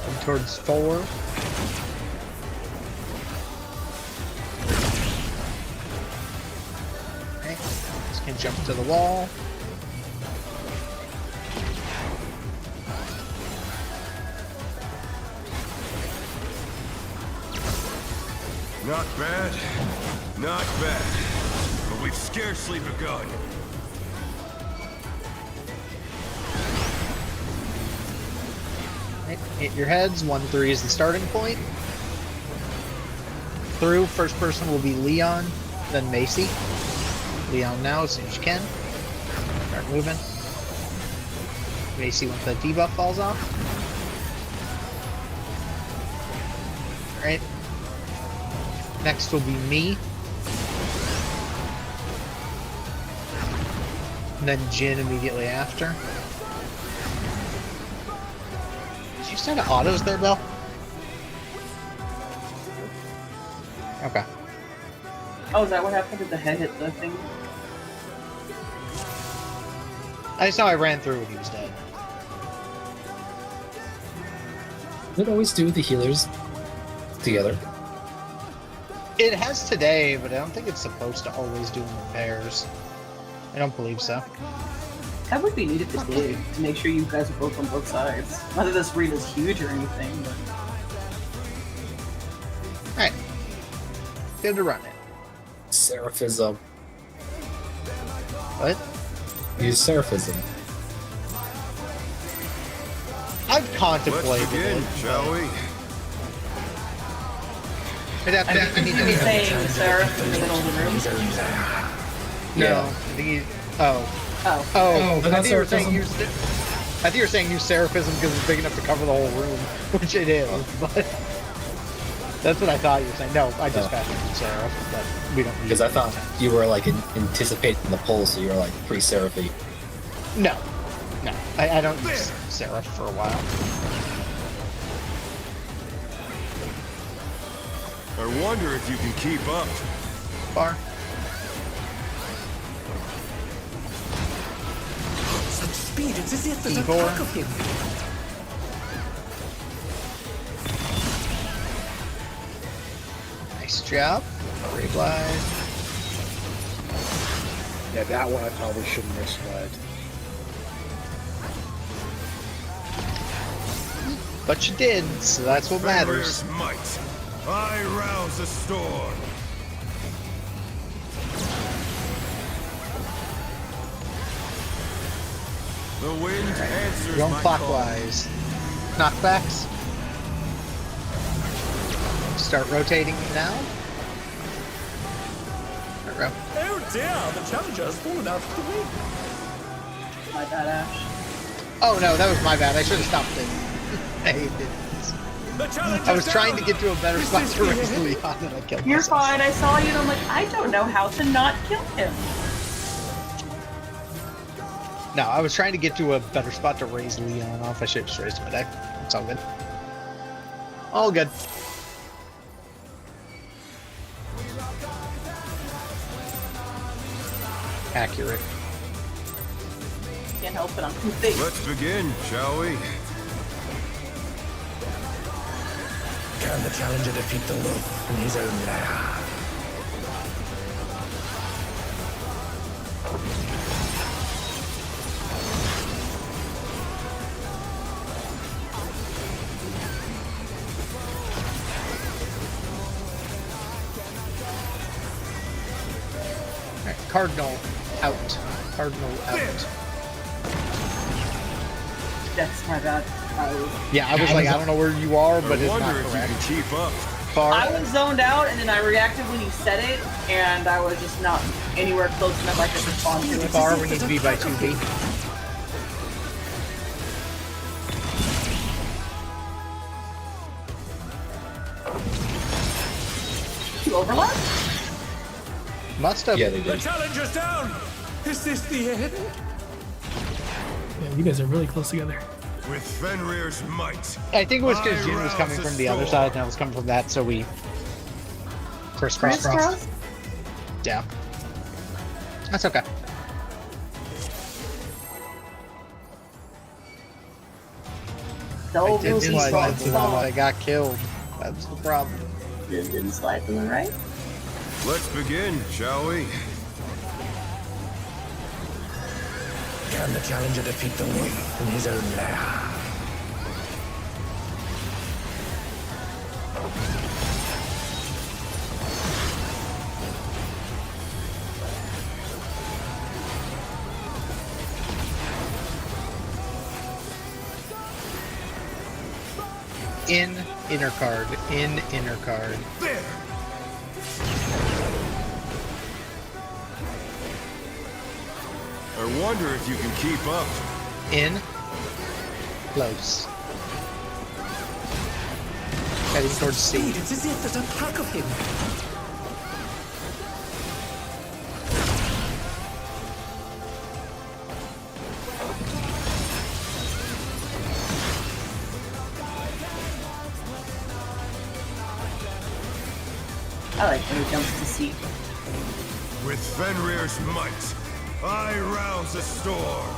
And towards 4. Okay. Just gonna jump to the wall. Not bad. Not bad. But we've scarcely begun. Right, hit your heads. 1-3 is the starting point. Through, first person will be Leon, then Macy. Leon now as soon as you can. Start moving. Macy once that debuff falls off. Alright. Next will be me. And then Jin immediately after. Did you start autos there, Bill? Okay. Oh, is that what happened? Did the head hit the thing? I just know I ran through when he was dead. Does it always do the healers together? It has today, but I don't think it's supposed to always do them in pairs. I don't believe so. That would be neat if it did, to make sure you guys are both on both sides. Not that this arena is huge or anything, but... Alright. Good to run it. Seraphism. What? Use Seraphism. I've Let's contemplated begin, it. shall we? I'd have to, I mean, you saying Sarah in the middle of the room? No, Yeah. I think he. Oh. Oh. Oh, I not think you were saying Seraphism. use. I think you were saying use Seraphism because it's big enough to cover the whole room, which it is. But that's what I thought you were saying. No, I just fashioned Seraph, but we don't. Need Because I it. thought you were like anticipating the pull, so you were like pretty seraphy. No, no, I don't use Seraph for a while. I wonder if you can keep up. Far. Such speed, it's as if there's a E4. pack of him. Nice job. Reblind. Yeah, that one I probably shouldn't have misled. But you did, so that's what matters. Fenrir's might. I rouse the storm. The wind answers Going my clockwise. Knockbacks. Start rotating now. There we go. Oh dear, the challenger's fallen out of the ring. My bad, Ash. Oh no, that was my bad. I should have stopped it. I hate it. The challenger's I was trying to down. get to a better Is spot this to the raise end? Leon and I killed You're myself. fine. I saw you and I'm like, I don't know how to not kill him. No, I was trying to get to a better spot to raise Leon off. I should have just raised my deck. It's all good. All good. Accurate. Can't help it. I'm too thick. Let's begin, shall we? Can the challenger defeat the wolf in his own lair? Alright, Cardinal out. Cardinal out. That's my bad. Yeah, I was like, I don't know where you are, but I it's not wonder if you correct. can keep up. Far. I was zoned out and then I reacted when you said it, and I was just not anywhere close enough I could respond to it. Far, we need to be by 2B. You overlap? Must have. Yeah, they The did. challenger's down! Is this the end? Yeah, you guys are really close together. With Fenrir's might. I think it was because I Jin was coming rouse from the the other storm. side and I was coming from that, so we crisscrossed. Crisscross? Yeah. That's okay. Double I did Wilson slide slide into them, but I got killed. That's the problem. Didn't slide to the right. Let's begin, shall we? Can the challenger defeat the wolf in his own lair? In inner card. In inner card. There! I wonder if you can keep up. In. Close. Heading towards C. It's as if there's a pack of him. I like when he jumps to seat. With Fenrir's might, I rouse the storm.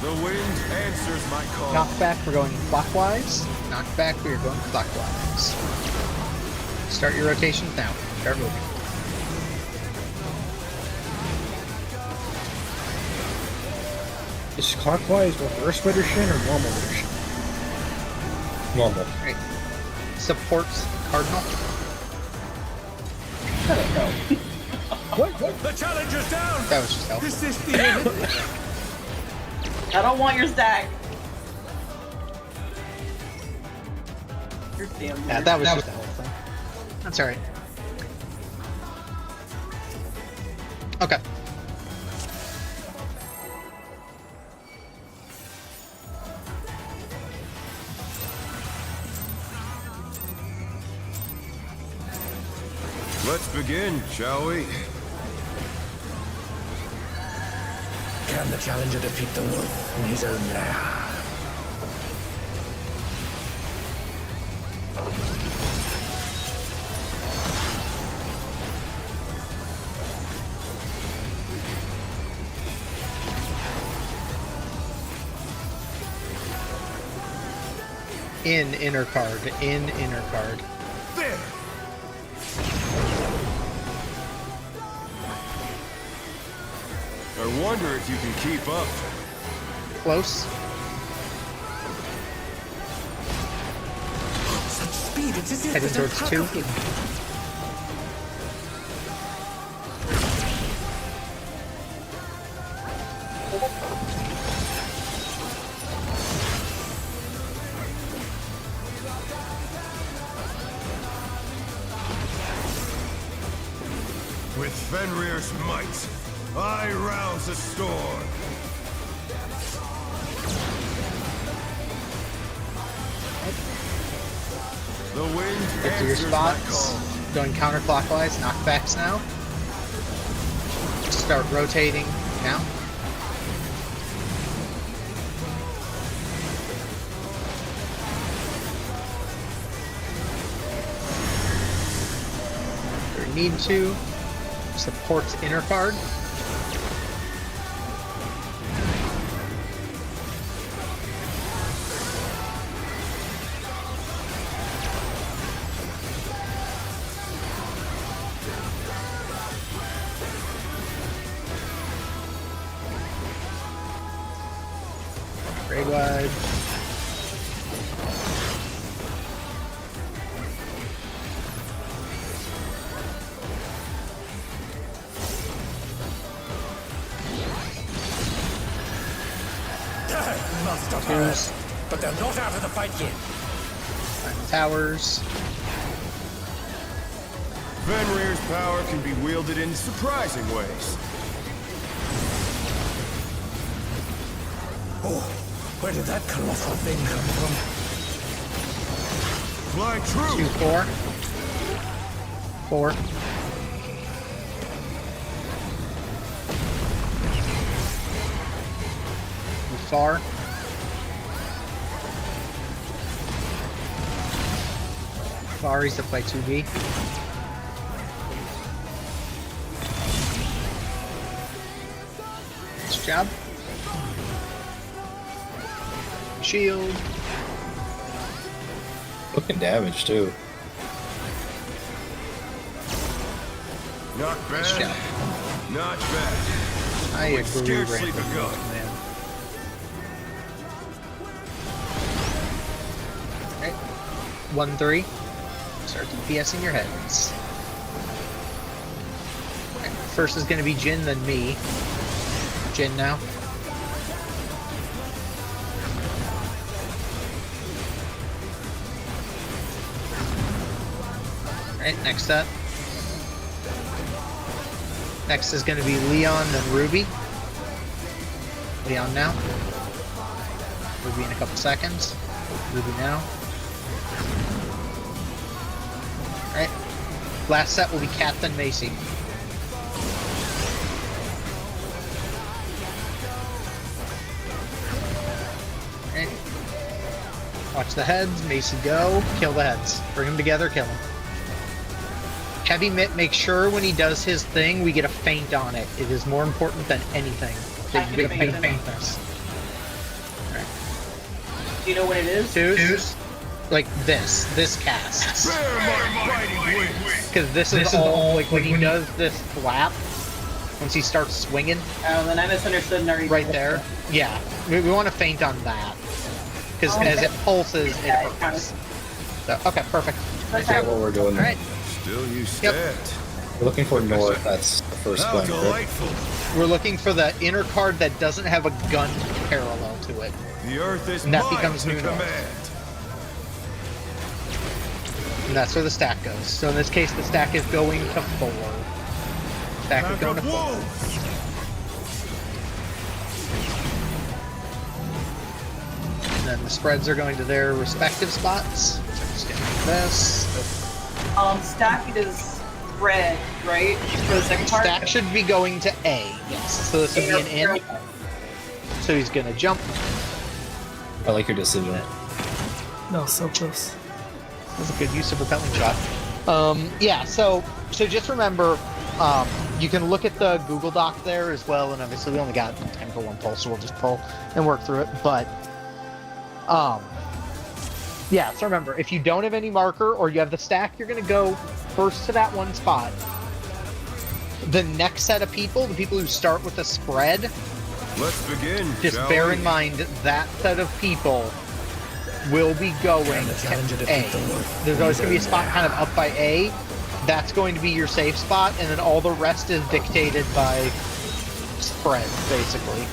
The wind answers my call. Knockback, we're going clockwise. Knockback, we are going clockwise. Start your rotations now. Start moving. Is clockwise reverse Withershin or normal Withershin? Normal. Right. Supports Cardinal. I don't know. What? The challenger's down! That was just help. Is this the end? I don't want your stack. You're damn Yeah, weird. that was just the whole thing. That's alright. Okay. Let's begin, shall we? Can the challenger defeat the wolf in his own lair? In inner card. In inner card. There! I wonder if you can keep up. Close. Such speed, it's as if Heading there's a towards pack two. of him. With Fenrir's might, I rouse the storm. The wind Get to your answers my spots. call. Going counterclockwise. Knockbacks now. Start rotating now. If you need to. Supports inner card. Grade wide. Must have Cheers. heard. But they're not out of the fight yet. Towers. Fenrir's power can be wielded in surprising ways. Oh, where did that colossal thing come from? Fly true! 2-4. 4. far. Far, he's up by 2B. Nice job. Shield. Looking damage too. Not Nice bad. job. Not bad. I agree, scarcely Random, begun. man. Alright. 1-3. Start DPSing your heads. Alright, first is going to be Jin, then me. Jin now. Alright, next up. Next is going to be Leon, then Ruby. Leon now. Ruby in a couple seconds. Ruby now. Alright. Last set will be Cat, then Macy. Alright. Watch the heads. Macy go. Kill the heads. Bring them together, kill them. Heavy Mitt, make sure when he does his thing, we get a feint on it. It is more important than anything. That you get a feint this. Do you know what it is? Twos? Like this casts. Spare my fighting wings. Because this is all, like, when he does this flap, once he starts swinging, Oh, then I misunderstood and already. right there, yeah, we want to feint on that. Because as it pulses, it Yeah, it hurts. So, okay, perfect. I forget what we're doing. Alright, Still you stand. We're looking for north. That's the first How plan. Right? delightful. we're looking for the inner card that doesn't have a gun parallel to it. The earth is And that mine becomes to new north. command. And that's where the stack goes. So in this case, the stack is going to 4. Stack is Pack going to of 4. wolves. And then the spreads are going to their respective spots. So just gonna do this. Stack is red, right? For the second part? Stack should be going to A, yes. So this would be an in. So he's gonna jump. I like your decision. No, so close. That's a good use of repelling shot. Yeah, so just remember, you can look at the Google Doc there as well, and obviously we only got time for one pull, so we'll just pull and work through it. But yeah, so remember, if you don't have any marker or you have the stack, you're gonna go first to that one spot. The next set of people, the people who start with a spread, Let's begin. just shall bear we? in mind that set of people will be going to A. There's always going to be a spot kind of up by A. That's going to be your safe spot, and then all the rest is dictated by spread, basically.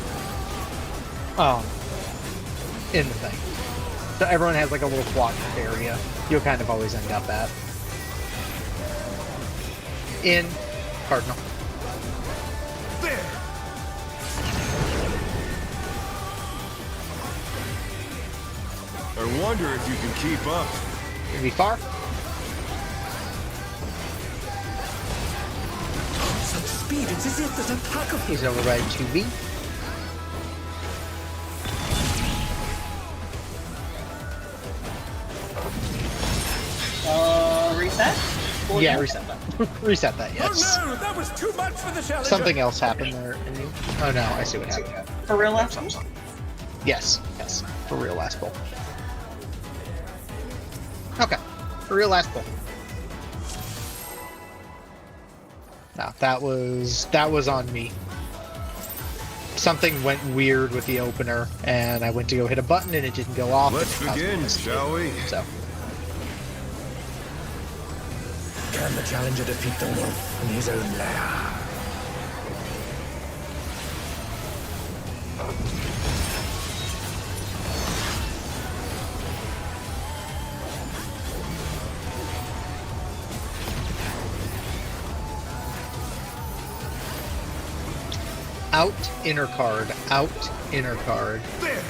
In the thing. So everyone has like a little quadrant area. You'll kind of always end up at. In Cardinal. There. I wonder if you can keep up. Gonna be far. Such speed, it's as if there's a pack of He's over by 2B. Reset? Yeah, reset that. Reset that, yes. Oh no, that was too much for the challenger. Something else happened there. Oh no, I see what happened. For real last one? Yes, yes. For real last pull. Okay. For real last pull. No, that was on me. Something went weird with the opener, and I went to go hit a button and it didn't go off. Let's and it caused me begin, to skip. shall we? So Can the challenger defeat the wolf in his own lair? out inner card, out inner card. There.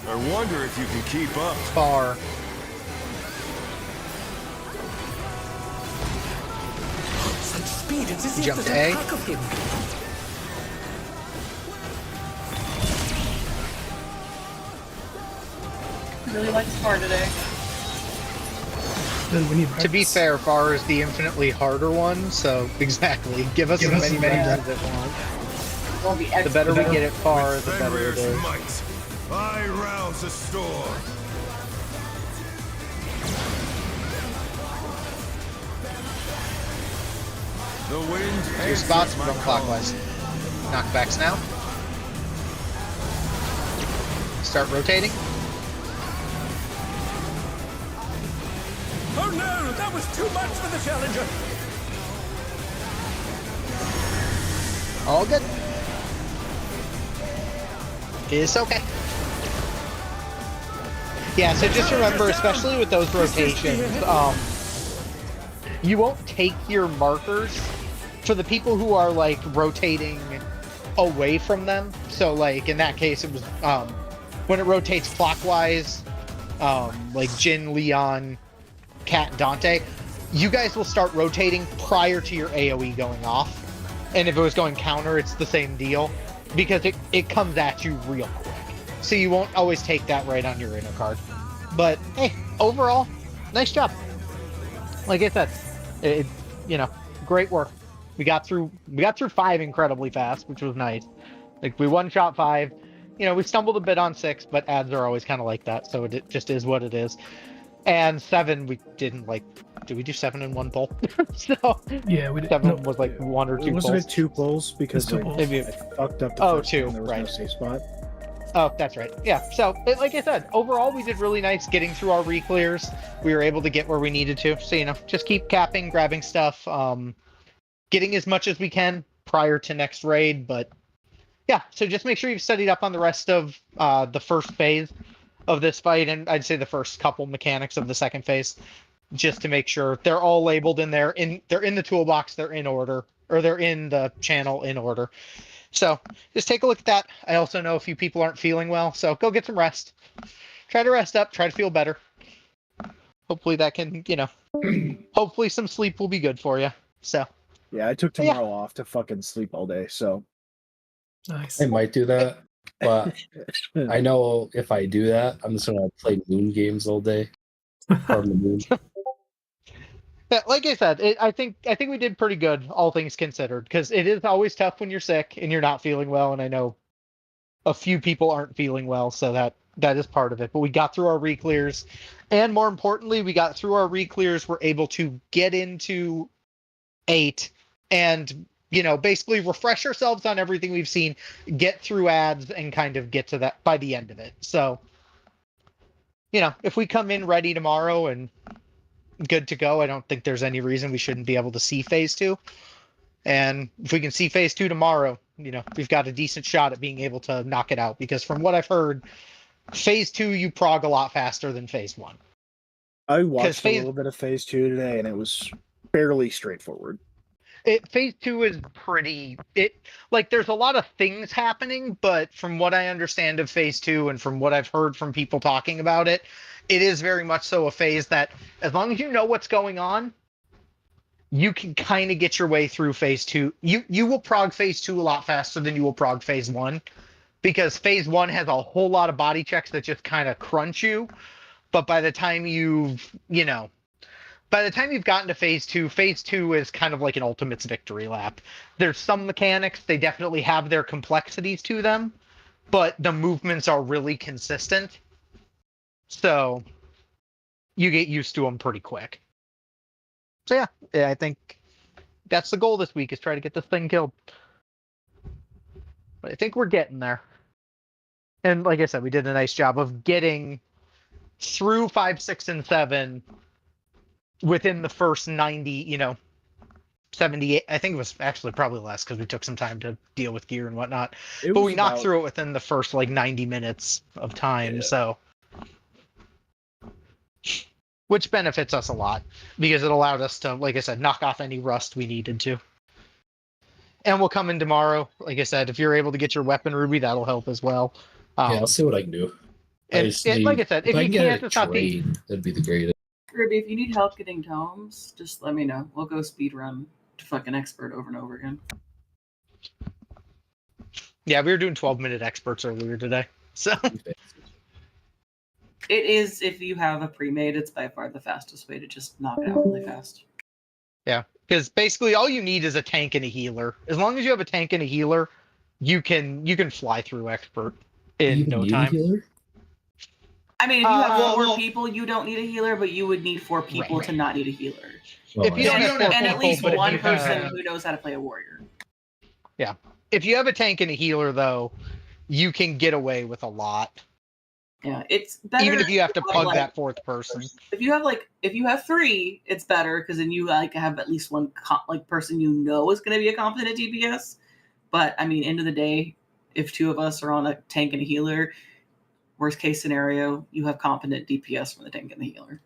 I wonder if you can keep up. Far. Such speed. speed. It's as if Jump there's to A. a pack of him. Really like Spar today. Then we need To be practice. fair, Far is the infinitely harder one, so exactly. Give us as many matches as it wants. Won't be The better we get it Far, the better it Fenrir's is. might, I rouse the storm. The wind Your answers spots, my run call. clockwise. Knockbacks now. Start rotating. Oh no, that was too much for the challenger. All good. It's okay. Yeah, so just remember, especially with those rotations, you won't take your markers for the people who are like rotating away from them. So like in that case, it was when it rotates clockwise, like Jin, Leon, Kat, Dante, you guys will start rotating prior to your AoE going off. And if it was going counter, it's the same deal because it comes at you real quick. So you won't always take that right on your inner card. But hey, overall, nice job. Like I said, great work. We got through 5 incredibly fast, which was nice. Like we one-shot 5. We stumbled a bit on 6, but ads are always kind of like that, so it just is what it is. And 7, we didn't like. Did we do 7 in one pull? So Yeah, we did. 7 was like 1 or 2 Wasn't pulls. it 2 pulls? Because It's 2 like, pulls. Maybe- I fucked up the Oh, first 2, one. There was no right. safe spot. Oh, that's right. Yeah. So, like I said, overall, we did really nice getting through our re-clears. We were able to get where we needed to. So, just keep capping, grabbing stuff, getting as much as we can prior to next raid. But, yeah, so just make sure you've studied up on the rest of the first phase of this fight, and I'd say the first couple mechanics of the second phase, just to make sure they're all labeled in there. They're in the toolbox, they're in order, or they're in the channel in order. So just take a look at that. I also know a few people aren't feeling well, so go get some rest. Try to rest up, try to feel better. Hopefully that can, hopefully some sleep will be good for you. So Yeah, I took Yeah. tomorrow off to fucking sleep all day, so. Nice. I might do that, but I know if I do that, I'm just gonna play moon games all day. From the moon. yeah, like I said, I think we did pretty good, all things considered, because it is always tough when you're sick and you're not feeling well, and I know a few people aren't feeling well, so that is part of it. But we got through our re-clears, and more importantly, we got through our re-clears. We're able to get into 8 and basically refresh ourselves on everything we've seen, get through ads, and kind of get to that by the end of it. So, if we come in ready tomorrow and good to go, I don't think there's any reason we shouldn't be able to see phase 2. And if we can see phase 2 tomorrow, we've got a decent shot at being able to knock it out, because from what I've heard, phase 2 you prog a lot faster than phase 1. I watched phase- a little bit of phase 2 today, and it was fairly straightforward. Phase 2 is pretty. There's a lot of things happening, but from what I understand of phase 2 and from what I've heard from people talking about it, it is very much so a phase that, as long as you know what's going on, you can kind of get your way through phase 2. You will prog phase 2 a lot faster than you will prog phase 1, because phase 1 has a whole lot of body checks that just kind of crunch you. But by the time you've gotten to phase 2 is kind of like an ultimate's victory lap. There's some mechanics, they definitely have their complexities to them, but the movements are really consistent. So you get used to them pretty quick. So yeah, I think that's the goal this week, is try to get this thing killed. But I think we're getting there. And like I said, we did a nice job of getting through 5, 6, and 7 within the first 90, 78. I think it was actually probably less, because we took some time to deal with gear and whatnot. But we knocked through it within the first 90 minutes of time. Yeah. So, which benefits us a lot, because it allowed us to, like I said, knock off any rust we needed to. And we'll come in tomorrow. Like I said, if you're able to get your weapon ruby, that'll help as well. Yeah, I'll see what I can do. And like I said, if you can't, it's not the. That'd be the greatest. Ruby, if you need help getting tomes, just let me know. We'll go speed run fucking expert over and over again. Yeah, we were doing 12-minute experts earlier today. So It is, if you have a pre-made, it's by far the fastest way to just knock it out really fast. yeah, because basically all you need is a tank and a healer. As long as you have a tank and a healer, you can fly through expert in Even no need a time. healer? I mean, if you have well, 4 people, you don't need a healer, but you would need 4 people Right. to not need a healer. If you don't have 4 And at people, least but if one you person have- who knows how to play a warrior. if you have a tank and a healer, though, you can get away with a lot. Yeah, it's better. Even if you have to pug like, that 4th person. If you have 3, it's better because then you have at least one person you know is going to be a competent DPS. But I mean, end of the day, if 2 of us are on a tank and a healer, worst case scenario, you have competent DPS from the tank and the healer.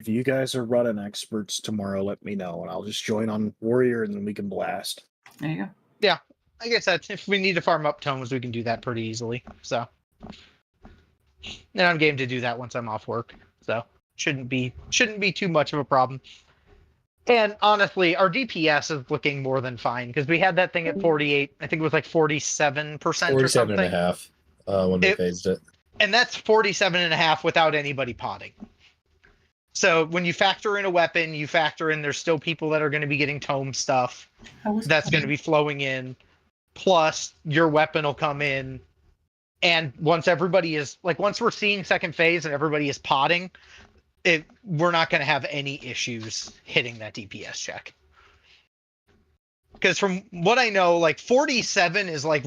If you guys are running experts tomorrow, let me know, and I'll just join on warrior, and then we can blast. There you go. Yeah, I guess that's if we need to farm up tomes, we can do that pretty easily. So, and I'm game to do that once I'm off work. So shouldn't be too much of a problem. And honestly, our DPS is looking more than fine because we had that thing at 48. I think it was like 47% or 47 something. and a half when we phased it. And that's 47.5 without anybody potting. So when you factor in a weapon, you factor in there's still people that are going to be getting tome stuff that's going to be flowing in. Plus, your weapon will come in. And once we're seeing second phase and everybody is potting, we're not going to have any issues hitting that DPS check. Because from what I know, like 47 is like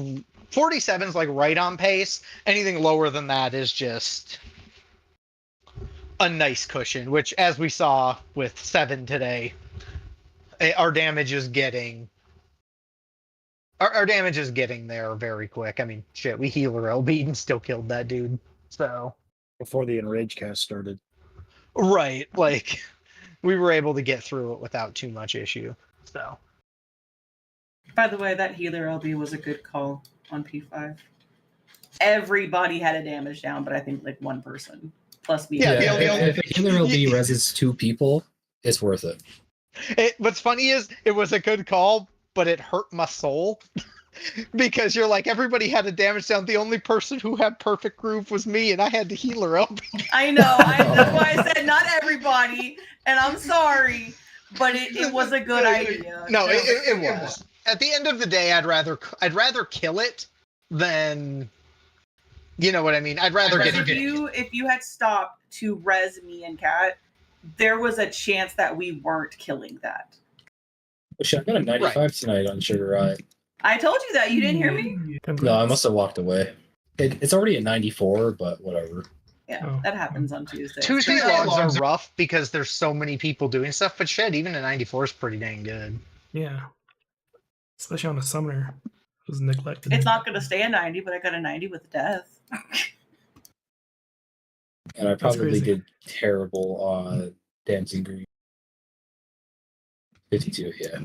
right on pace. Anything lower than that is just a nice cushion, which as we saw with 7 today, our damage is getting there very quick. I mean, shit, we healer LB'd and still killed that dude. So Before the enrage cast started. right, like we were able to get through it without too much issue. So By the way, that healer LB was a good call on P5. Everybody had a damage down, but I think like 1 person. Plus me. Yeah, if a healer LB reses 2 people, it's worth it. What's funny is it was a good call, but it hurt my soul because you're like everybody had a damage down. The only person who had perfect groove was me, and I had the healer LB. I know. That's why I said not everybody, and I'm sorry, but it was a good idea. No, it was. At the end of the day, I'd rather kill it than, you know what I mean. I'd rather get it. If you had stopped to res me and Kat, there was a chance that we weren't killing that. Shit, I got a 95 tonight on Sugar Riot. I told you that. You didn't hear me? No, I must have walked away. It's already at 94, but whatever. Yeah, that happens on Tuesday. Tuesday logs are rough because there's so many people doing stuff, but shit, even a 94 is pretty dang good. Yeah. Especially on a summoner who's neglected. It's not going to stay a 90, but I got a 90 with death. And I probably did terrible on Dancing Green. 52, yeah.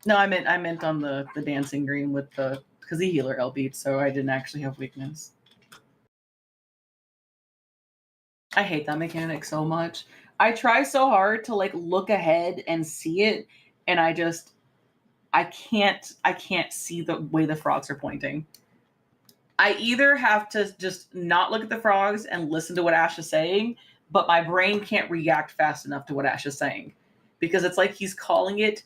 No, I meant on the dancing green with because the healer LB'd, so I didn't actually have weakness. I hate that mechanic so much. I try so hard to like look ahead and see it, and I can't see the way the frogs are pointing. I either have to just not look at the frogs and listen to what Ash is saying, but my brain can't react fast enough to what Ash is saying. Because it's like he's calling it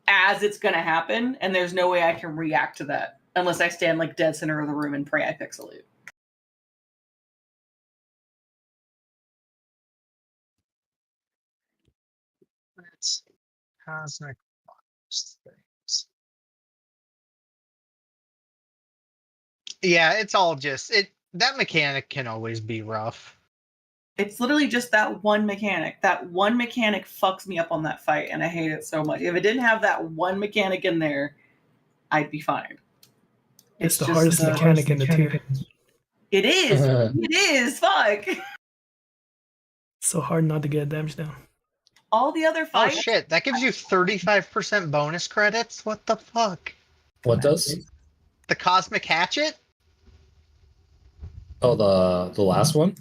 as it's going to happen, and there's no way I can react to that unless I stand like dead center of the room and pray I pixelate. That's cosmic things. Yeah, it's all just that mechanic can always be rough. It's literally just that one mechanic. That one mechanic fucks me up on that fight, and I hate it so much. If it didn't have that one mechanic in there, I'd be fine. It's the hardest mechanic in the tier. It is. It is. Fuck. It's so hard not to get damage down. All the other fights. Oh shit! That gives you 35% bonus credits. What the fuck? What does? The Cosmic Hatchet? Oh, the last one?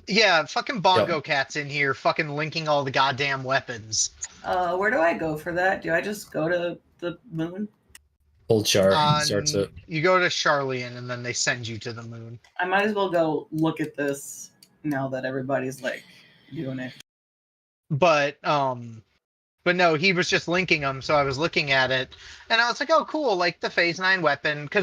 Yeah, fucking Bongo Cat's in here, fucking linking all the goddamn weapons. Where do I go for that? Do I just go to the moon? Old Char starts it. You go to Charlian, and then they send you to the moon. I might as well go look at this now that everybody's like doing it. But no, he was just linking them, so I was looking at it, and I was like, oh, cool, like the Phase 9 weapon, because